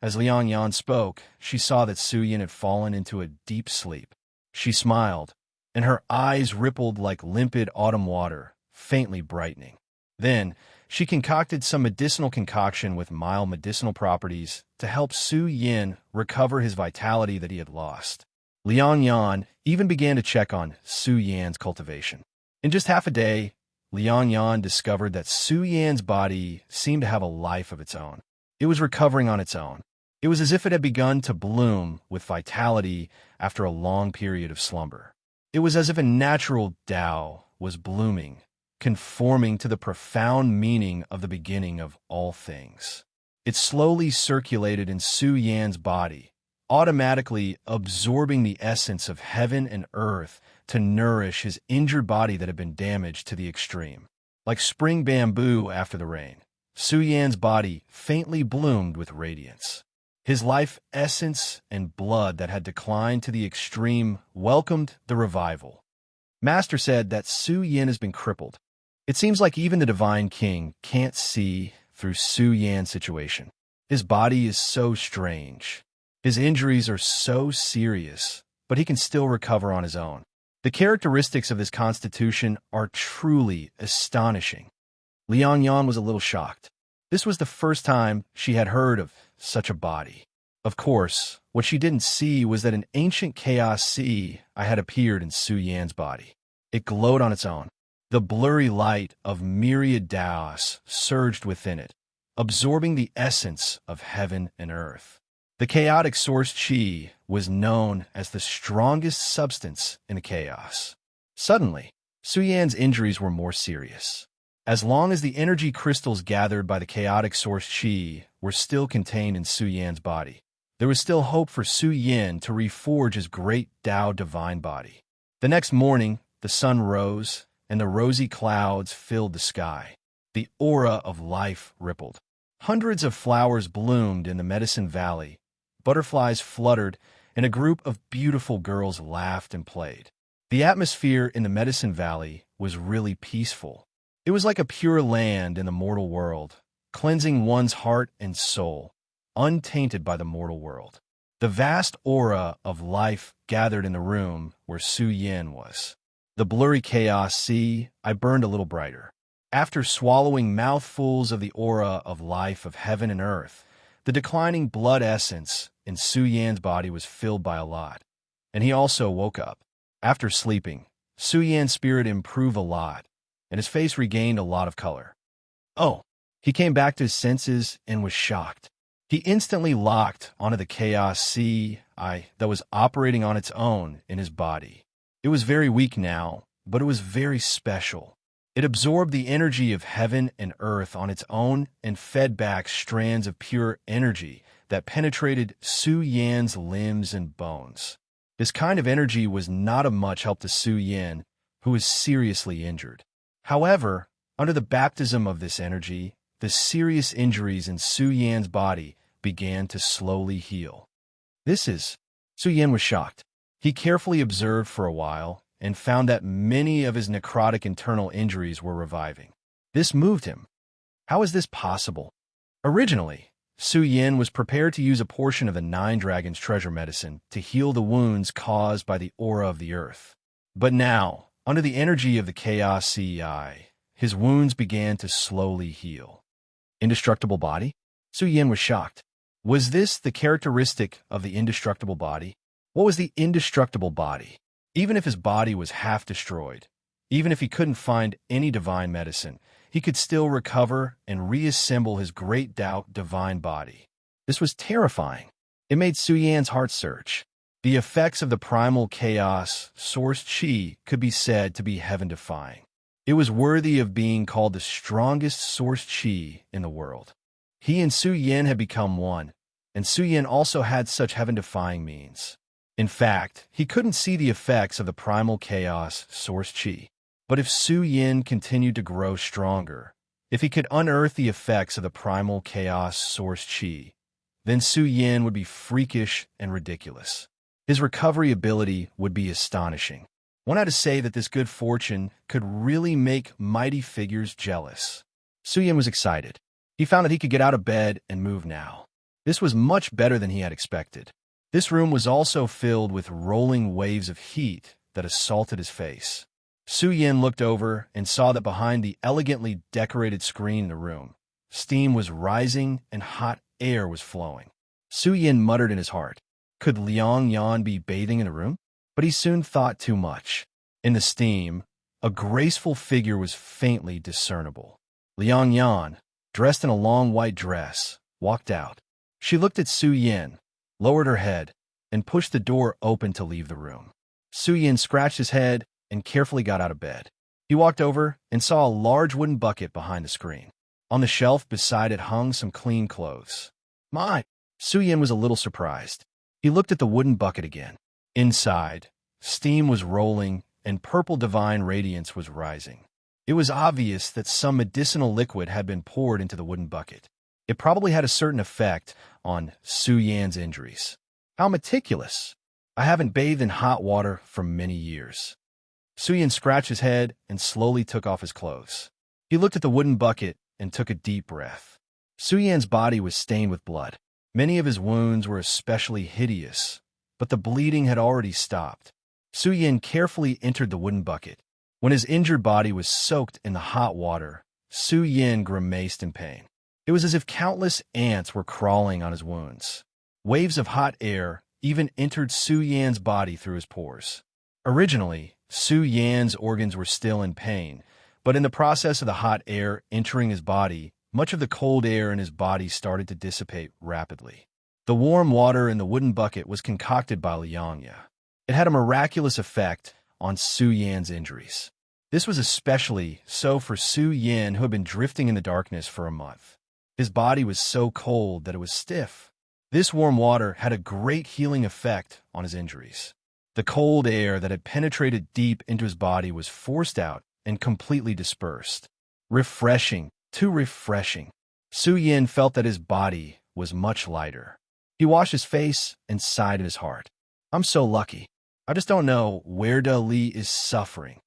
Speaker 1: As Liang Yan spoke, she saw that Su Yin had fallen into a deep sleep. She smiled, and her eyes rippled like limpid autumn water, faintly brightening. Then, she concocted some medicinal concoction with mild medicinal properties to help Su Yin recover his vitality that he had lost. Liang Yan even began to check on Su Yan's cultivation. In just half a day, Liang Yan discovered that Su Yan's body seemed to have a life of its own. It was recovering on its own. It was as if it had begun to bloom with vitality after a long period of slumber. It was as if a natural Tao was blooming, conforming to the profound meaning of the beginning of all things. It slowly circulated in Su Yan's body, automatically absorbing the essence of heaven and earth to nourish his injured body that had been damaged to the extreme. Like spring bamboo after the rain, Su Yan's body faintly bloomed with radiance. His life essence and blood that had declined to the extreme welcomed the revival. Master said that Su Yan has been crippled. It seems like even the Divine King can't see through Su Yan's situation. His body is so strange. His injuries are so serious, but he can still recover on his own. The characteristics of this constitution are truly astonishing. Liang Yan was a little shocked. This was the first time she had heard of such a body. Of course, what she didn't see was that an ancient chaos sea had appeared in Su Yan's body. It glowed on its own. The blurry light of myriad Daos surged within it, absorbing the essence of heaven and earth. The chaotic source Qi was known as the strongest substance in the chaos. Suddenly, Su Yan's injuries were more serious. As long as the energy crystals gathered by the chaotic source Qi were still contained in Su Yan's body, there was still hope for Su Yan to reforge his great Tao divine body. The next morning, the sun rose, and the rosy clouds filled the sky. The aura of life rippled. Hundreds of flowers bloomed in the Medicine Valley. Butterflies fluttered, and a group of beautiful girls laughed and played. The atmosphere in the Medicine Valley was really peaceful. It was like a pure land in the mortal world, cleansing one's heart and soul, untainted by the mortal world. The vast aura of life gathered in the room where Su Yan was. The blurry chaos sea burned a little brighter. After swallowing mouthfuls of the aura of life of heaven and earth, the declining blood essence in Su Yan's body was filled by a lot, and he also woke up. After sleeping, Su Yan's spirit improved a lot, and his face regained a lot of color. Oh, he came back to his senses and was shocked. He instantly locked onto the chaos sea that was operating on its own in his body. It was very weak now, but it was very special. It absorbed the energy of heaven and earth on its own and fed back strands of pure energy that penetrated Su Yan's limbs and bones. This kind of energy was not of much help to Su Yan, who was seriously injured. However, under the baptism of this energy, the serious injuries in Su Yan's body began to slowly heal. Su Yan was shocked. He carefully observed for a while and found that many of his necrotic internal injuries were reviving. This moved him. How is this possible? Originally, Su Yan was prepared to use a portion of the Nine Dragons treasure medicine to heal the wounds caused by the aura of the earth. But now, under the energy of the Chaos CEI, his wounds began to slowly heal. Indestructible body? Su Yan was shocked. Was this the characteristic of the indestructible body? What was the indestructible body? Even if his body was half destroyed, even if he couldn't find any divine medicine, he could still recover and reassemble his great doubt divine body. This was terrifying. It made Su Yan's heart surge. The effects of the primal chaos source Qi could be said to be heaven-defying. It was worthy of being called the strongest source Qi in the world. He and Su Yan had become one, and Su Yan also had such heaven-defying means. In fact, he couldn't see the effects of the primal chaos source Qi. But if Su Yan continued to grow stronger, if he could unearth the effects of the primal chaos source Qi, then Su Yan would be freakish and ridiculous. His recovery ability would be astonishing. One had to say that this good fortune could really make mighty figures jealous. Su Yan was excited. He found that he could get out of bed and move now. This was much better than he had expected. This room was also filled with rolling waves of heat that assaulted his face. Su Yan looked over and saw that behind the elegantly decorated screen in the room, steam was rising and hot air was flowing. Su Yan muttered in his heart, could Liang Yan be bathing in the room? But he soon thought too much. In the steam, a graceful figure was faintly discernible. Liang Yan, dressed in a long white dress, walked out. She looked at Su Yan, lowered her head, and pushed the door open to leave the room. Su Yan scratched his head and carefully got out of bed. He walked over and saw a large wooden bucket behind the screen. On the shelf beside it hung some clean clothes. My! Su Yan was a little surprised. He looked at the wooden bucket again. Inside, steam was rolling and purple divine radiance was rising. It was obvious that some medicinal liquid had been poured into the wooden bucket. It probably had a certain effect on Su Yan's injuries. How meticulous! I haven't bathed in hot water for many years. Su Yan scratched his head and slowly took off his clothes. He looked at the wooden bucket and took a deep breath. Su Yan's body was stained with blood. Many of his wounds were especially hideous, but the bleeding had already stopped. Su Yan carefully entered the wooden bucket. When his injured body was soaked in the hot water, Su Yan grimaced in pain. It was as if countless ants were crawling on his wounds. Waves of hot air even entered Su Yan's body through his pores. Originally, Su Yan's organs were still in pain, but in the process of the hot air entering his body, much of the cold air in his body started to dissipate rapidly. The warm water in the wooden bucket was concocted by Liangya. It had a miraculous effect on Su Yan's injuries. This was especially so for Su Yan, who had been drifting in the darkness for a month. His body was so cold that it was stiff. This warm water had a great healing effect on his injuries. The cold air that had penetrated deep into his body was forced out and completely dispersed. Refreshing, too refreshing. Su Yan felt that his body was much lighter. He washed his face and sighed in his heart. I'm so lucky. I just don't know where Da Li is suffering.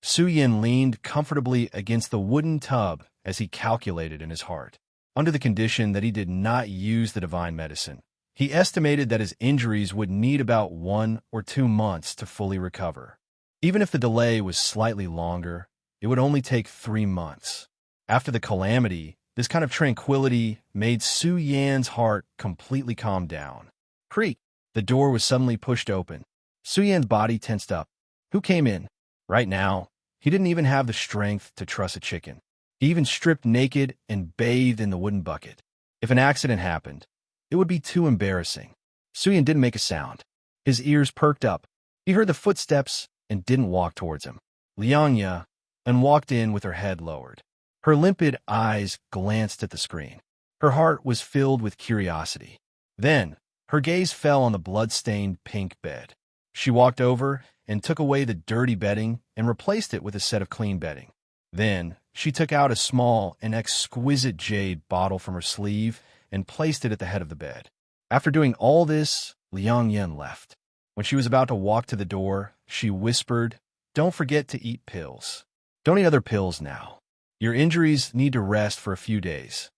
Speaker 1: Su Yan leaned comfortably against the wooden tub as he calculated in his heart. Under the condition that he did not use the divine medicine, he estimated that his injuries would need about 1 or 2 months to fully recover. Even if the delay was slightly longer, it would only take 3 months. After the calamity, this kind of tranquility made Su Yan's heart completely calm down. Creak! The door was suddenly pushed open. Su Yan's body tensed up. Who came in? Right now, he didn't even have the strength to truss a chicken. He even stripped naked and bathed in the wooden bucket. If an accident happened, it would be too embarrassing. Su Yan didn't make a sound. His ears perked up. He heard the footsteps and didn't walk towards him. Liangya walked in with her head lowered. Her limpid eyes glanced at the screen. Her heart was filled with curiosity. Then, her gaze fell on the blood-stained pink bed. She walked over and took away the dirty bedding and replaced it with a set of clean bedding. Then, she took out a small and exquisite jade bottle from her sleeve and placed it at the head of the bed. After doing all this, Liang Yen left. When she was about to walk to the door, she whispered, "Don't forget to eat pills. Don't eat other pills now. Your injuries need to rest for a few days."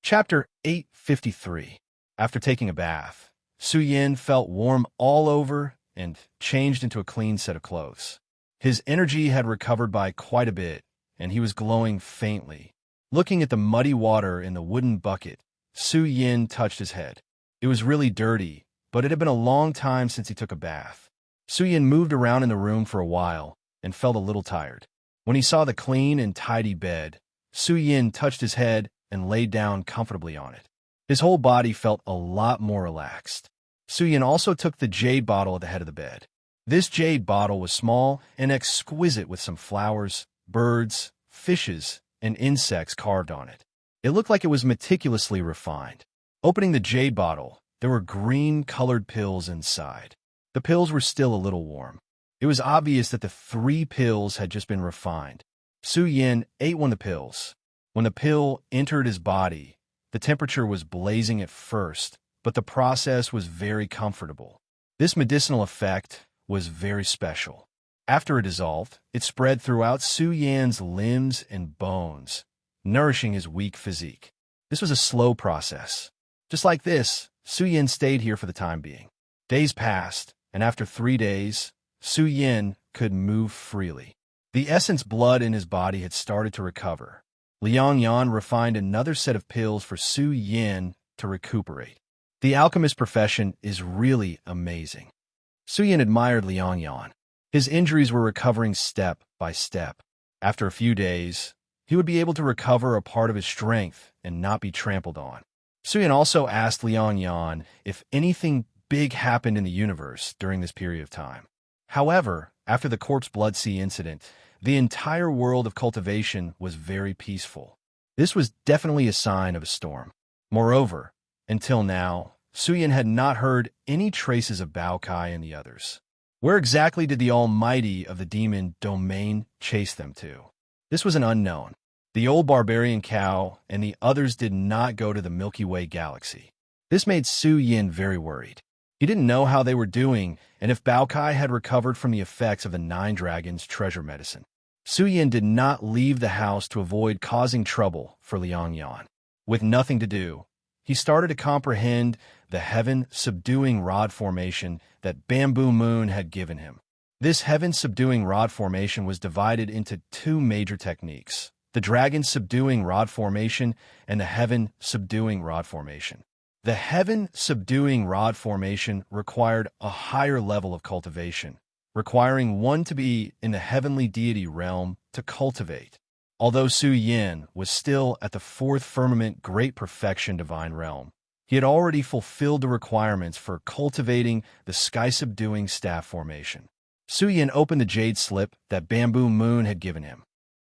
Speaker 1: Chapter 853. After taking a bath, Su Yin felt warm all over and changed into a clean set of clothes. His energy had recovered by quite a bit, and he was glowing faintly. Looking at the muddy water in the wooden bucket, Su Yin touched his head. It was really dirty, but it had been a long time since he took a bath. Su Yin moved around in the room for a while and felt a little tired. When he saw the clean and tidy bed, Su Yin touched his head and laid down comfortably on it. His whole body felt a lot more relaxed. Su Yin also took the jade bottle at the head of the bed. This jade bottle was small and exquisite with some flowers, birds, fishes, and insects carved on it. It looked like it was meticulously refined. Opening the jade bottle, there were green-colored pills inside. The pills were still a little warm. It was obvious that the 3 pills had just been refined. Su Yin ate one of the pills. When the pill entered his body, the temperature was blazing at first, but the process was very comfortable. This medicinal effect was very special. After it dissolved, it spread throughout Su Yan's limbs and bones, nourishing his weak physique. This was a slow process. Just like this, Su Yan stayed here for the time being. Days passed, and after 3 days, Su Yan could move freely. The essence blood in his body had started to recover. Liang Yan refined another set of pills for Su Yan to recuperate. The alchemist profession is really amazing. Su Yan admired Liang Yan. His injuries were recovering step by step. After a few days, he would be able to recover a part of his strength and not be trampled on. Su Yan also asked Liang Yan if anything big happened in the universe during this period of time. However, after the Corpse Blood Sea incident, the entire world of cultivation was very peaceful. This was definitely a sign of a storm. Moreover, until now, Su Yan had not heard any traces of Bao Kai and the others. Where exactly did the Almighty of the demon domain chase them to? This was an unknown. The old barbarian cow and the others did not go to the Milky Way galaxy. This made Su Yin very worried. He didn't know how they were doing and if Bao Kai had recovered from the effects of the Nine Dragons' treasure medicine. Su Yin did not leave the house to avoid causing trouble for Liang Yan. With nothing to do, he started to comprehend the heaven-subduing rod formation that Bamboo Moon had given him. This heaven-subduing rod formation was divided into two major techniques: the dragon-subduing rod formation and the heaven-subduing rod formation. The heaven-subduing rod formation required a higher level of cultivation, requiring one to be in the heavenly deity realm to cultivate. Although Su Yin was still at the fourth firmament great perfection divine realm, he had already fulfilled the requirements for cultivating the sky-subduing staff formation. Su Yin opened the jade slip that Bamboo Moon had given him.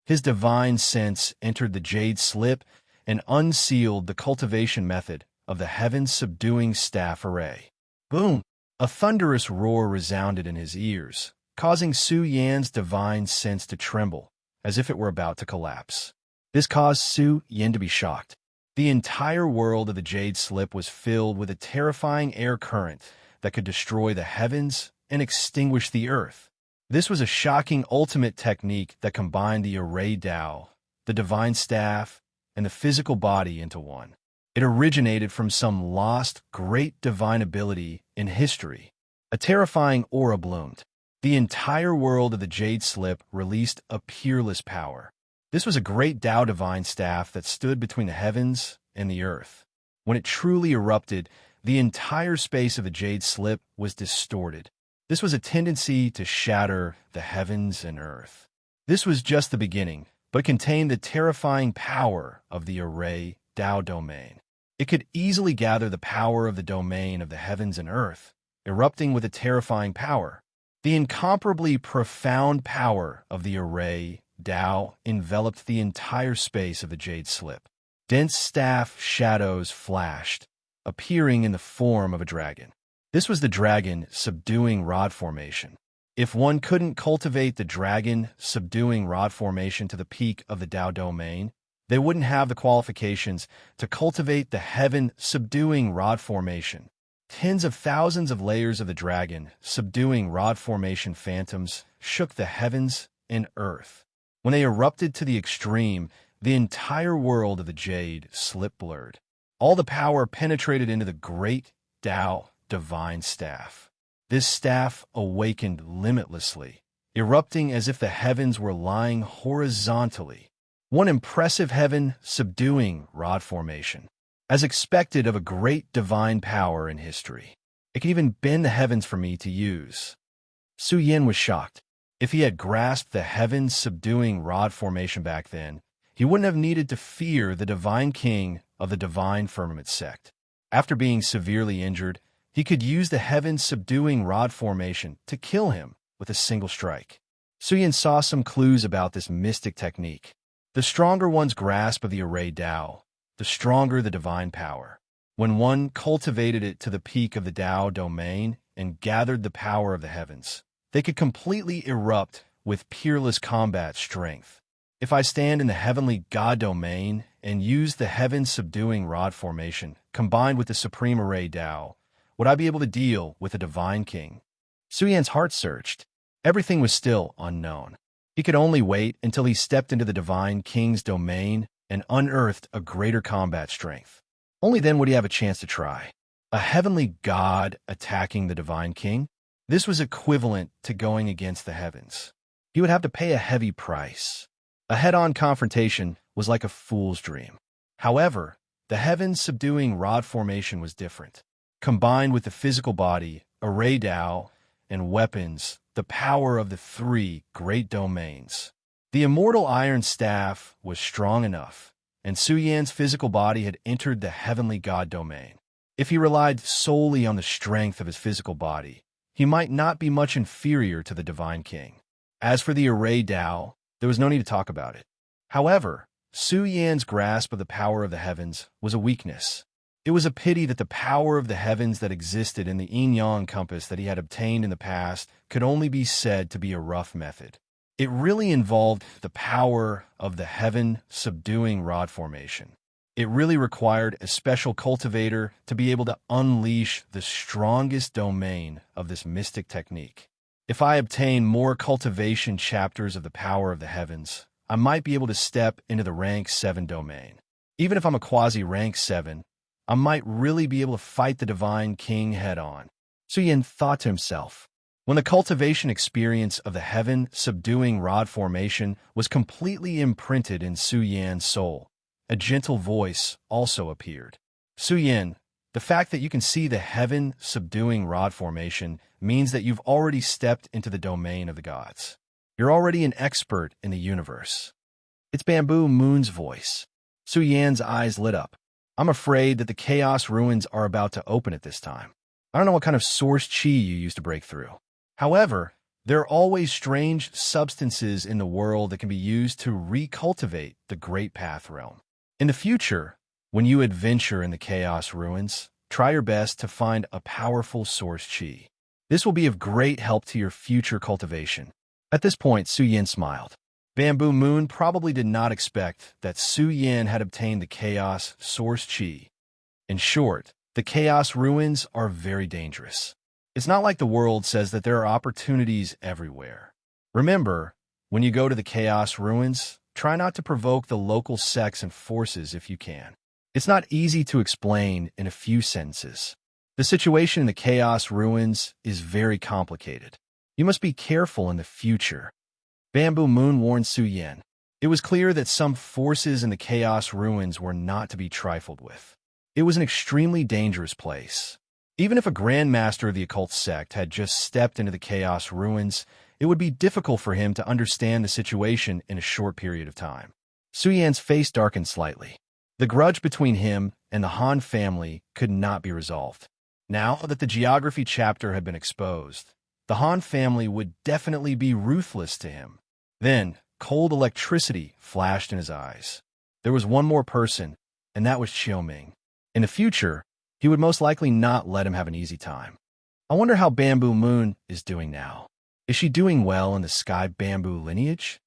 Speaker 1: His divine sense entered the jade slip and unsealed the cultivation method of the heaven-subduing staff array. Boom! A thunderous roar resounded in his ears, causing Su Yan's divine sense to tremble, as if it were about to collapse. This caused Su Yin to be shocked. The entire world of the jade slip was filled with a terrifying air current that could destroy the heavens and extinguish the earth. This was a shocking ultimate technique that combined the array Tao, the divine staff, and the physical body into one. It originated from some lost, great divine ability in history. A terrifying aura bloomed. The entire world of the jade slip released a peerless power. This was a great Tao divine staff that stood between the heavens and the earth. When it truly erupted, the entire space of the jade slip was distorted. This was a tendency to shatter the heavens and earth. This was just the beginning, but contained the terrifying power of the array Tao domain. It could easily gather the power of the domain of the heavens and earth, erupting with a terrifying power. The incomparably profound power of the array Tao enveloped the entire space of the jade slip. Dense staff shadows flashed, appearing in the form of a dragon. This was the dragon-subduing rod formation. If one couldn't cultivate the dragon-subduing rod formation to the peak of the Tao domain, they wouldn't have the qualifications to cultivate the heaven-subduing rod formation. Tens of thousands of layers of the dragon-subduing rod formation phantoms shook the heavens and earth. When they erupted to the extreme, the entire world of the jade slip blurred. All the power penetrated into the great Tao divine staff. This staff awakened limitlessly, erupting as if the heavens were lying horizontally. One impressive heaven-subduing rod formation, as expected of a great divine power in history. It could even bend the heavens for me to use. Su Yin was shocked. If he had grasped the heaven-subduing rod formation back then, he wouldn't have needed to fear the divine king of the divine firmament sect. After being severely injured, he could use the heaven-subduing rod formation to kill him with a single strike. Su Yin saw some clues about this mystic technique. The stronger one's grasp of the array Tao, the stronger the divine power. When one cultivated it to the peak of the Tao domain and gathered the power of the heavens, they could completely erupt with peerless combat strength. If I stand in the heavenly God domain and use the heaven-subduing rod formation combined with the supreme array Tao, would I be able to deal with a divine king? Su Yan's heart surged. Everything was still unknown. He could only wait until he stepped into the divine king's domain and unearthed a greater combat strength. Only then would he have a chance to try. A heavenly god attacking the divine king? This was equivalent to going against the heavens. He would have to pay a heavy price. A head-on confrontation was like a fool's dream. However, the heaven-subduing rod formation was different. Combined with the physical body, array Tao, and weapons, the power of the three great domains. The immortal iron staff was strong enough, and Su Yan's physical body had entered the heavenly god domain. If he relied solely on the strength of his physical body, he might not be much inferior to the divine king. As for the array Tao, there was no need to talk about it. However, Su Yan's grasp of the power of the heavens was a weakness. It was a pity that the power of the heavens that existed in the yin-yang compass that he had obtained in the past could only be said to be a rough method. It really involved the power of the heaven-subduing rod formation. It really required a special cultivator to be able to unleash the strongest domain of this mystic technique. If I obtain more cultivation chapters of the power of the heavens, I might be able to step into the rank 7 domain. Even if I'm a quasi-rank 7, I might really be able to fight the Divine King head-on. Su Yin thought to himself. When the cultivation experience of the heaven-subduing rod formation was completely imprinted in Su Yan's soul, a gentle voice also appeared. Su Yin, the fact that you can see the heaven-subduing rod formation means that you've already stepped into the domain of the gods. You're already an expert in the universe. It's Bamboo Moon's voice. Su Yan's eyes lit up. I'm afraid that the chaos ruins are about to open at this time. I don't know what kind of source chi you used to break through. However, there are always strange substances in the world that can be used to recultivate the Great Path realm. In the future, when you adventure in the chaos ruins, try your best to find a powerful source chi. This will be of great help to your future cultivation. At this point, Su Yin smiled. Bamboo Moon probably did not expect that Su Yin had obtained the chaos source chi. In short, the chaos ruins are very dangerous. It's not like the world says that there are opportunities everywhere. Remember, when you go to the chaos ruins, try not to provoke the local sects and forces if you can. It's not easy to explain in a few sentences. The situation in the chaos ruins is very complicated. You must be careful in the future. Bamboo Moon warned Su Yin. It was clear that some forces in the chaos ruins were not to be trifled with. It was an extremely dangerous place. Even if a grandmaster of the occult sect had just stepped into the chaos ruins, it would be difficult for him to understand the situation in a short period of time. Su Yan's face darkened slightly. The grudge between him and the Han family could not be resolved. Now that the geography chapter had been exposed, the Han family would definitely be ruthless to him. Then, cold electricity flashed in his eyes. There was one more person, and that was Qiuming. In the future, he would most likely not let him have an easy time. I wonder how Bamboo Moon is doing now. Is she doing well in the Sky Bamboo lineage?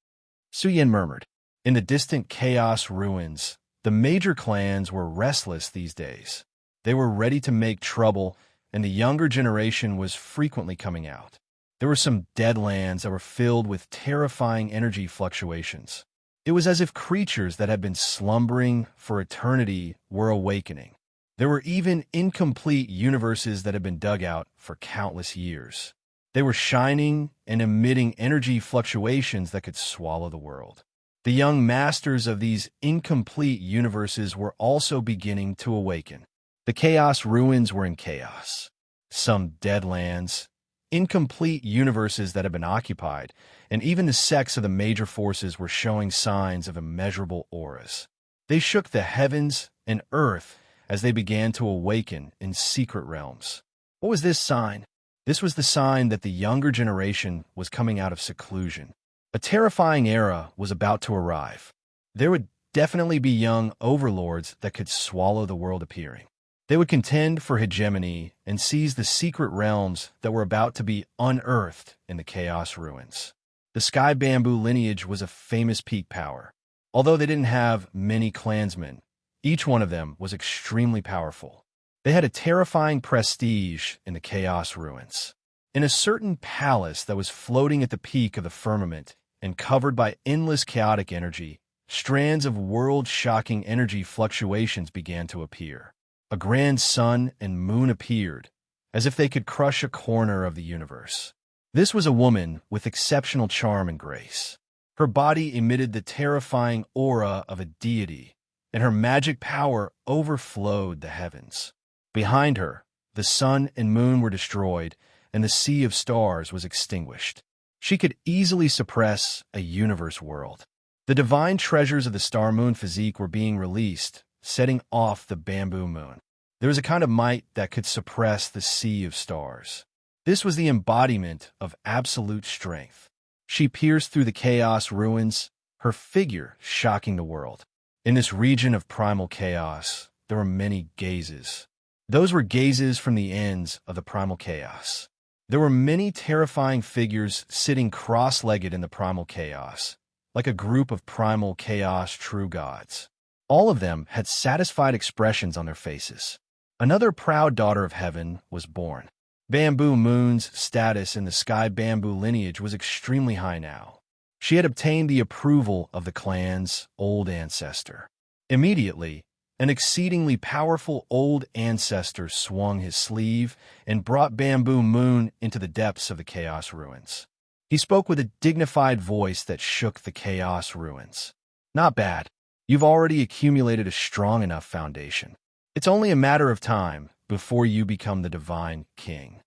Speaker 1: Su Yin murmured. In the distant chaos ruins, the major clans were restless these days. They were ready to make trouble, and the younger generation was frequently coming out. There were some dead lands that were filled with terrifying energy fluctuations. It was as if creatures that had been slumbering for eternity were awakening. There were even incomplete universes that had been dug out for countless years. They were shining and emitting energy fluctuations that could swallow the world. The young masters of these incomplete universes were also beginning to awaken. The chaos ruins were in chaos. Some dead lands, incomplete universes that had been occupied, and even the sects of the major forces were showing signs of immeasurable auras. They shook the heavens and earth as they began to awaken in secret realms. What was this sign? This was the sign that the younger generation was coming out of seclusion. A terrifying era was about to arrive. There would definitely be young overlords that could swallow the world appearing. They would contend for hegemony and seize the secret realms that were about to be unearthed in the chaos ruins. The Sky Bamboo lineage was a famous peak power. Although they didn't have many clansmen, each one of them was extremely powerful. They had a terrifying prestige in the chaos ruins. In a certain palace that was floating at the peak of the firmament and covered by endless chaotic energy, strands of world-shocking energy fluctuations began to appear. A grand sun and moon appeared, as if they could crush a corner of the universe. This was a woman with exceptional charm and grace. Her body emitted the terrifying aura of a deity, and her magic power overflowed the heavens. Behind her, the sun and moon were destroyed, and the sea of stars was extinguished. She could easily suppress a universe world. The divine treasures of the star-moon physique were being released, setting off the Bamboo Moon. There was a kind of might that could suppress the sea of stars. This was the embodiment of absolute strength. She pierced through the chaos ruins, her figure shocking the world. In this region of primal chaos, there were many gazes. Those were gazes from the ends of the primal chaos. There were many terrifying figures sitting cross-legged in the primal chaos, like a group of primal chaos true gods. All of them had satisfied expressions on their faces. Another proud daughter of heaven was born. Bamboo Moon's status in the Sky Bamboo lineage was extremely high now. She had obtained the approval of the clan's old ancestor. Immediately, an exceedingly powerful old ancestor swung his sleeve and brought Bamboo Moon into the depths of the Chaos Ruins. He spoke with a dignified voice that shook the Chaos Ruins. "Not bad. You've already accumulated a strong enough foundation. It's only a matter of time before you become the Divine King."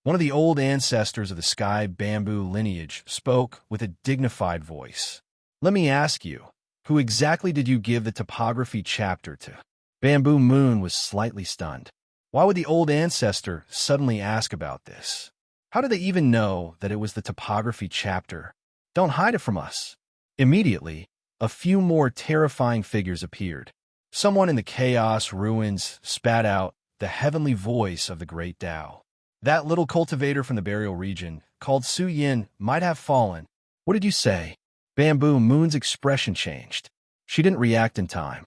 Speaker 1: One of the old ancestors of the Sky Bamboo lineage spoke with a dignified voice. "Let me ask you, who exactly did you give the topography chapter to?" Bamboo Moon was slightly stunned. Why would the old ancestor suddenly ask about this? How did they even know that it was the topography chapter? "Don't hide it from us." Immediately, a few more terrifying figures appeared. Someone in the Chaos Ruins spat out the heavenly voice of the Great Tao. "That little cultivator from the burial region, called Su Yin, might have fallen." "What did you say?" Bamboo Moon's expression changed. She didn't react in time.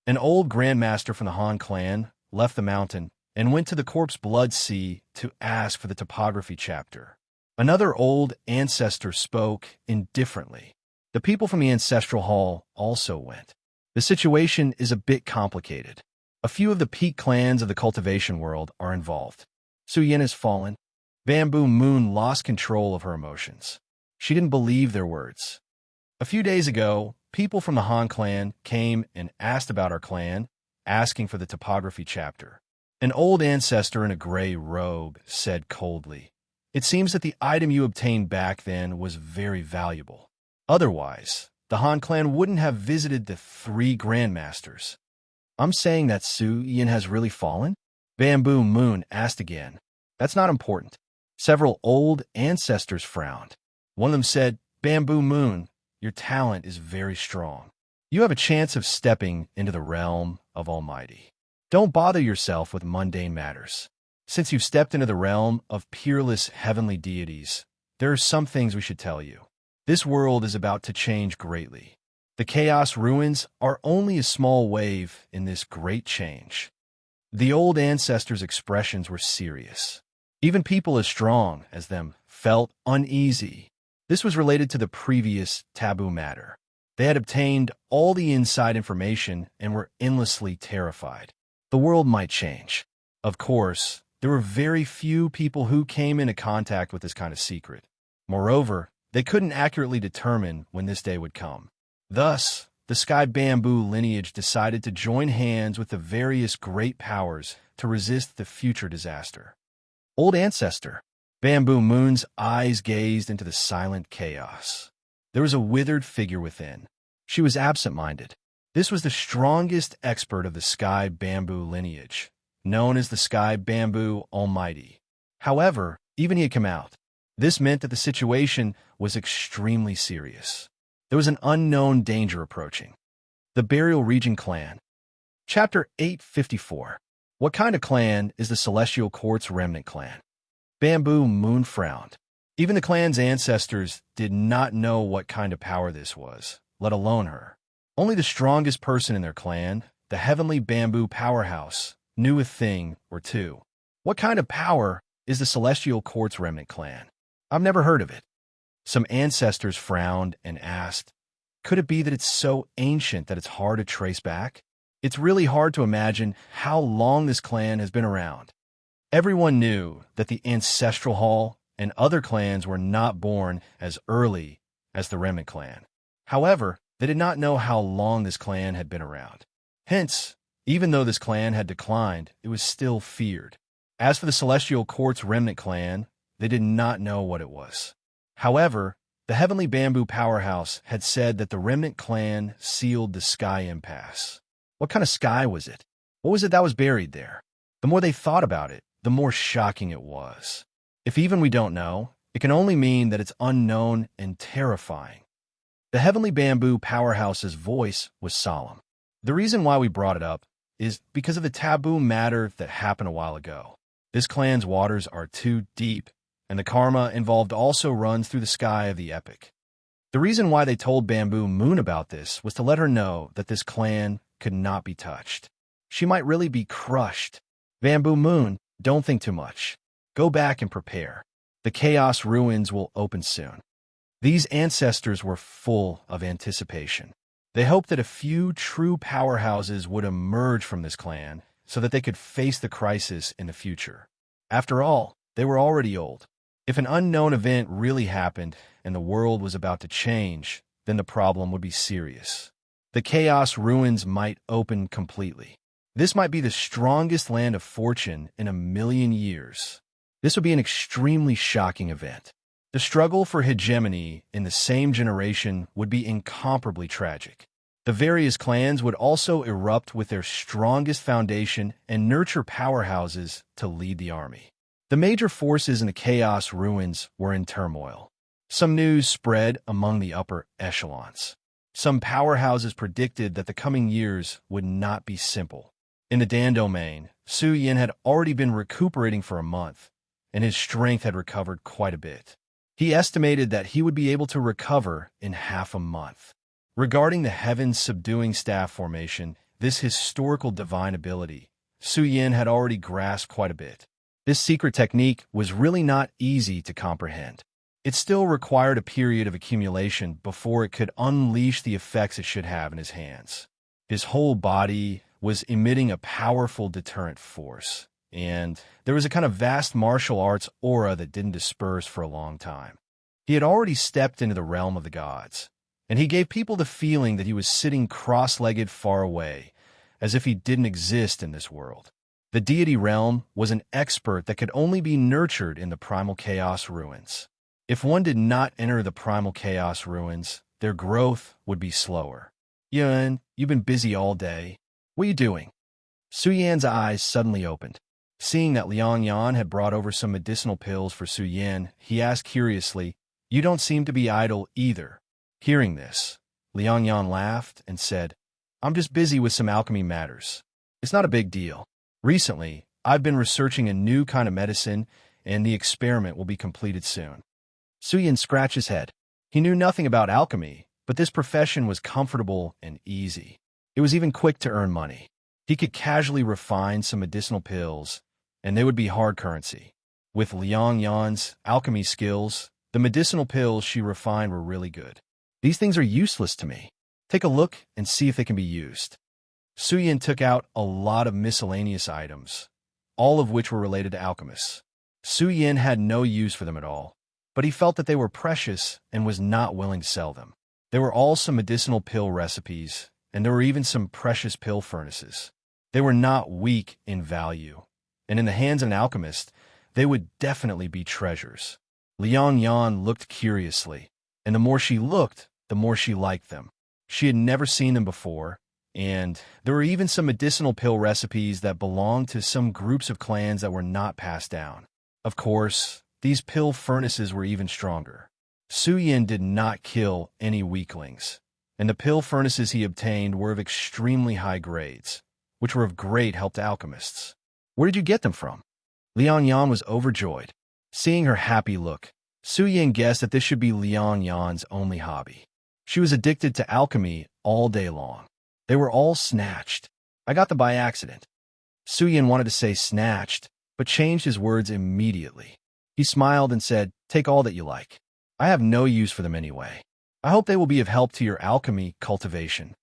Speaker 1: An old grandmaster from the Han clan left the mountain and went to the Corpse Blood Sea to ask for the topography chapter. Another old ancestor spoke indifferently. The people from the Ancestral Hall also went. The situation is a bit complicated. A few of the peak clans of the cultivation world are involved. Su Yin has fallen. Bamboo Moon lost control of her emotions. She didn't believe their words. "A few days ago, people from the Han clan came and asked about our clan, asking for the topography chapter." An old ancestor in a gray robe said coldly, "It seems that the item you obtained back then was very valuable. Otherwise, the Han clan wouldn't have visited the three grandmasters." "I'm saying that Su Yin has really fallen?" Bamboo Moon asked again. "That's not important." Several old ancestors frowned. One of them said, "Bamboo Moon, your talent is very strong. You have a chance of stepping into the realm of Almighty. Don't bother yourself with mundane matters. Since you've stepped into the realm of peerless heavenly deities, there are some things we should tell you. This world is about to change greatly. The Chaos Ruins are only a small wave in this great change." The old ancestors' expressions were serious. Even people as strong as them felt uneasy. This was related to the previous taboo matter. They had obtained all the inside information and were endlessly terrified. The world might change. Of course, there were very few people who came into contact with this kind of secret. Moreover, they couldn't accurately determine when this day would come. Thus, the Sky Bamboo lineage decided to join hands with the various great powers to resist the future disaster. "Old ancestor." Bamboo Moon's eyes gazed into the silent chaos. There was a withered figure within. She was absent-minded. This was the strongest expert of the Sky Bamboo lineage, known as the Sky Bamboo Almighty. However, even he had come out. This meant that the situation was extremely serious. There was an unknown danger approaching. The Burial Region Clan. Chapter 854. What kind of clan is the Celestial Quartz Remnant Clan? Bamboo Moon frowned. Even the clan's ancestors did not know what kind of power this was, let alone her. Only the strongest person in their clan, the Heavenly Bamboo Powerhouse, knew a thing or two. What kind of power is the Celestial Quartz Remnant Clan? I've never heard of it. Some ancestors frowned and asked, "Could it be that it's so ancient that it's hard to trace back?" It's really hard to imagine how long this clan has been around. Everyone knew that the Ancestral Hall and other clans were not born as early as the Remnant Clan. However, they did not know how long this clan had been around. Hence, even though this clan had declined, it was still feared. As for the Celestial Quartz Remnant Clan, they did not know what it was. However, the Heavenly Bamboo Powerhouse had said that the Remnant Clan sealed the Sky Impasse. What kind of sky was it? What was it that was buried there? The more they thought about it, the more shocking it was. If even we don't know, it can only mean that it's unknown and terrifying. The Heavenly Bamboo Powerhouse's voice was solemn. The reason why we brought it up is because of the taboo matter that happened a while ago. This clan's waters are too deep, and the karma involved also runs through the sky of the epic. The reason why they told Bamboo Moon about this was to let her know that this clan could not be touched. She might really be crushed. Bamboo Moon, don't think too much. Go back and prepare. The Chaos Ruins will open soon. These ancestors were full of anticipation. They hoped that a few true powerhouses would emerge from this clan so that they could face the crisis in the future. After all, they were already old. If an unknown event really happened and the world was about to change, then the problem would be serious. The Chaos Ruins might open completely. This might be the strongest land of fortune in 1,000,000 years. This would be an extremely shocking event. The struggle for hegemony in the same generation would be incomparably tragic. The various clans would also erupt with their strongest foundation and nurture powerhouses to lead the army. The major forces in the Chaos Ruins were in turmoil. Some news spread among the upper echelons. Some powerhouses predicted that the coming years would not be simple. In the Dan domain, Su Yin had already been recuperating for a month, and his strength had recovered quite a bit. He estimated that he would be able to recover in half a month. Regarding the Heaven's Subduing Staff formation, this historical divine ability, Su Yin had already grasped quite a bit. This secret technique was really not easy to comprehend. It still required a period of accumulation before it could unleash the effects it should have in his hands. His whole body was emitting a powerful deterrent force, and there was a kind of vast martial arts aura that didn't disperse for a long time. He had already stepped into the realm of the gods, and he gave people the feeling that he was sitting cross-legged far away, as if he didn't exist in this world. The deity realm was an expert that could only be nurtured in the primal chaos ruins. If one did not enter the primal chaos ruins, their growth would be slower. Yun, you've been busy all day. What are you doing? Su Yan's eyes suddenly opened. Seeing that Liang Yan had brought over some medicinal pills for Su Yan, he asked curiously, "You don't seem to be idle either." Hearing this, Liang Yan laughed and said, "I'm just busy with some alchemy matters. It's not a big deal. Recently, I've been researching a new kind of medicine, and the experiment will be completed soon." Su Yan scratched his head. He knew nothing about alchemy, but this profession was comfortable and easy. It was even quick to earn money. He could casually refine some medicinal pills, and they would be hard currency. With Liang Yan's alchemy skills, the medicinal pills she refined were really good. "These things are useless to me. Take a look and see if they can be used." Su Yan took out a lot of miscellaneous items, all of which were related to alchemists. Su Yan had no use for them at all, but he felt that they were precious and was not willing to sell them. There were also medicinal pill recipes, and there were even some precious pill furnaces. They were not weak in value, and in the hands of an alchemist, they would definitely be treasures. Liang Yan looked curiously, and the more she looked, the more she liked them. She had never seen them before, and there were even some medicinal pill recipes that belonged to some groups of clans that were not passed down. Of course, these pill furnaces were even stronger. Su Yan did not kill any weaklings, and the pill furnaces he obtained were of extremely high grades, which were of great help to alchemists. "Where did you get them from?" Liang Yan was overjoyed. Seeing her happy look, Su Yan guessed that this should be Liang Yan's only hobby. She was addicted to alchemy all day long. They were all snatched. "I got them by accident." Su Yan wanted to say snatched, but changed his words immediately. He smiled and said, "Take all that you like. I have no use for them anyway. I hope they will be of help to your alchemy cultivation."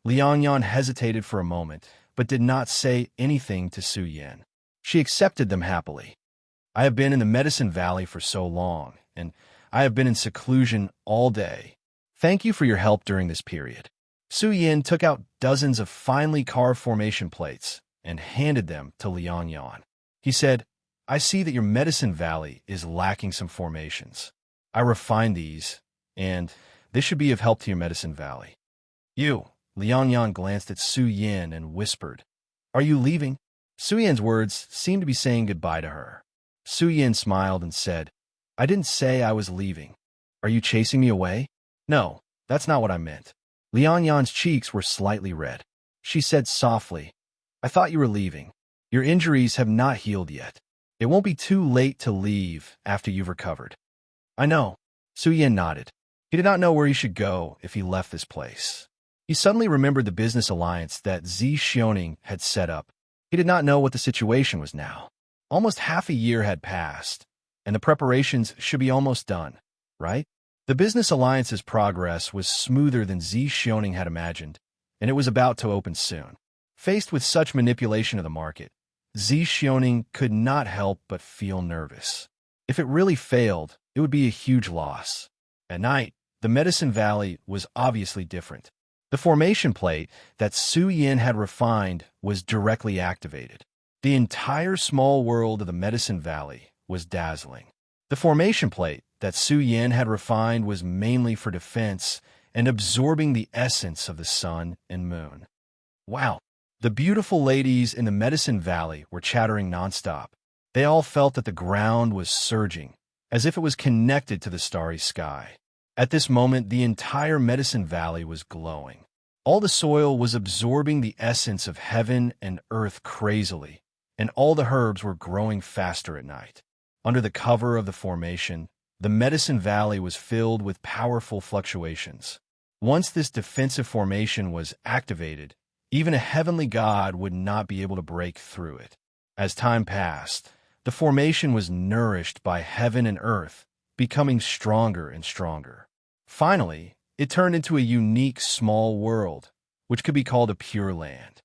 Speaker 1: Liang Yan hesitated for a moment, but did not say anything to Su Yan. She accepted them happily. "I have been in the Medicine Valley for so long, and I have been in seclusion all day. Thank you for your help during this period." Su Yan took out dozens of finely carved formation plates and handed them to Liang Yan. He said, "I see that your Medicine Valley is lacking some formations. I refined these, and this should be of help to your Medicine Valley." Liang Yan glanced at Su Yan and whispered, "Are you leaving?" Su Yan's words seemed to be saying goodbye to her. Su Yan smiled and said, "I didn't say I was leaving. Are you chasing me away?" "No, that's not what I meant." Liang Yan's cheeks were slightly red. She said softly, "I thought you were leaving. Your injuries have not healed yet. It won't be too late to leave after you've recovered. I know. Su Yin nodded. He did not know where he should go if he left this place. He suddenly remembered the business alliance that Zi Xiaoning had set up. He did not know what the situation was now. Almost half a year had passed, and the preparations should be almost done, right? The business alliance's progress was smoother than Zi Xiaoning had imagined, and it was about to open soon. Faced with such manipulation of the market, Zi Xiaoning could not help but feel nervous. If it really failed, it would be a huge loss. At night, the Medicine Valley was obviously different. The formation plate that Su Yin had refined was directly activated. The entire small world of the Medicine Valley was dazzling. The formation plate that Su Yin had refined was mainly for defense and absorbing the essence of the sun and moon. Wow! The beautiful ladies in the Medicine Valley were chattering nonstop. They all felt that the ground was surging, as if it was connected to the starry sky. At this moment, the entire Medicine Valley was glowing. All the soil was absorbing the essence of heaven and earth crazily, and all the herbs were growing faster at night. Under the cover of the formation, the Medicine Valley was filled with powerful fluctuations. Once this defensive formation was activated, even a heavenly god would not be able to break through it. As time passed, the formation was nourished by heaven and earth, becoming stronger and stronger. Finally, it turned into a unique small world, which could be called a pure land.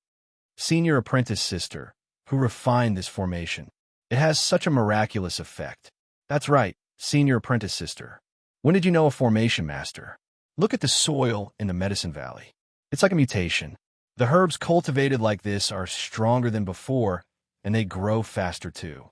Speaker 1: Senior apprentice sister, who refined this formation. It has such a miraculous effect. That's right, senior apprentice sister. When did you know a formation master? Look at the soil in the Medicine Valley. It's like a mutation. The herbs cultivated like this are stronger than before, and they grow faster too.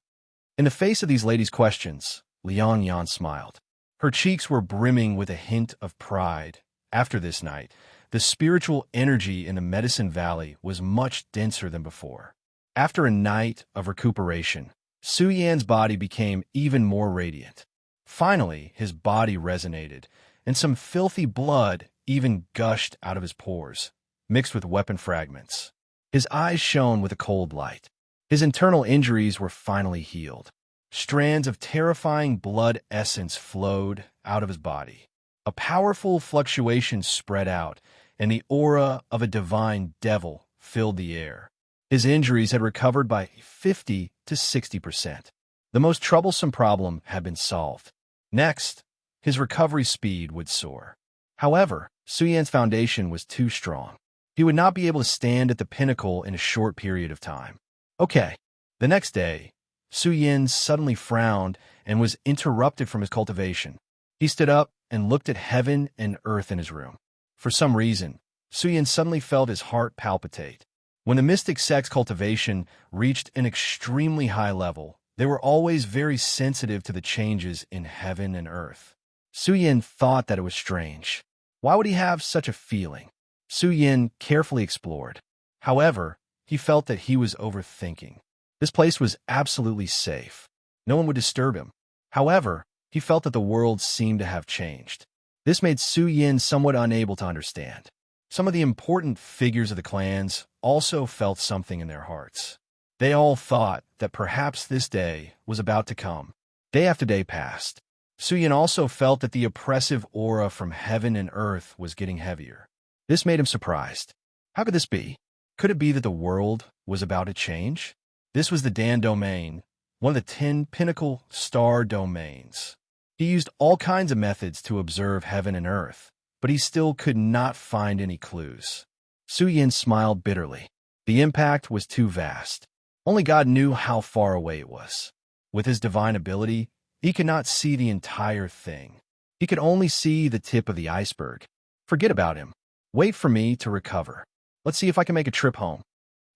Speaker 1: In the face of these ladies' questions, Liang Yan smiled. Her cheeks were brimming with a hint of pride. After this night, the spiritual energy in the Medicine Valley was much denser than before. After a night of recuperation, Su Yan's body became even more radiant. Finally, his body resonated, and some filthy blood even gushed out of his pores, mixed with weapon fragments. His eyes shone with a cold light. His internal injuries were finally healed. Strands of terrifying blood essence flowed out of his body. A powerful fluctuation spread out, and the aura of a divine devil filled the air. His injuries had recovered by 50 to 60%. The most troublesome problem had been solved. Next, his recovery speed would soar. However, Su Yan's foundation was too strong. He would not be able to stand at the pinnacle in a short period of time. Okay, the next day, Su Yin suddenly frowned and was interrupted from his cultivation. He stood up and looked at heaven and earth in his room. For some reason, Su Yin suddenly felt his heart palpitate. When the mystic sex cultivation reached an extremely high level, they were always very sensitive to the changes in heaven and earth. Su Yin thought that it was strange. Why would he have such a feeling? Su Yin carefully explored. However, he felt that he was overthinking. This place was absolutely safe. No one would disturb him. However, he felt that the world seemed to have changed. This made Su Yin somewhat unable to understand. Some of the important figures of the clans also felt something in their hearts. They all thought that perhaps this day was about to come. Day after day passed. Su Yin also felt that the oppressive aura from heaven and earth was getting heavier. This made him surprised. How could this be? Could it be that the world was about to change? This was the Dan domain, one of the 10 pinnacle star domains. He used all kinds of methods to observe heaven and earth, but he still could not find any clues. Su Yin smiled bitterly. The impact was too vast. Only God knew how far away it was. With his divine ability, he could not see the entire thing. He could only see the tip of the iceberg. Forget about him. Wait for me to recover. Let's see if I can make a trip home.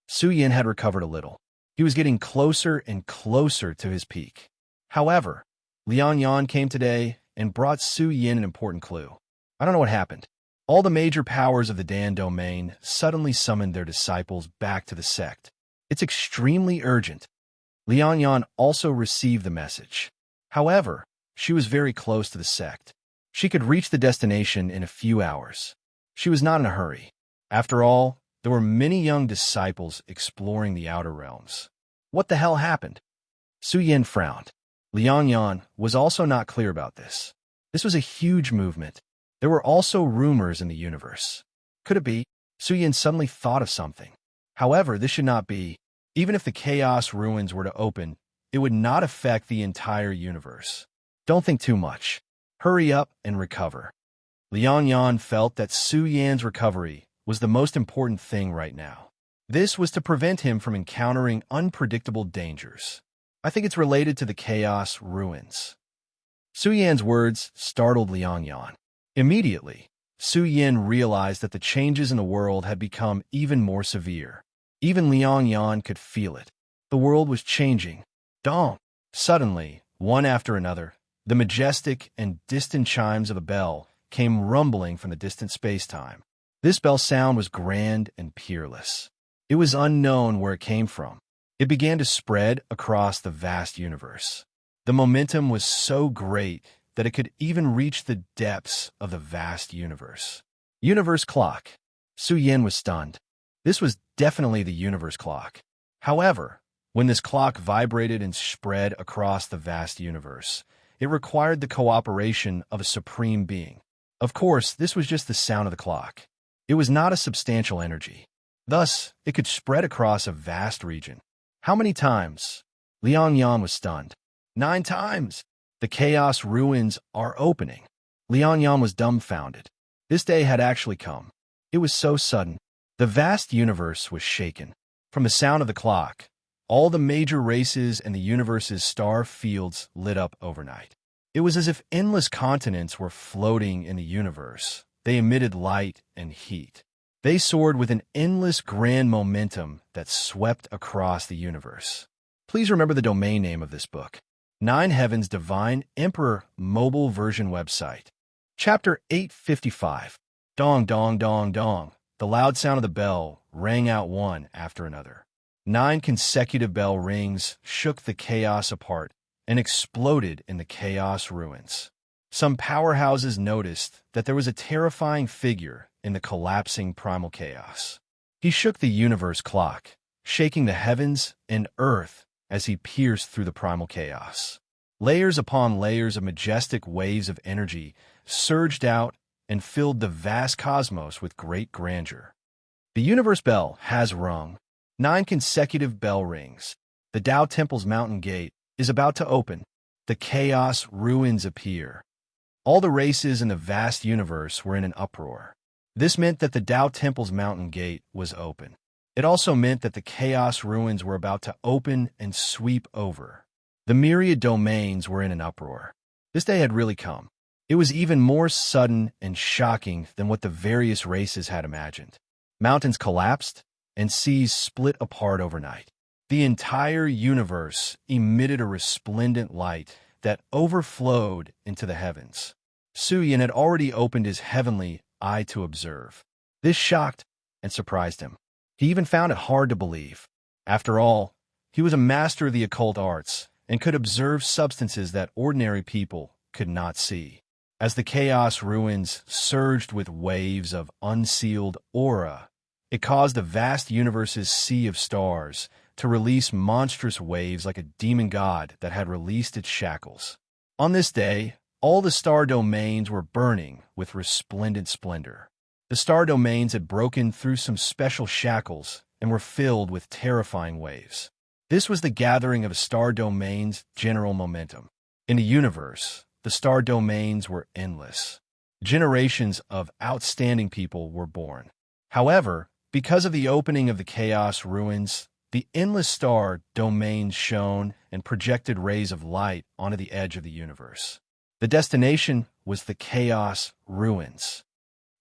Speaker 1: Su Yin had recovered a little. He was getting closer and closer to his peak. However, Liang Yan came today and brought Su Yin an important clue. I don't know what happened. All the major powers of the Dan domain suddenly summoned their disciples back to the sect. It's extremely urgent. Liang Yan also received the message. However, she was very close to the sect. She could reach the destination in a few hours. She was not in a hurry. After all, there were many young disciples exploring the outer realms. What the hell happened? Su Yin frowned. Liang Yan was also not clear about this. This was a huge movement. There were also rumors in the universe. Could it be? Su Yin suddenly thought of something. However, this should not be. Even if the chaos ruins were to open, it would not affect the entire universe. Don't think too much. Hurry up and recover. Liang Yan felt that Su Yan's recovery was the most important thing right now. This was to prevent him from encountering unpredictable dangers. I think it's related to the chaos ruins. Su Yan's words startled Liang Yan. Immediately, Su Yin realized that the changes in the world had become even more severe. Even Liang Yan could feel it. The world was changing. Dong! Suddenly, one after another, the majestic and distant chimes of a bell came rumbling from the distant space-time. This bell sound was grand and peerless. It was unknown where it came from. It began to spread across the vast universe. The momentum was so great that it could even reach the depths of the vast universe. Universe clock. Su Yin was stunned. This was definitely the universe clock. However, when this clock vibrated and spread across the vast universe, it required the cooperation of a supreme being. Of course, this was just the sound of the clock. It was not a substantial energy. Thus, it could spread across a vast region. How many times? Liang Yan was stunned. 9 times! The chaos ruins are opening. Liang Yan was dumbfounded. This day had actually come. It was so sudden. The vast universe was shaken. From the sound of the clock, all the major races and the universe's star fields lit up overnight. It was as if endless continents were floating in the universe. They emitted light and heat. They soared with an endless grand momentum that swept across the universe. Please remember the domain name of this book. 9 Heavens Divine Emperor Mobile Version Website. Chapter 855. Dong, dong, dong, dong. The loud sound of the bell rang out one after another. 9 consecutive bell rings shook the chaos apart and exploded in the chaos ruins. Some powerhouses noticed that there was a terrifying figure in the collapsing primal chaos. He shook the universe clock, shaking the heavens and earth as he pierced through the primal chaos. Layers upon layers of majestic waves of energy surged out and filled the vast cosmos with great grandeur. The universe bell has rung. 9 consecutive bell rings. The Tao Temple's mountain gate is about to open. The chaos ruins appear. All the races in the vast universe were in an uproar. This meant that the Tao Temple's mountain gate was open. It also meant that the chaos ruins were about to open and sweep over. The myriad domains were in an uproar. This day had really come. It was even more sudden and shocking than what the various races had imagined. Mountains collapsed, and seas split apart overnight. The entire universe emitted a resplendent light that overflowed into the heavens. Su Yin had already opened his heavenly eye to observe. This shocked and surprised him. He even found it hard to believe. After all, he was a master of the occult arts and could observe substances that ordinary people could not see. As the chaos ruins surged with waves of unsealed aura, it caused the vast universe's sea of stars to release monstrous waves like a demon god that had released its shackles. On this day, all the star domains were burning with resplendent splendor. The star domains had broken through some special shackles and were filled with terrifying waves. This was the gathering of a star domain's general momentum. In the universe, the star domains were endless. Generations of outstanding people were born. However, because of the opening of the chaos ruins, the endless star domains shone and projected rays of light onto the edge of the universe. The destination was the chaos ruins.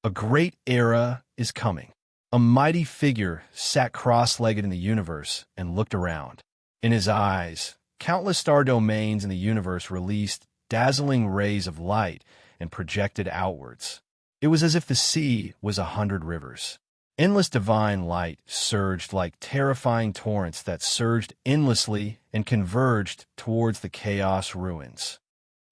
Speaker 1: A great era is coming. A mighty figure sat cross-legged in the universe and looked around. In his eyes, countless star domains in the universe released dazzling rays of light and projected outwards. It was as if the sea was 100 rivers. Endless divine light surged like terrifying torrents that surged endlessly and converged towards the chaos ruins.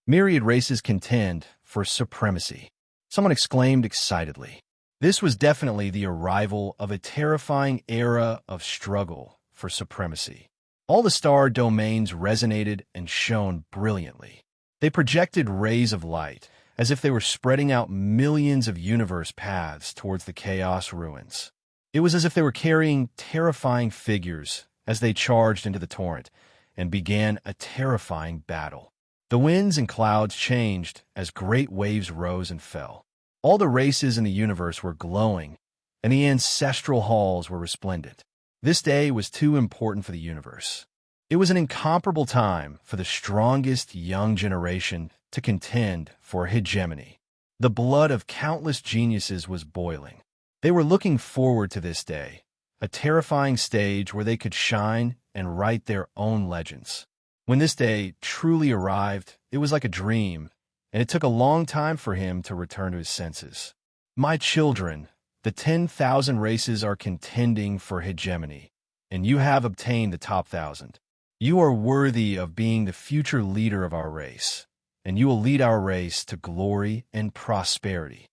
Speaker 1: Myriad races contend for supremacy. Someone exclaimed excitedly. This was definitely the arrival of a terrifying era of struggle for supremacy. All the star domains resonated and shone brilliantly. They projected rays of light, as if they were spreading out millions of universe paths towards the chaos ruins. It was as if they were carrying terrifying figures as they charged into the torrent and began a terrifying battle. The winds and clouds changed as great waves rose and fell. All the races in the universe were glowing, and the ancestral halls were resplendent. This day was too important for the universe. It was an incomparable time for the strongest young generation to contend for hegemony. The blood of countless geniuses was boiling. They were looking forward to this day, a terrifying stage where they could shine and write their own legends. When this day truly arrived, it was like a dream, and it took a long time for him to return to his senses. My children, the 10,000 races are contending for hegemony, and you have obtained the top 1,000. You are worthy of being the future leader of our race, and you will lead our race to glory and prosperity.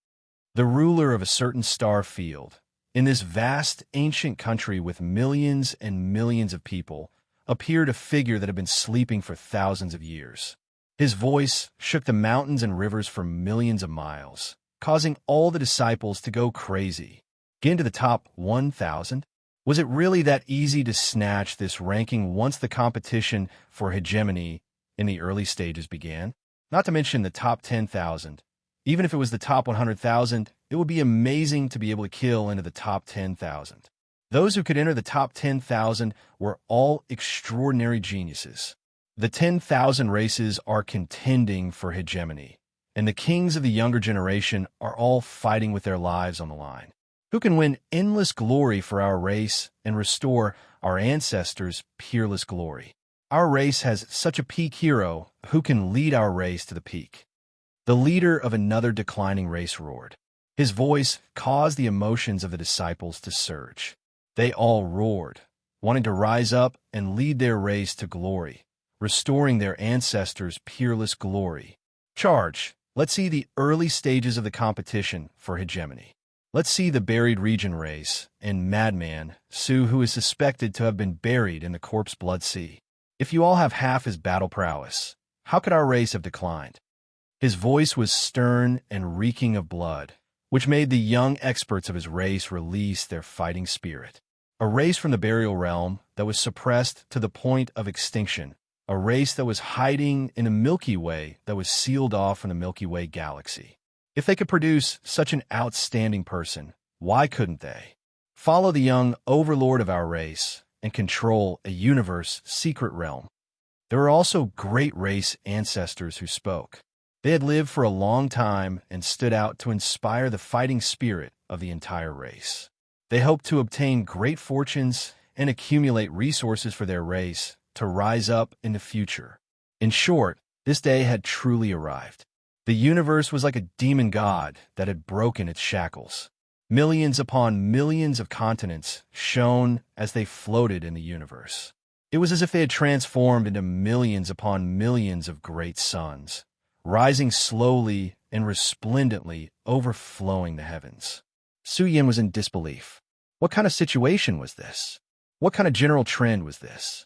Speaker 1: The ruler of a certain star field, in this vast ancient country with millions and millions of people, appeared a figure that had been sleeping for thousands of years. His voice shook the mountains and rivers for millions of miles, causing all the disciples to go crazy. Get into the top 1,000? Was it really that easy to snatch this ranking once the competition for hegemony in the early stages began? Not to mention the top 10,000. Even if it was the top 100,000, it would be amazing to be able to kill into the top 10,000. Those who could enter the top 10,000 were all extraordinary geniuses. The 10,000 races are contending for hegemony, and the kings of the younger generation are all fighting with their lives on the line. Who can win endless glory for our race and restore our ancestors' peerless glory? Our race has such a peak hero who can lead our race to the peak. The leader of another declining race roared. His voice caused the emotions of the disciples to surge. They all roared, wanting to rise up and lead their race to glory, restoring their ancestors' peerless glory. Charge! Let's see the early stages of the competition for hegemony. Let's see the buried region race and madman Sue, who is suspected to have been buried in the corpse blood sea. If you all have half his battle prowess, how could our race have declined? His voice was stern and reeking of blood, which made the young experts of his race release their fighting spirit. A race from the burial realm that was suppressed to the point of extinction. A race that was hiding in a Milky Way that was sealed off from the Milky Way galaxy. If they could produce such an outstanding person, why couldn't they? Follow the young overlord of our race and control a universe secret realm. There were also great race ancestors who spoke. They had lived for a long time and stood out to inspire the fighting spirit of the entire race. They hoped to obtain great fortunes and accumulate resources for their race to rise up in the future. In short, this day had truly arrived. The universe was like a demon god that had broken its shackles. Millions upon millions of continents shone as they floated in the universe. It was as if they had transformed into millions upon millions of great suns, rising slowly and resplendently, overflowing the heavens. Su Yin was in disbelief. What kind of situation was this? What kind of general trend was this?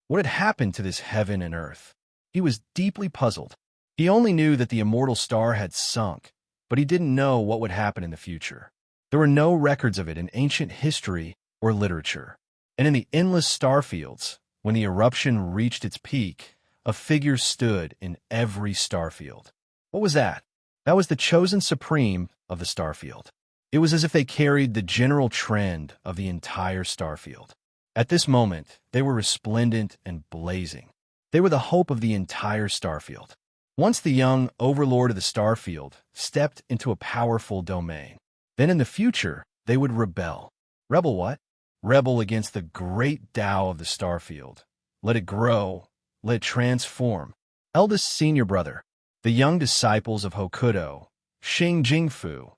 Speaker 1: What had happened to this heaven and earth? He was deeply puzzled. He only knew that the immortal star had sunk, but he didn't know what would happen in the future. There were no records of it in ancient history or literature. And in the endless star fields, when the eruption reached its peak, a figure stood in every star field. What was that? That was the chosen supreme of the star field. It was as if they carried the general trend of the entire star field. At this moment, they were resplendent and blazing. They were the hope of the entire star field. Once the young overlord of the star field stepped into a powerful domain, then in the future, they would rebel. Rebel what? Rebel against the great Tao of the star field. Let it grow. Let it transform. Eldest senior brother, the young disciples of Hokuto, Xing Jingfu,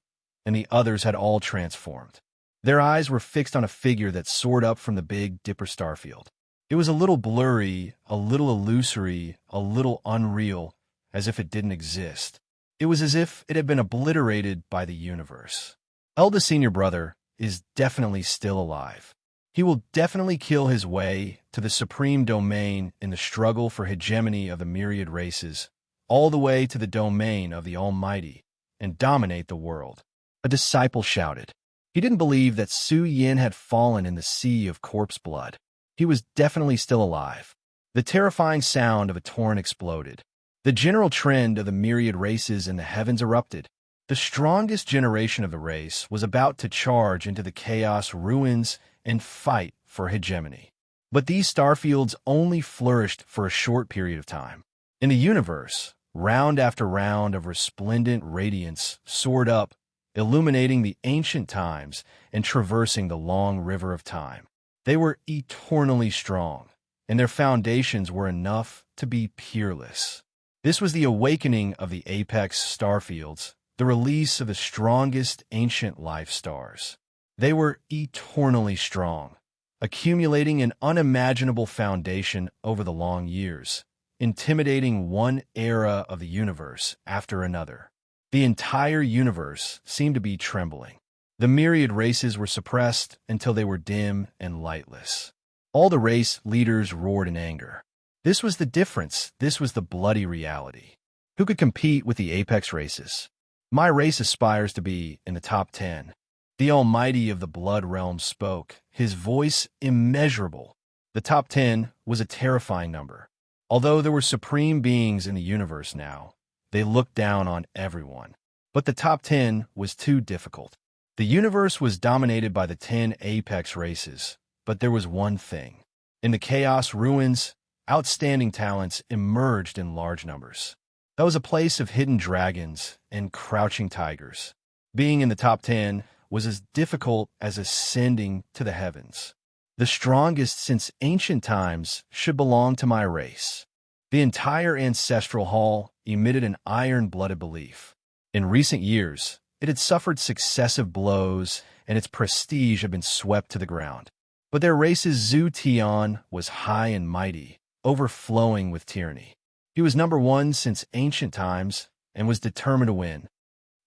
Speaker 1: and the others had all transformed. Their eyes were fixed on a figure that soared up from the Big Dipper starfield. It was a little blurry, a little illusory, a little unreal, as if it didn't exist. It was as if it had been obliterated by the universe. Eldest senior brother is definitely still alive. He will definitely kill his way to the supreme domain in the struggle for hegemony of the myriad races, all the way to the domain of the Almighty, and dominate the world. A disciple shouted. He didn't believe that Su Yin had fallen in the sea of corpse blood. He was definitely still alive. The terrifying sound of a torrent exploded. The general trend of the myriad races in the heavens erupted. The strongest generation of the race was about to charge into the chaos ruins and fight for hegemony. But these starfields only flourished for a short period of time. In the universe, round after round of resplendent radiance soared up, illuminating the ancient times and traversing the long river of time. They were eternally strong, and their foundations were enough to be peerless. This was the awakening of the apex starfields, the release of the strongest ancient life stars. They were eternally strong, accumulating an unimaginable foundation over the long years, intimidating one era of the universe after another. The entire universe seemed to be trembling. The myriad races were suppressed until they were dim and lightless. All the race leaders roared in anger. This was the difference. This was the bloody reality. Who could compete with the apex races? My race aspires to be in the top 10. The Almighty of the Blood Realm spoke, his voice immeasurable. The top 10 was a terrifying number. Although there were supreme beings in the universe now, they looked down on everyone. But the top 10 was too difficult. The universe was dominated by the 10 apex races, but there was one thing. In the chaos ruins, outstanding talents emerged in large numbers. That was a place of hidden dragons and crouching tigers. Being in the top 10 was as difficult as ascending to the heavens. The strongest since ancient times should belong to my race. The entire ancestral hall emitted an iron-blooded belief. In recent years, it had suffered successive blows, and its prestige had been swept to the ground. But their race's Zhu Tian was high and mighty, overflowing with tyranny. He was number one since ancient times and was determined to win.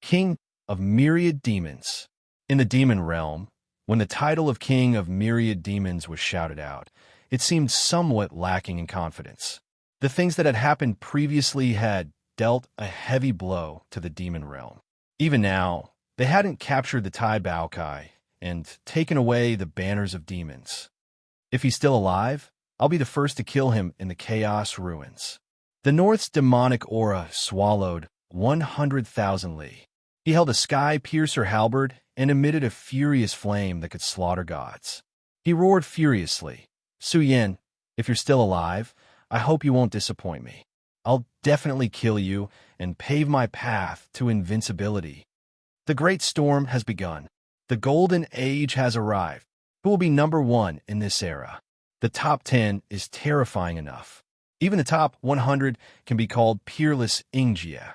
Speaker 1: King of myriad demons. In the demon realm, when the title of King of myriad demons was shouted out, it seemed somewhat lacking in confidence. The things that had happened previously had dealt a heavy blow to the demon realm. Even now, they hadn't captured the Tai Baokai and taken away the banners of demons. If he's still alive, I'll be the first to kill him in the chaos ruins. The North's demonic aura swallowed 100,000 li. He held a sky-piercer halberd and emitted a furious flame that could slaughter gods. He roared furiously, Su Yin, if you're still alive, I hope you won't disappoint me. I'll definitely kill you and pave my path to invincibility. The great storm has begun. The golden age has arrived. Who will be number one in this era? The top 10 is terrifying enough. Even the top 100 can be called peerless Ingjia.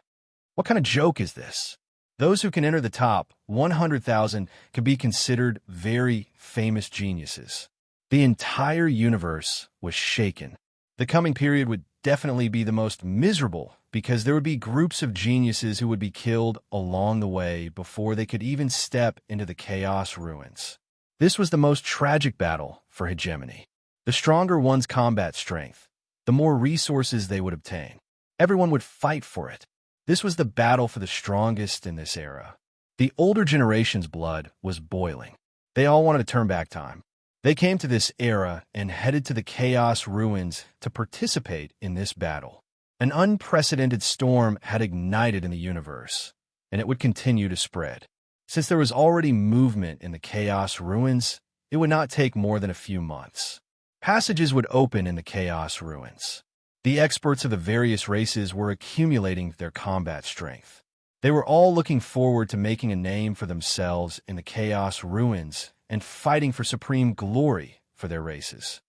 Speaker 1: What kind of joke is this? Those who can enter the top 100,000 can be considered very famous geniuses. The entire universe was shaken. The coming period would definitely be the most miserable because there would be groups of geniuses who would be killed along the way before they could even step into the chaos ruins. This was the most tragic battle for hegemony. The stronger one's combat strength, the more resources they would obtain. Everyone would fight for it. This was the battle for the strongest in this era. The older generation's blood was boiling. They all wanted to turn back time. They came to this era and headed to the chaos ruins to participate in this battle. An unprecedented storm had ignited in the universe, and it would continue to spread. Since there was already movement in the chaos ruins, it would not take more than a few months. Passages would open in the chaos ruins. The experts of the various races were accumulating their combat strength. They were all looking forward to making a name for themselves in the chaos ruins and fighting for supreme glory for their races.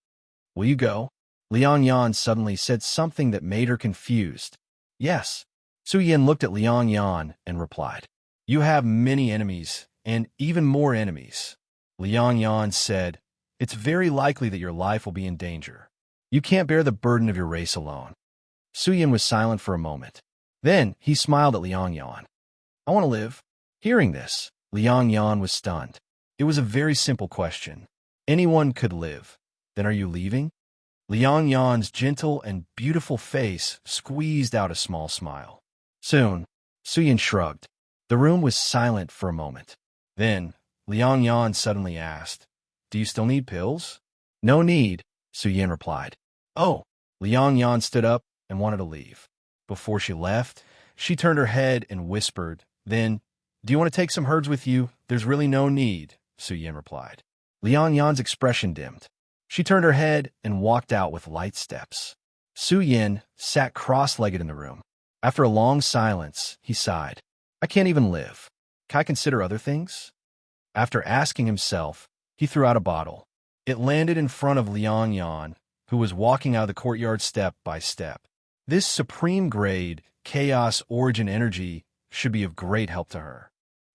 Speaker 1: Will you go? Liang Yan suddenly said something that made her confused. Yes. Su Yin looked at Liang Yan and replied, You have many enemies, and even more enemies. Liang Yan said, It's very likely that your life will be in danger. You can't bear the burden of your race alone. Su Yin was silent for a moment. Then he smiled at Liang Yan. I want to live. Hearing this, Liang Yan was stunned. It was a very simple question. Anyone could live. Then are you leaving? Liang Yan's gentle and beautiful face squeezed out a small smile. Soon, Suyin shrugged. The room was silent for a moment. Then, Liang Yan suddenly asked, "Do you still need pills?" "No need," Suyin replied. "Oh." Liang Yan stood up and wanted to leave. Before she left, she turned her head and whispered, "Then, do you want to take some herbs with you? There's really no need," Suyin replied. Liang Yan's expression dimmed. She turned her head and walked out with light steps. Suyin sat cross-legged in the room. After a long silence, he sighed. "I can't even live. Can I consider other things?" After asking himself, he threw out a bottle. It landed in front of Liang Yan, who was walking out of the courtyard step by step. This supreme-grade, chaos origin energy should be of great help to her.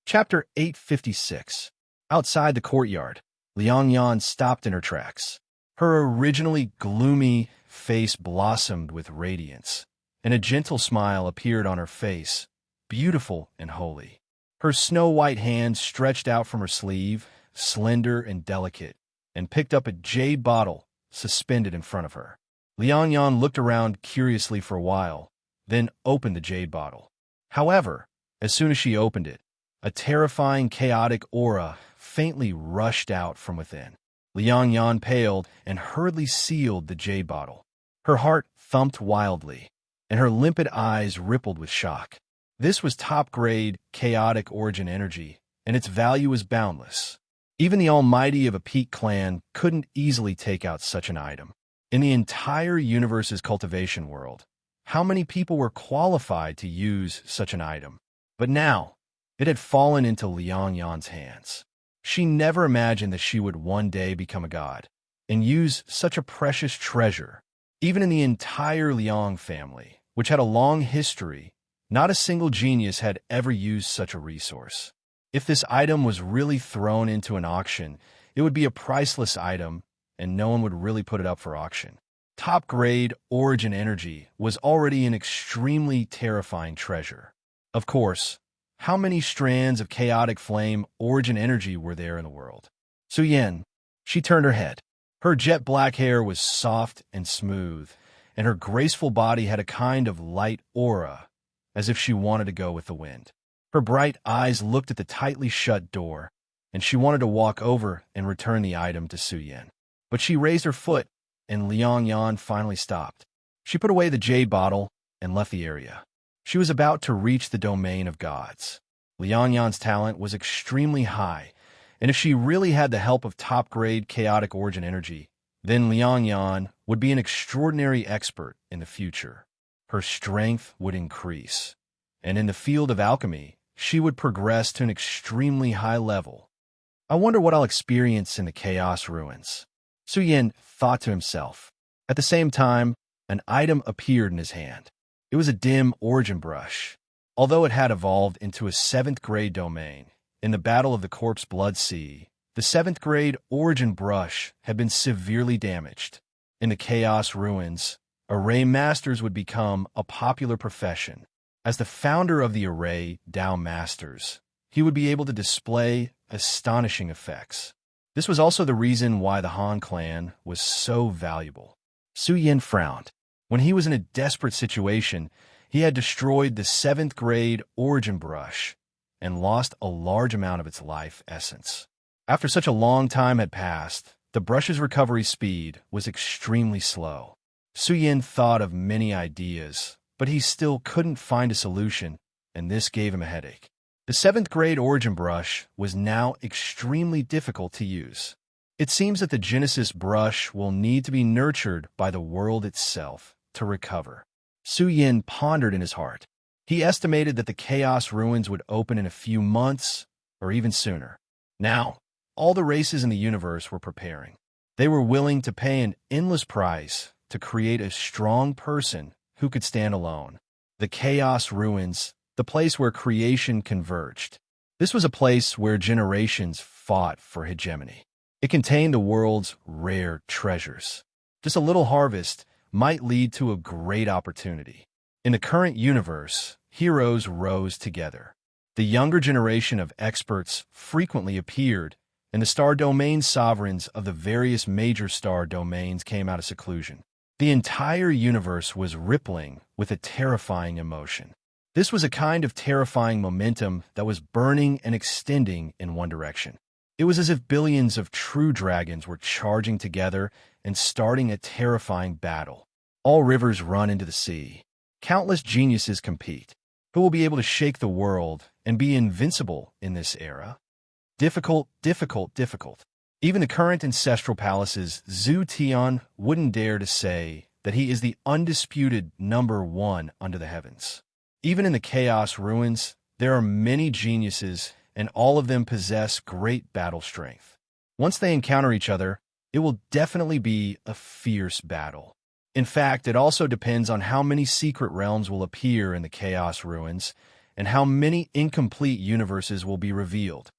Speaker 1: Chapter 856. Outside the courtyard, Liang Yan stopped in her tracks. Her originally gloomy face blossomed with radiance, and a gentle smile appeared on her face, beautiful and holy. Her snow-white hand stretched out from her sleeve, slender and delicate, and picked up a jade bottle suspended in front of her. Liang Yan looked around curiously for a while, then opened the jade bottle. However, as soon as she opened it, a terrifying chaotic aura faintly rushed out from within. Liang Yan paled and hurriedly sealed the jade bottle. Her heart thumped wildly, and her limpid eyes rippled with shock. This was top-grade, chaotic origin energy, and its value was boundless. Even the almighty of a peak clan couldn't easily take out such an item. In the entire universe's cultivation world, how many people were qualified to use such an item? But now, it had fallen into Liang Yan's hands. She never imagined that she would one day become a god and use such a precious treasure. Even in the entire Liang family, which had a long history, not a single genius had ever used such a resource. If this item was really thrown into an auction, it would be a priceless item, and no one would really put it up for auction. Top-grade origin energy was already an extremely terrifying treasure. Of course, how many strands of chaotic flame origin energy were there in the world? Suyin, she turned her head. Her jet-black hair was soft and smooth, and her graceful body had a kind of light aura, as if she wanted to go with the wind. Her bright eyes looked at the tightly shut door, and she wanted to walk over and return the item to Suyin. But she raised her foot, and Liang Yan finally stopped. She put away the jade bottle and left the area. She was about to reach the domain of gods. Liang Yan's talent was extremely high, and if she really had the help of top-grade chaotic origin energy, then Liang Yan would be an extraordinary expert in the future. Her strength would increase, and in the field of alchemy, she would progress to an extremely high level. I wonder what I'll experience in the Chaos Ruins. Suyin thought to himself. At the same time, an item appeared in his hand. It was a dim origin brush. Although it had evolved into a 7th-grade domain, in the Battle of the Corpse Blood Sea, the 7th-grade origin brush had been severely damaged. In the Chaos Ruins, Array Masters would become a popular profession. As the founder of the Array Dao Masters, he would be able to display astonishing effects. This was also the reason why the Han clan was so valuable. Suyin frowned. When he was in a desperate situation, he had destroyed the 7th-grade origin brush and lost a large amount of its life essence. After such a long time had passed, the brush's recovery speed was extremely slow. Suyin thought of many ideas, but he still couldn't find a solution, and this gave him a headache. The 7th-grade origin brush was now extremely difficult to use. It seems that the Genesis brush will need to be nurtured by the world itself to recover. Suyin pondered in his heart. He estimated that the Chaos Ruins would open in a few months, or even sooner. Now, all the races in the universe were preparing. They were willing to pay an endless price to create a strong person who could stand alone. The Chaos Ruins, the place where creation converged. This was a place where generations fought for hegemony. It contained the world's rare treasures. Just a little harvest might lead to a great opportunity. In the current universe, heroes rose together. The younger generation of experts frequently appeared and the star domain sovereigns of the various major star domains came out of seclusion. The entire universe was rippling with a terrifying emotion. This was a kind of terrifying momentum that was burning and extending in one direction. It was as if billions of true dragons were charging together and starting a terrifying battle. All rivers run into the sea. Countless geniuses compete. Who will be able to shake the world and be invincible in this era? Difficult, difficult, difficult. Even the current ancestral palaces, Zhu Tian wouldn't dare to say that he is the undisputed number one under the heavens. Even in the chaos ruins, there are many geniuses, and all of them possess great battle strength. Once they encounter each other, it will definitely be a fierce battle. In fact, it also depends on how many secret realms will appear in the chaos ruins, and how many incomplete universes will be revealed.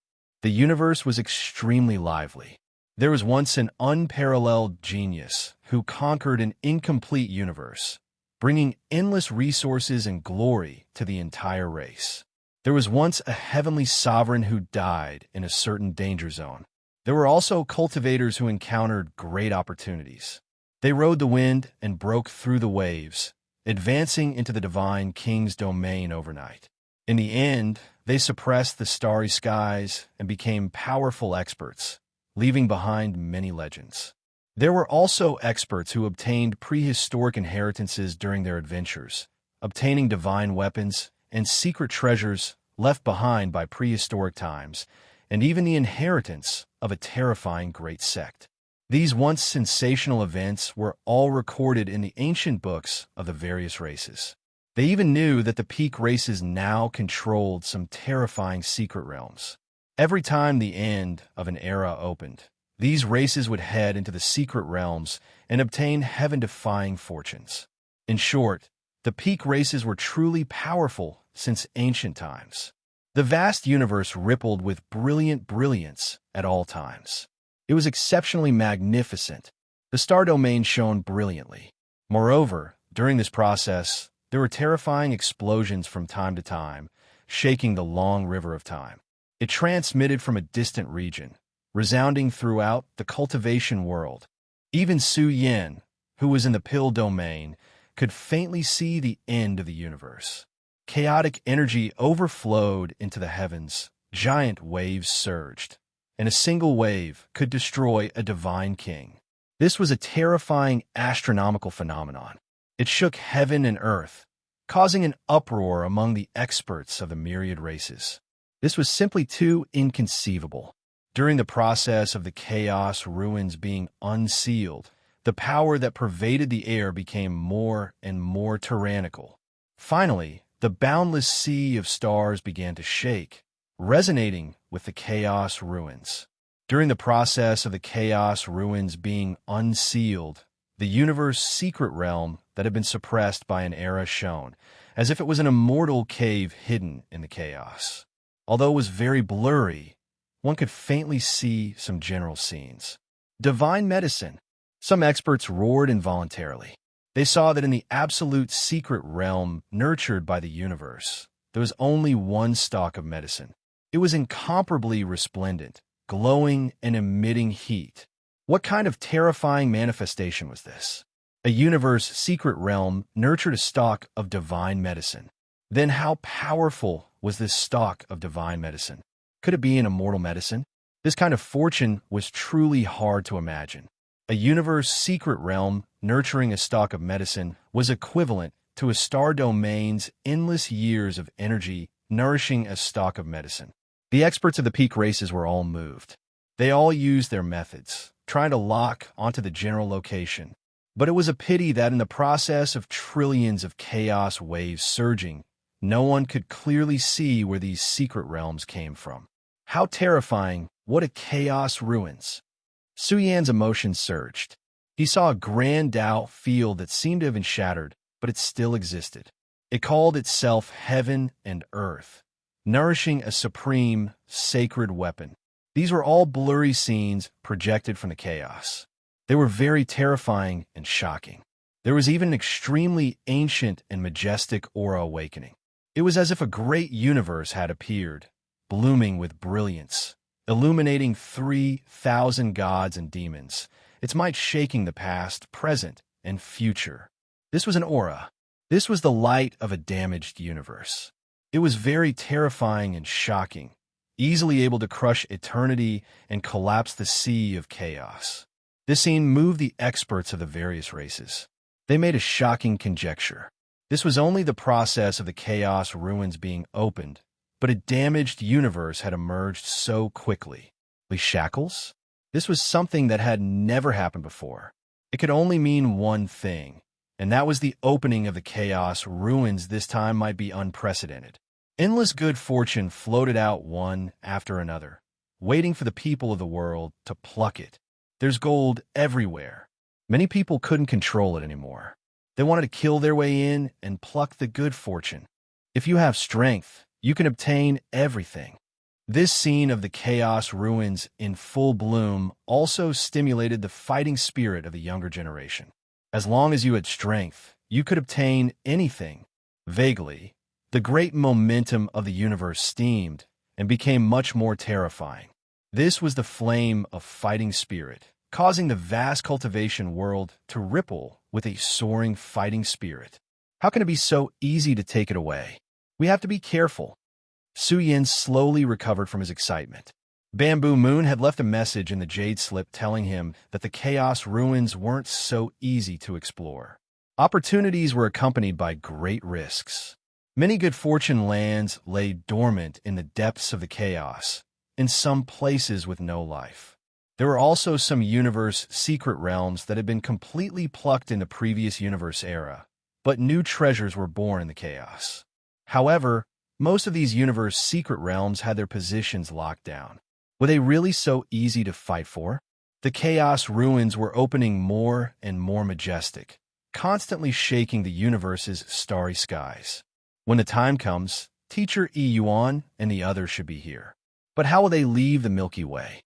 Speaker 1: The universe was extremely lively. There was once an unparalleled genius who conquered an incomplete universe, bringing endless resources and glory to the entire race. There was once a heavenly sovereign who died in a certain danger zone. There were also cultivators who encountered great opportunities. They rode the wind and broke through the waves, advancing into the divine king's domain overnight. In the end, they suppressed the starry skies and became powerful experts, leaving behind many legends. There were also experts who obtained prehistoric inheritances during their adventures, obtaining divine weapons and secret treasures left behind by prehistoric times, and even the inheritance of a terrifying great sect. These once sensational events were all recorded in the ancient books of the various races. They even knew that the peak races now controlled some terrifying secret realms. Every time the end of an era opened, these races would head into the secret realms and obtain heaven-defying fortunes. In short, the peak races were truly powerful since ancient times. The vast universe rippled with brilliant brilliance at all times. It was exceptionally magnificent. The star domain shone brilliantly. Moreover, during this process, there were terrifying explosions from time to time, shaking the long river of time. It transmitted from a distant region, resounding throughout the cultivation world. Even Su Yan, who was in the pill domain, could faintly see the end of the universe. Chaotic energy overflowed into the heavens. Giant waves surged, and a single wave could destroy a divine king. This was a terrifying astronomical phenomenon. It shook heaven and earth, causing an uproar among the experts of the myriad races. This was simply too inconceivable. During the process of the chaos ruins being unsealed, the power that pervaded the air became more and more tyrannical. Finally, the boundless sea of stars began to shake, resonating with the chaos ruins. During the process of the chaos ruins being unsealed, the universe's secret realm that had been suppressed by an era shone, as if it was an immortal cave hidden in the chaos. Although it was very blurry, one could faintly see some general scenes. Divine medicine. Some experts roared involuntarily. They saw that in the absolute secret realm nurtured by the universe, there was only one stock of medicine. It was incomparably resplendent, glowing and emitting heat. What kind of terrifying manifestation was this? A universe secret realm nurtured a stock of divine medicine. Then how powerful was this stock of divine medicine? Could it be an immortal medicine? This kind of fortune was truly hard to imagine. A universe secret realm nurturing a stock of medicine was equivalent to a star domain's endless years of energy nourishing a stock of medicine. The experts of the peak races were all moved. They all used their methods, trying to lock onto the general location. But it was a pity that in the process of trillions of chaos waves surging, no one could clearly see where these secret realms came from. How terrifying, what a chaos ruins. Su Yan's emotions surged. He saw a grand Tao field that seemed to have been shattered, but it still existed. It called itself heaven and earth, nourishing a supreme, sacred weapon. These were all blurry scenes projected from the chaos. They were very terrifying and shocking. There was even an extremely ancient and majestic aura awakening. It was as if a great universe had appeared, blooming with brilliance, illuminating 3,000 gods and demons, its might shaking the past, present, and future. This was an aura. This was the light of a damaged universe. It was very terrifying and shocking, easily able to crush eternity and collapse the sea of chaos. This scene moved the experts of the various races. They made a shocking conjecture. This was only the process of the chaos ruins being opened, but a damaged universe had emerged so quickly. The shackles? This was something that had never happened before. It could only mean one thing, and that was the opening of the chaos ruins. This time might be unprecedented. Endless good fortune floated out one after another, waiting for the people of the world to pluck it. There's gold everywhere. Many people couldn't control it anymore. They wanted to kill their way in and pluck the good fortune. If you have strength, you can obtain everything. This scene of the chaos ruins in full bloom also stimulated the fighting spirit of the younger generation. As long as you had strength, you could obtain anything. Vaguely, the great momentum of the universe steamed and became much more terrifying. This was the flame of fighting spirit, causing the vast cultivation world to ripple with a soaring fighting spirit. How can it be so easy to take it away? We have to be careful. Su Yin slowly recovered from his excitement. Bamboo Moon had left a message in the jade slip telling him that the chaos ruins weren't so easy to explore. Opportunities were accompanied by great risks. Many good fortune lands lay dormant in the depths of the chaos, in some places with no life. There were also some universe secret realms that had been completely plucked in the previous universe era, but new treasures were born in the chaos. However, most of these universe secret realms had their positions locked down. Were they really so easy to fight for? The chaos ruins were opening more and more majestic, constantly shaking the universe's starry skies. When the time comes, Teacher Yi Yuan and the others should be here. But how will they leave the Milky Way?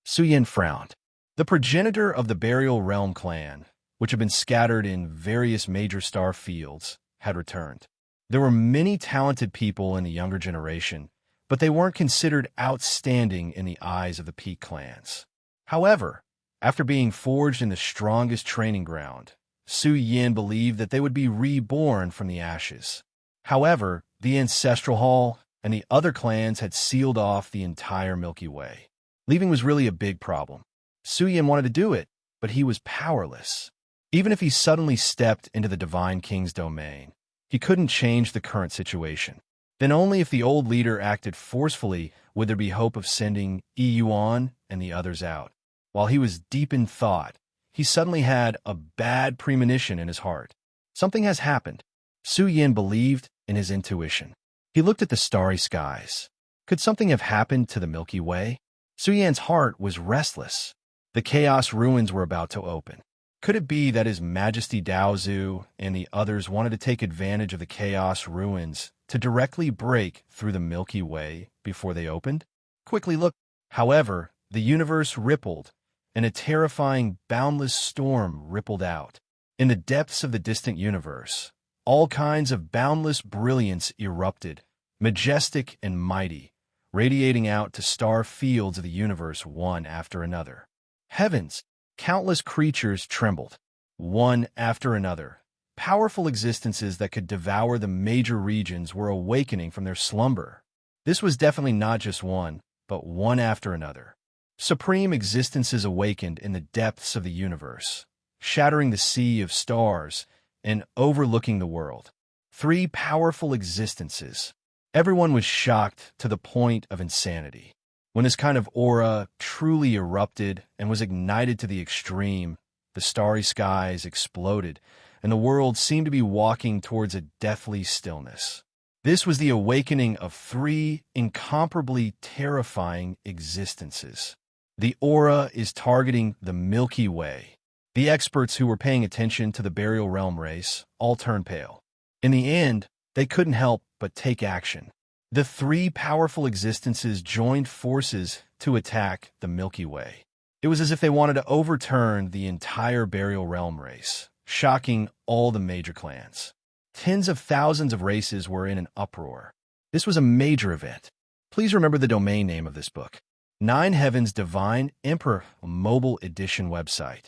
Speaker 1: Su Yin frowned. The progenitor of the Burial Realm clan, which had been scattered in various major star fields, had returned. There were many talented people in the younger generation, but they weren't considered outstanding in the eyes of the peak clans. However, after being forged in the strongest training ground, Su Yin believed that they would be reborn from the ashes. However, the Ancestral Hall and the other clans had sealed off the entire Milky Way. Leaving was really a big problem. Su Yin wanted to do it, but he was powerless. Even if he suddenly stepped into the Divine King's domain, he couldn't change the current situation. Then only if the old leader acted forcefully would there be hope of sending Yi Yuan and the others out. While he was deep in thought, he suddenly had a bad premonition in his heart. Something has happened. Su Yin believed in his intuition. He looked at the starry skies. Could something have happened to the Milky Way? Su Yin's heart was restless. The chaos ruins were about to open. Could it be that His Majesty Daozu and the others wanted to take advantage of the chaos ruins to directly break through the Milky Way before they opened? Quickly look. However, the universe rippled, and a terrifying, boundless storm rippled out. In the depths of the distant universe, all kinds of boundless brilliance erupted, majestic and mighty, radiating out to star fields of the universe one after another. Heavens! Countless creatures trembled, one after another. Powerful existences that could devour the major regions were awakening from their slumber. This was definitely not just one, but one after another. Supreme existences awakened in the depths of the universe, shattering the sea of stars and overlooking the world. 3 powerful existences. Everyone was shocked to the point of insanity. When this kind of aura truly erupted and was ignited to the extreme, the starry skies exploded, and the world seemed to be walking towards a deathly stillness. This was the awakening of 3 incomparably terrifying existences. The aura is targeting the Milky Way. The experts who were paying attention to the Burial Realm race all turned pale. In the end, they couldn't help but take action. The 3 powerful existences joined forces to attack the Milky Way. It was as if they wanted to overturn the entire Burial Realm race, shocking all the major clans. Tens of thousands of races were in an uproar. This was a major event. Please remember the domain name of this book. Nine Heavens Divine Emperor Mobile Edition website.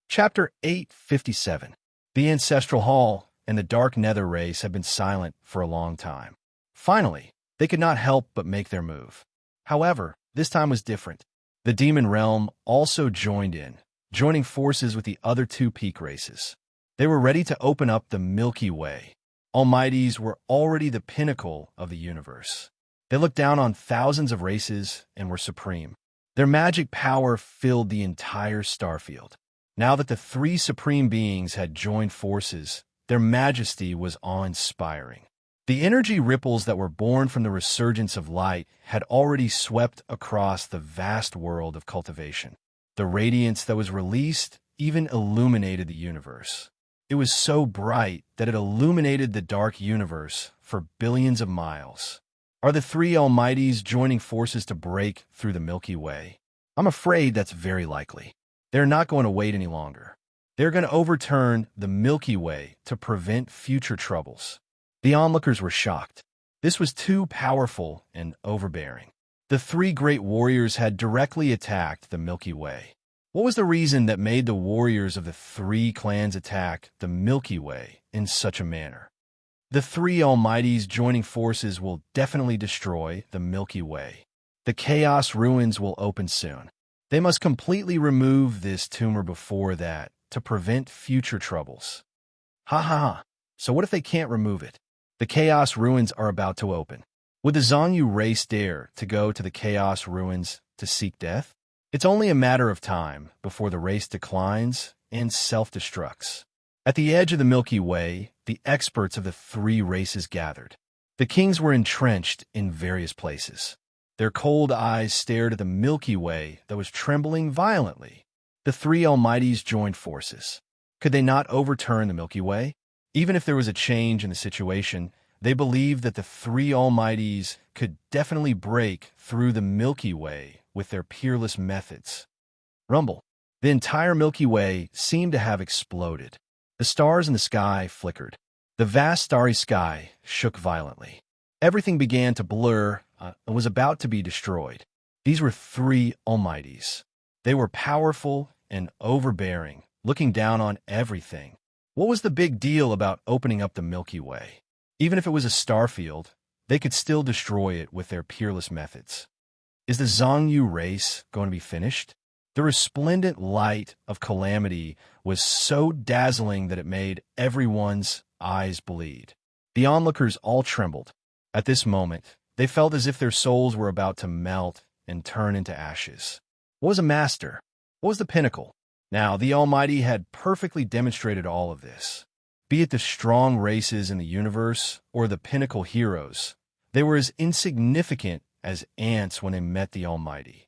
Speaker 1: Chapter 857. The Ancestral Hall and the Dark Nether race have been silent for a long time. Finally, they could not help but make their move. However, this time was different. The Demon Realm also joined in, joining forces with the other two peak races. They were ready to open up the Milky Way. Almighties were already the pinnacle of the universe. They looked down on thousands of races and were supreme. Their magic power filled the entire starfield. Now that the three supreme beings had joined forces, their majesty was awe-inspiring. The energy ripples that were born from the resurgence of light had already swept across the vast world of cultivation. The radiance that was released even illuminated the universe. It was so bright that it illuminated the dark universe for billions of miles. Are the three Almighties joining forces to break through the Milky Way? I'm afraid that's very likely. They're not going to wait any longer. They're going to overturn the Milky Way to prevent future troubles. The onlookers were shocked. This was too powerful and overbearing. The three great warriors had directly attacked the Milky Way. What was the reason that made the warriors of the three clans attack the Milky Way in such a manner? The three Almighties joining forces will definitely destroy the Milky Way. The Chaos Ruins will open soon. They must completely remove this tumor before that to prevent future troubles. Ha ha ha. So what if they can't remove it? The Chaos Ruins are about to open. Would the Zhongyu race dare to go to the Chaos Ruins to seek death? It's only a matter of time before the race declines and self-destructs. At the edge of the Milky Way, the experts of the three races gathered. The kings were entrenched in various places. Their cold eyes stared at the Milky Way that was trembling violently. The three Almighties joined forces. Could they not overturn the Milky Way? Even if there was a change in the situation, they believed that the three Almighties could definitely break through the Milky Way with their peerless methods. Rumble. The entire Milky Way seemed to have exploded. The stars in the sky flickered. The vast starry sky shook violently. Everything began to blur and was about to be destroyed. These were three Almighties. They were powerful and overbearing, looking down on everything. What was the big deal about opening up the Milky Way? Even if it was a starfield, they could still destroy it with their peerless methods. Is the Zhongyu race going to be finished? The resplendent light of calamity was so dazzling that it made everyone's eyes bleed. The onlookers all trembled. At this moment, they felt as if their souls were about to melt and turn into ashes. What was a master? What was the pinnacle? Now, the Almighty had perfectly demonstrated all of this. Be it the strong races in the universe or the pinnacle heroes, they were as insignificant as ants when they met the Almighty.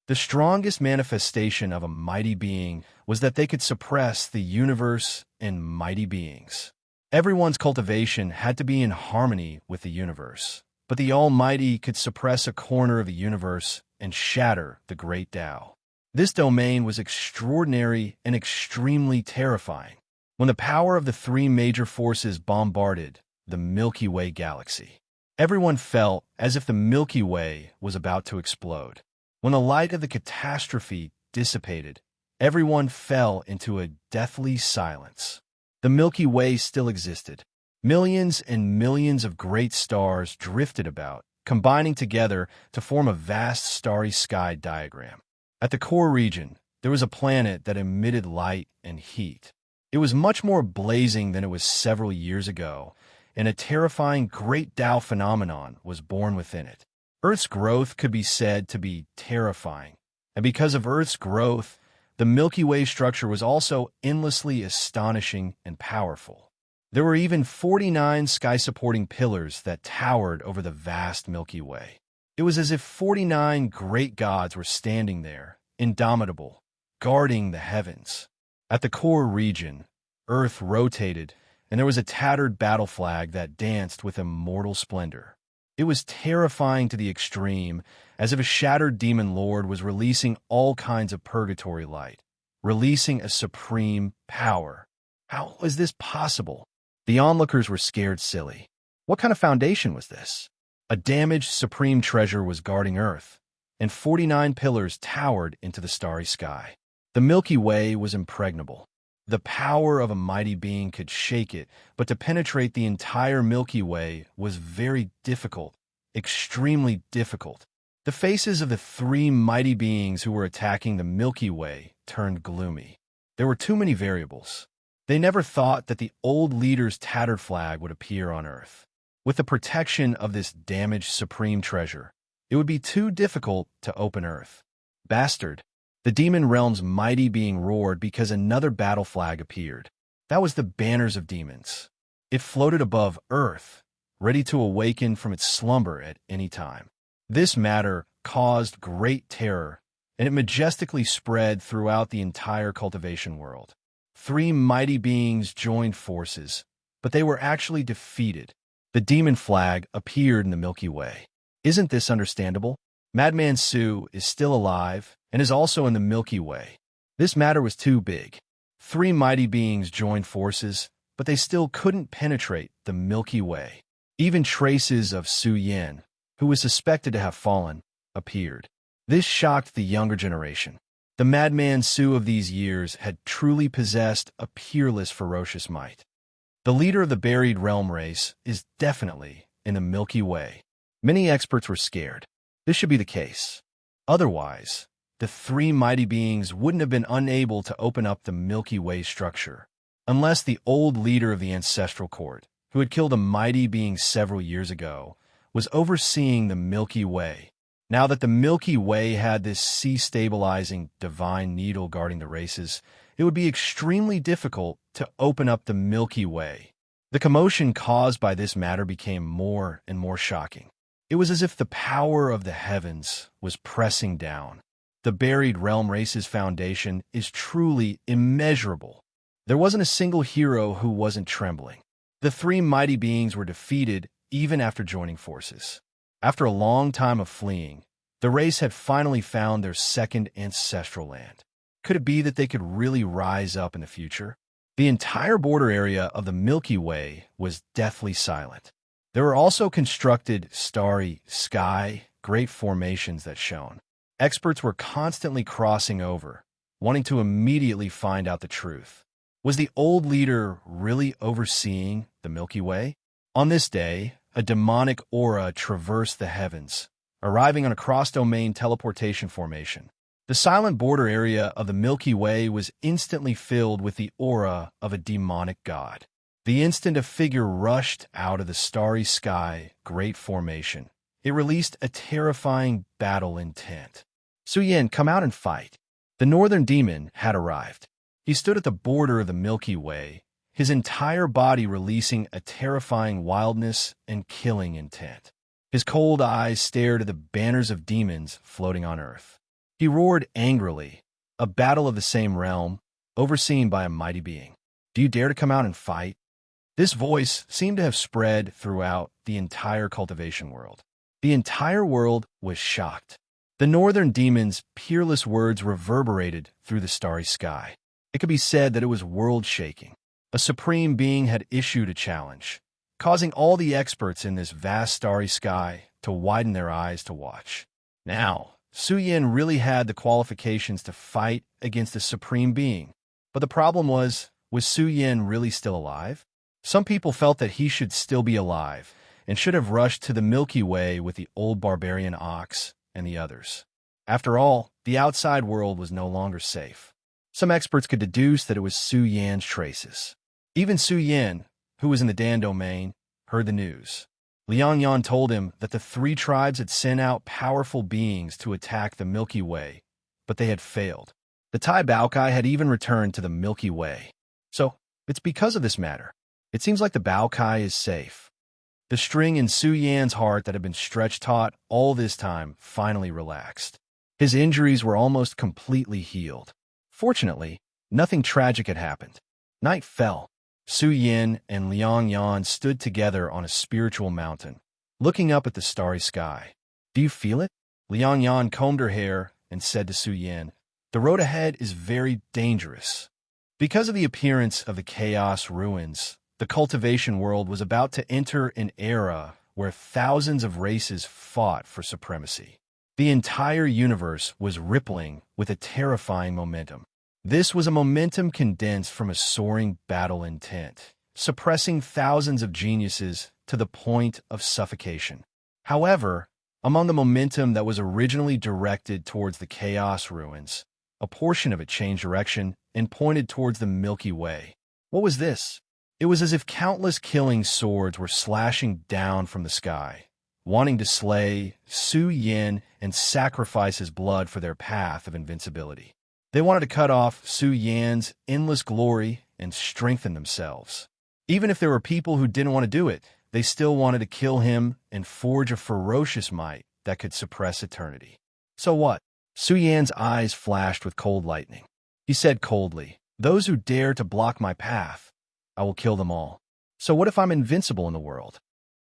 Speaker 1: The strongest manifestation of a mighty being was that they could suppress the universe and mighty beings. Everyone's cultivation had to be in harmony with the universe, but the Almighty could suppress a corner of the universe and shatter the great Tao. This domain was extraordinary and extremely terrifying. When the power of the three major forces bombarded the Milky Way galaxy, everyone felt as if the Milky Way was about to explode. When the light of the catastrophe dissipated, everyone fell into a deathly silence. The Milky Way still existed. Millions and millions of great stars drifted about, combining together to form a vast starry sky diagram. At the core region, there was a planet that emitted light and heat. It was much more blazing than it was several years ago, and a terrifying great Tao phenomenon was born within it. Earth's growth could be said to be terrifying, and because of Earth's growth, the Milky Way structure was also endlessly astonishing and powerful. There were even 49 sky-supporting pillars that towered over the vast Milky Way. It was as if 49 great gods were standing there, indomitable, guarding the heavens. At the core region, Earth rotated, and there was a tattered battle flag that danced with immortal splendor. It was terrifying to the extreme, as if a shattered demon lord was releasing all kinds of purgatory light, releasing a supreme power. How was this possible? The onlookers were scared silly. What kind of foundation was this? A damaged supreme treasure was guarding Earth. and 49 pillars towered into the starry sky. The Milky Way was impregnable. The power of a mighty being could shake it, but to penetrate the entire Milky Way was very difficult, extremely difficult. The faces of the three mighty beings who were attacking the Milky Way turned gloomy. There were too many variables. They never thought that the old leader's tattered flag would appear on Earth. With the protection of this damaged supreme treasure, it would be too difficult to open Earth. Bastard! The demon realm's mighty being roared because another battle flag appeared. That was the banners of demons. It floated above Earth, ready to awaken from its slumber at any time. This matter caused great terror, and it majestically spread throughout the entire cultivation world. Three mighty beings joined forces, but they were actually defeated. The demon flag appeared in the Milky Way. Isn't this understandable? Madman Su is still alive and is also in the Milky Way. This matter was too big. Three mighty beings joined forces, but they still couldn't penetrate the Milky Way. Even traces of Su Yin, who was suspected to have fallen, appeared. This shocked the younger generation. The Madman Su of these years had truly possessed a peerless, ferocious might. The leader of the buried realm race is definitely in the Milky Way. Many experts were scared. This should be the case. Otherwise, the three mighty beings wouldn't have been unable to open up the Milky Way structure, unless the old leader of the ancestral court, who had killed a mighty being several years ago, was overseeing the Milky Way. Now that the Milky Way had this sea-stabilizing divine needle guarding the races, it would be extremely difficult to open up the Milky Way. The commotion caused by this matter became more and more shocking. It was as if the power of the heavens was pressing down. The buried realm race's foundation is truly immeasurable. There wasn't a single hero who wasn't trembling. The three mighty beings were defeated even after joining forces. After a long time of fleeing, the race had finally found their second ancestral land. Could it be that they could really rise up in the future? The entire border area of the Milky Way was deathly silent. There were also constructed starry sky, great formations that shone. Experts were constantly crossing over, wanting to immediately find out the truth. Was the old leader really overseeing the Milky Way? On this day, a demonic aura traversed the heavens, arriving on a cross-domain teleportation formation. The silent border area of the Milky Way was instantly filled with the aura of a demonic god. The instant a figure rushed out of the starry sky great formation, it released a terrifying battle intent. Su Yin, come out and fight. The northern demon had arrived. He stood at the border of the Milky Way, his entire body releasing a terrifying wildness and killing intent. His cold eyes stared at the banners of demons floating on Earth. He roared angrily, a battle of the same realm, overseen by a mighty being. Do you dare to come out and fight? This voice seemed to have spread throughout the entire cultivation world. The entire world was shocked. The northern demon's peerless words reverberated through the starry sky. It could be said that it was world-shaking. A supreme being had issued a challenge, causing all the experts in this vast starry sky to widen their eyes to watch. Now, Su Yin really had the qualifications to fight against a supreme being. But the problem was Su Yin really still alive? Some people felt that he should still be alive and should have rushed to the Milky Way with the old barbarian ox and the others. After all, the outside world was no longer safe. Some experts could deduce that it was Su Yan's traces. Even Su Yin, who was in the Dan domain, heard the news. Liang Yan told him that the three tribes had sent out powerful beings to attack the Milky Way, but they had failed. The Tai Baokai had even returned to the Milky Way. So, it's because of this matter. It seems like the Baokai is safe. The string in Su Yan's heart that had been stretched taut all this time finally relaxed. His injuries were almost completely healed. Fortunately, nothing tragic had happened. Night fell. Su Yin and Liang Yan stood together on a spiritual mountain, looking up at the starry sky. Do you feel it? Liang Yan combed her hair and said to Su Yin, the road ahead is very dangerous. Because of the appearance of the chaos ruins, the cultivation world was about to enter an era where thousands of races fought for supremacy. The entire universe was rippling with a terrifying momentum. This was a momentum condensed from a soaring battle intent, suppressing thousands of geniuses to the point of suffocation. However, among the momentum that was originally directed towards the Chaos Ruins, a portion of it changed direction and pointed towards the Milky Way. What was this? It was as if countless killing swords were slashing down from the sky, wanting to slay Su Yin and sacrifice his blood for their path of invincibility. They wanted to cut off Su Yan's endless glory and strengthen themselves. Even if there were people who didn't want to do it, they still wanted to kill him and forge a ferocious might that could suppress eternity. So what? Su Yan's eyes flashed with cold lightning. He said coldly, "Those who dare to block my path, I will kill them all. So what if I'm invincible in the world?"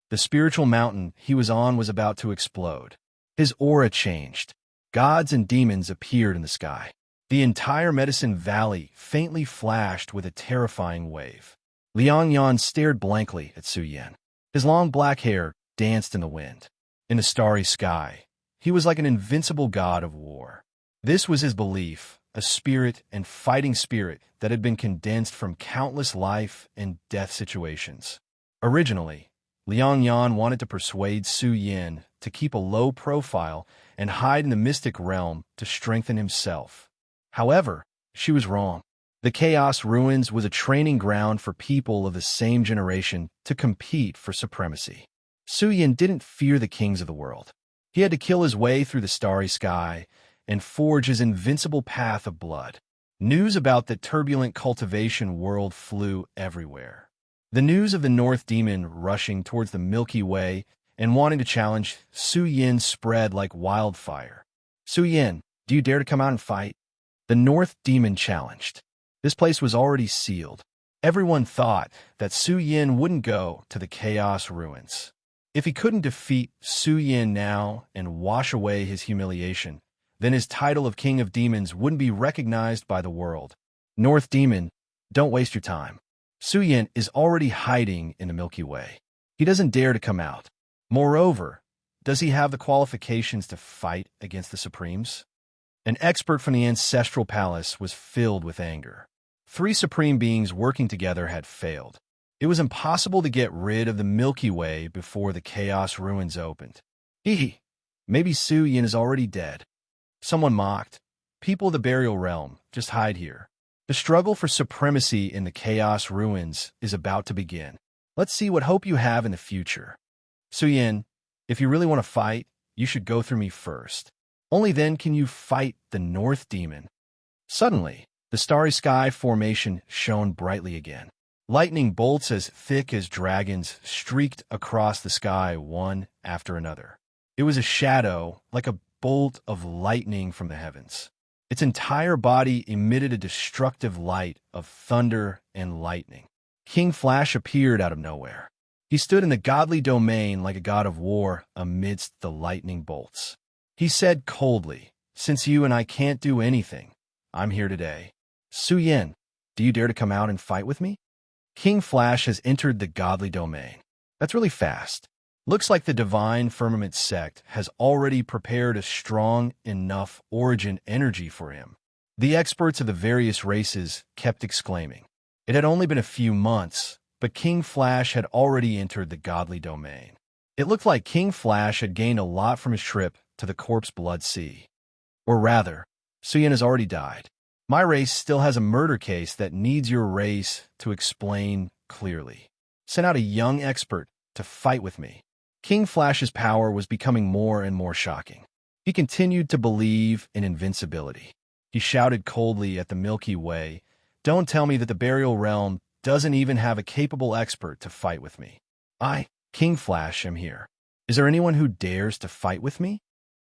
Speaker 1: The spiritual mountain he was on was about to explode. His aura changed. Gods and demons appeared in the sky. The entire Medicine Valley faintly flashed with a terrifying wave. Liang Yan stared blankly at Su Yan. His long black hair danced in the wind. In the starry sky, he was like an invincible god of war. This was his belief, a spirit and fighting spirit that had been condensed from countless life and death situations. Originally, Liang Yan wanted to persuade Su Yin to keep a low profile and hide in the mystic realm to strengthen himself. However, she was wrong. The Chaos Ruins was a training ground for people of the same generation to compete for supremacy. Su Yin didn't fear the kings of the world. He had to kill his way through the starry sky and forge his invincible path of blood. News about the turbulent cultivation world flew everywhere. The news of the North Demon rushing towards the Milky Way and wanting to challenge Su Yin spread like wildfire. "Su Yin, do you dare to come out and fight?" The North Demon challenged. This place was already sealed. Everyone thought that Su Yin wouldn't go to the Chaos Ruins. If he couldn't defeat Su Yin now and wash away his humiliation, then his title of King of Demons wouldn't be recognized by the world. "North Demon, don't waste your time. Su Yin is already hiding in the Milky Way. He doesn't dare to come out. Moreover, does he have the qualifications to fight against the Supremes?" An expert from the Ancestral Palace was filled with anger. 3 supreme beings working together had failed. It was impossible to get rid of the Milky Way before the Chaos Ruins opened. Maybe Su Yin is already dead. Someone mocked. "People of the Burial Realm, just hide here. The struggle for supremacy in the Chaos Ruins is about to begin. Let's see what hope you have in the future. Su Yin, if you really want to fight, you should go through me first. Only then can you fight the North Demon." Suddenly, the starry sky formation shone brightly again. Lightning bolts as thick as dragons streaked across the sky one after another. It was a shadow, like a bolt of lightning from the heavens. Its entire body emitted a destructive light of thunder and lightning. King Flash appeared out of nowhere. He stood in the godly domain like a god of war amidst the lightning bolts. He said coldly, "Since you and I can't do anything, I'm here today. Su Yin, do you dare to come out and fight with me?" King Flash has entered the godly domain. That's really fast. Looks like the Divine Firmament sect has already prepared a strong enough origin energy for him. The experts of the various races kept exclaiming. It had only been a few months, but King Flash had already entered the godly domain. It looked like King Flash had gained a lot from his trip to the Corpse Blood Sea. Or rather, Su Yin has already died. My race still has a murder case that needs your race to explain clearly. Send out a young expert to fight with me. King Flash's power was becoming more and more shocking. He continued to believe in invincibility. He shouted coldly at the Milky Way, "Don't tell me that the Burial Realm doesn't even have a capable expert to fight with me. I, King Flash, am here. Is there anyone who dares to fight with me?"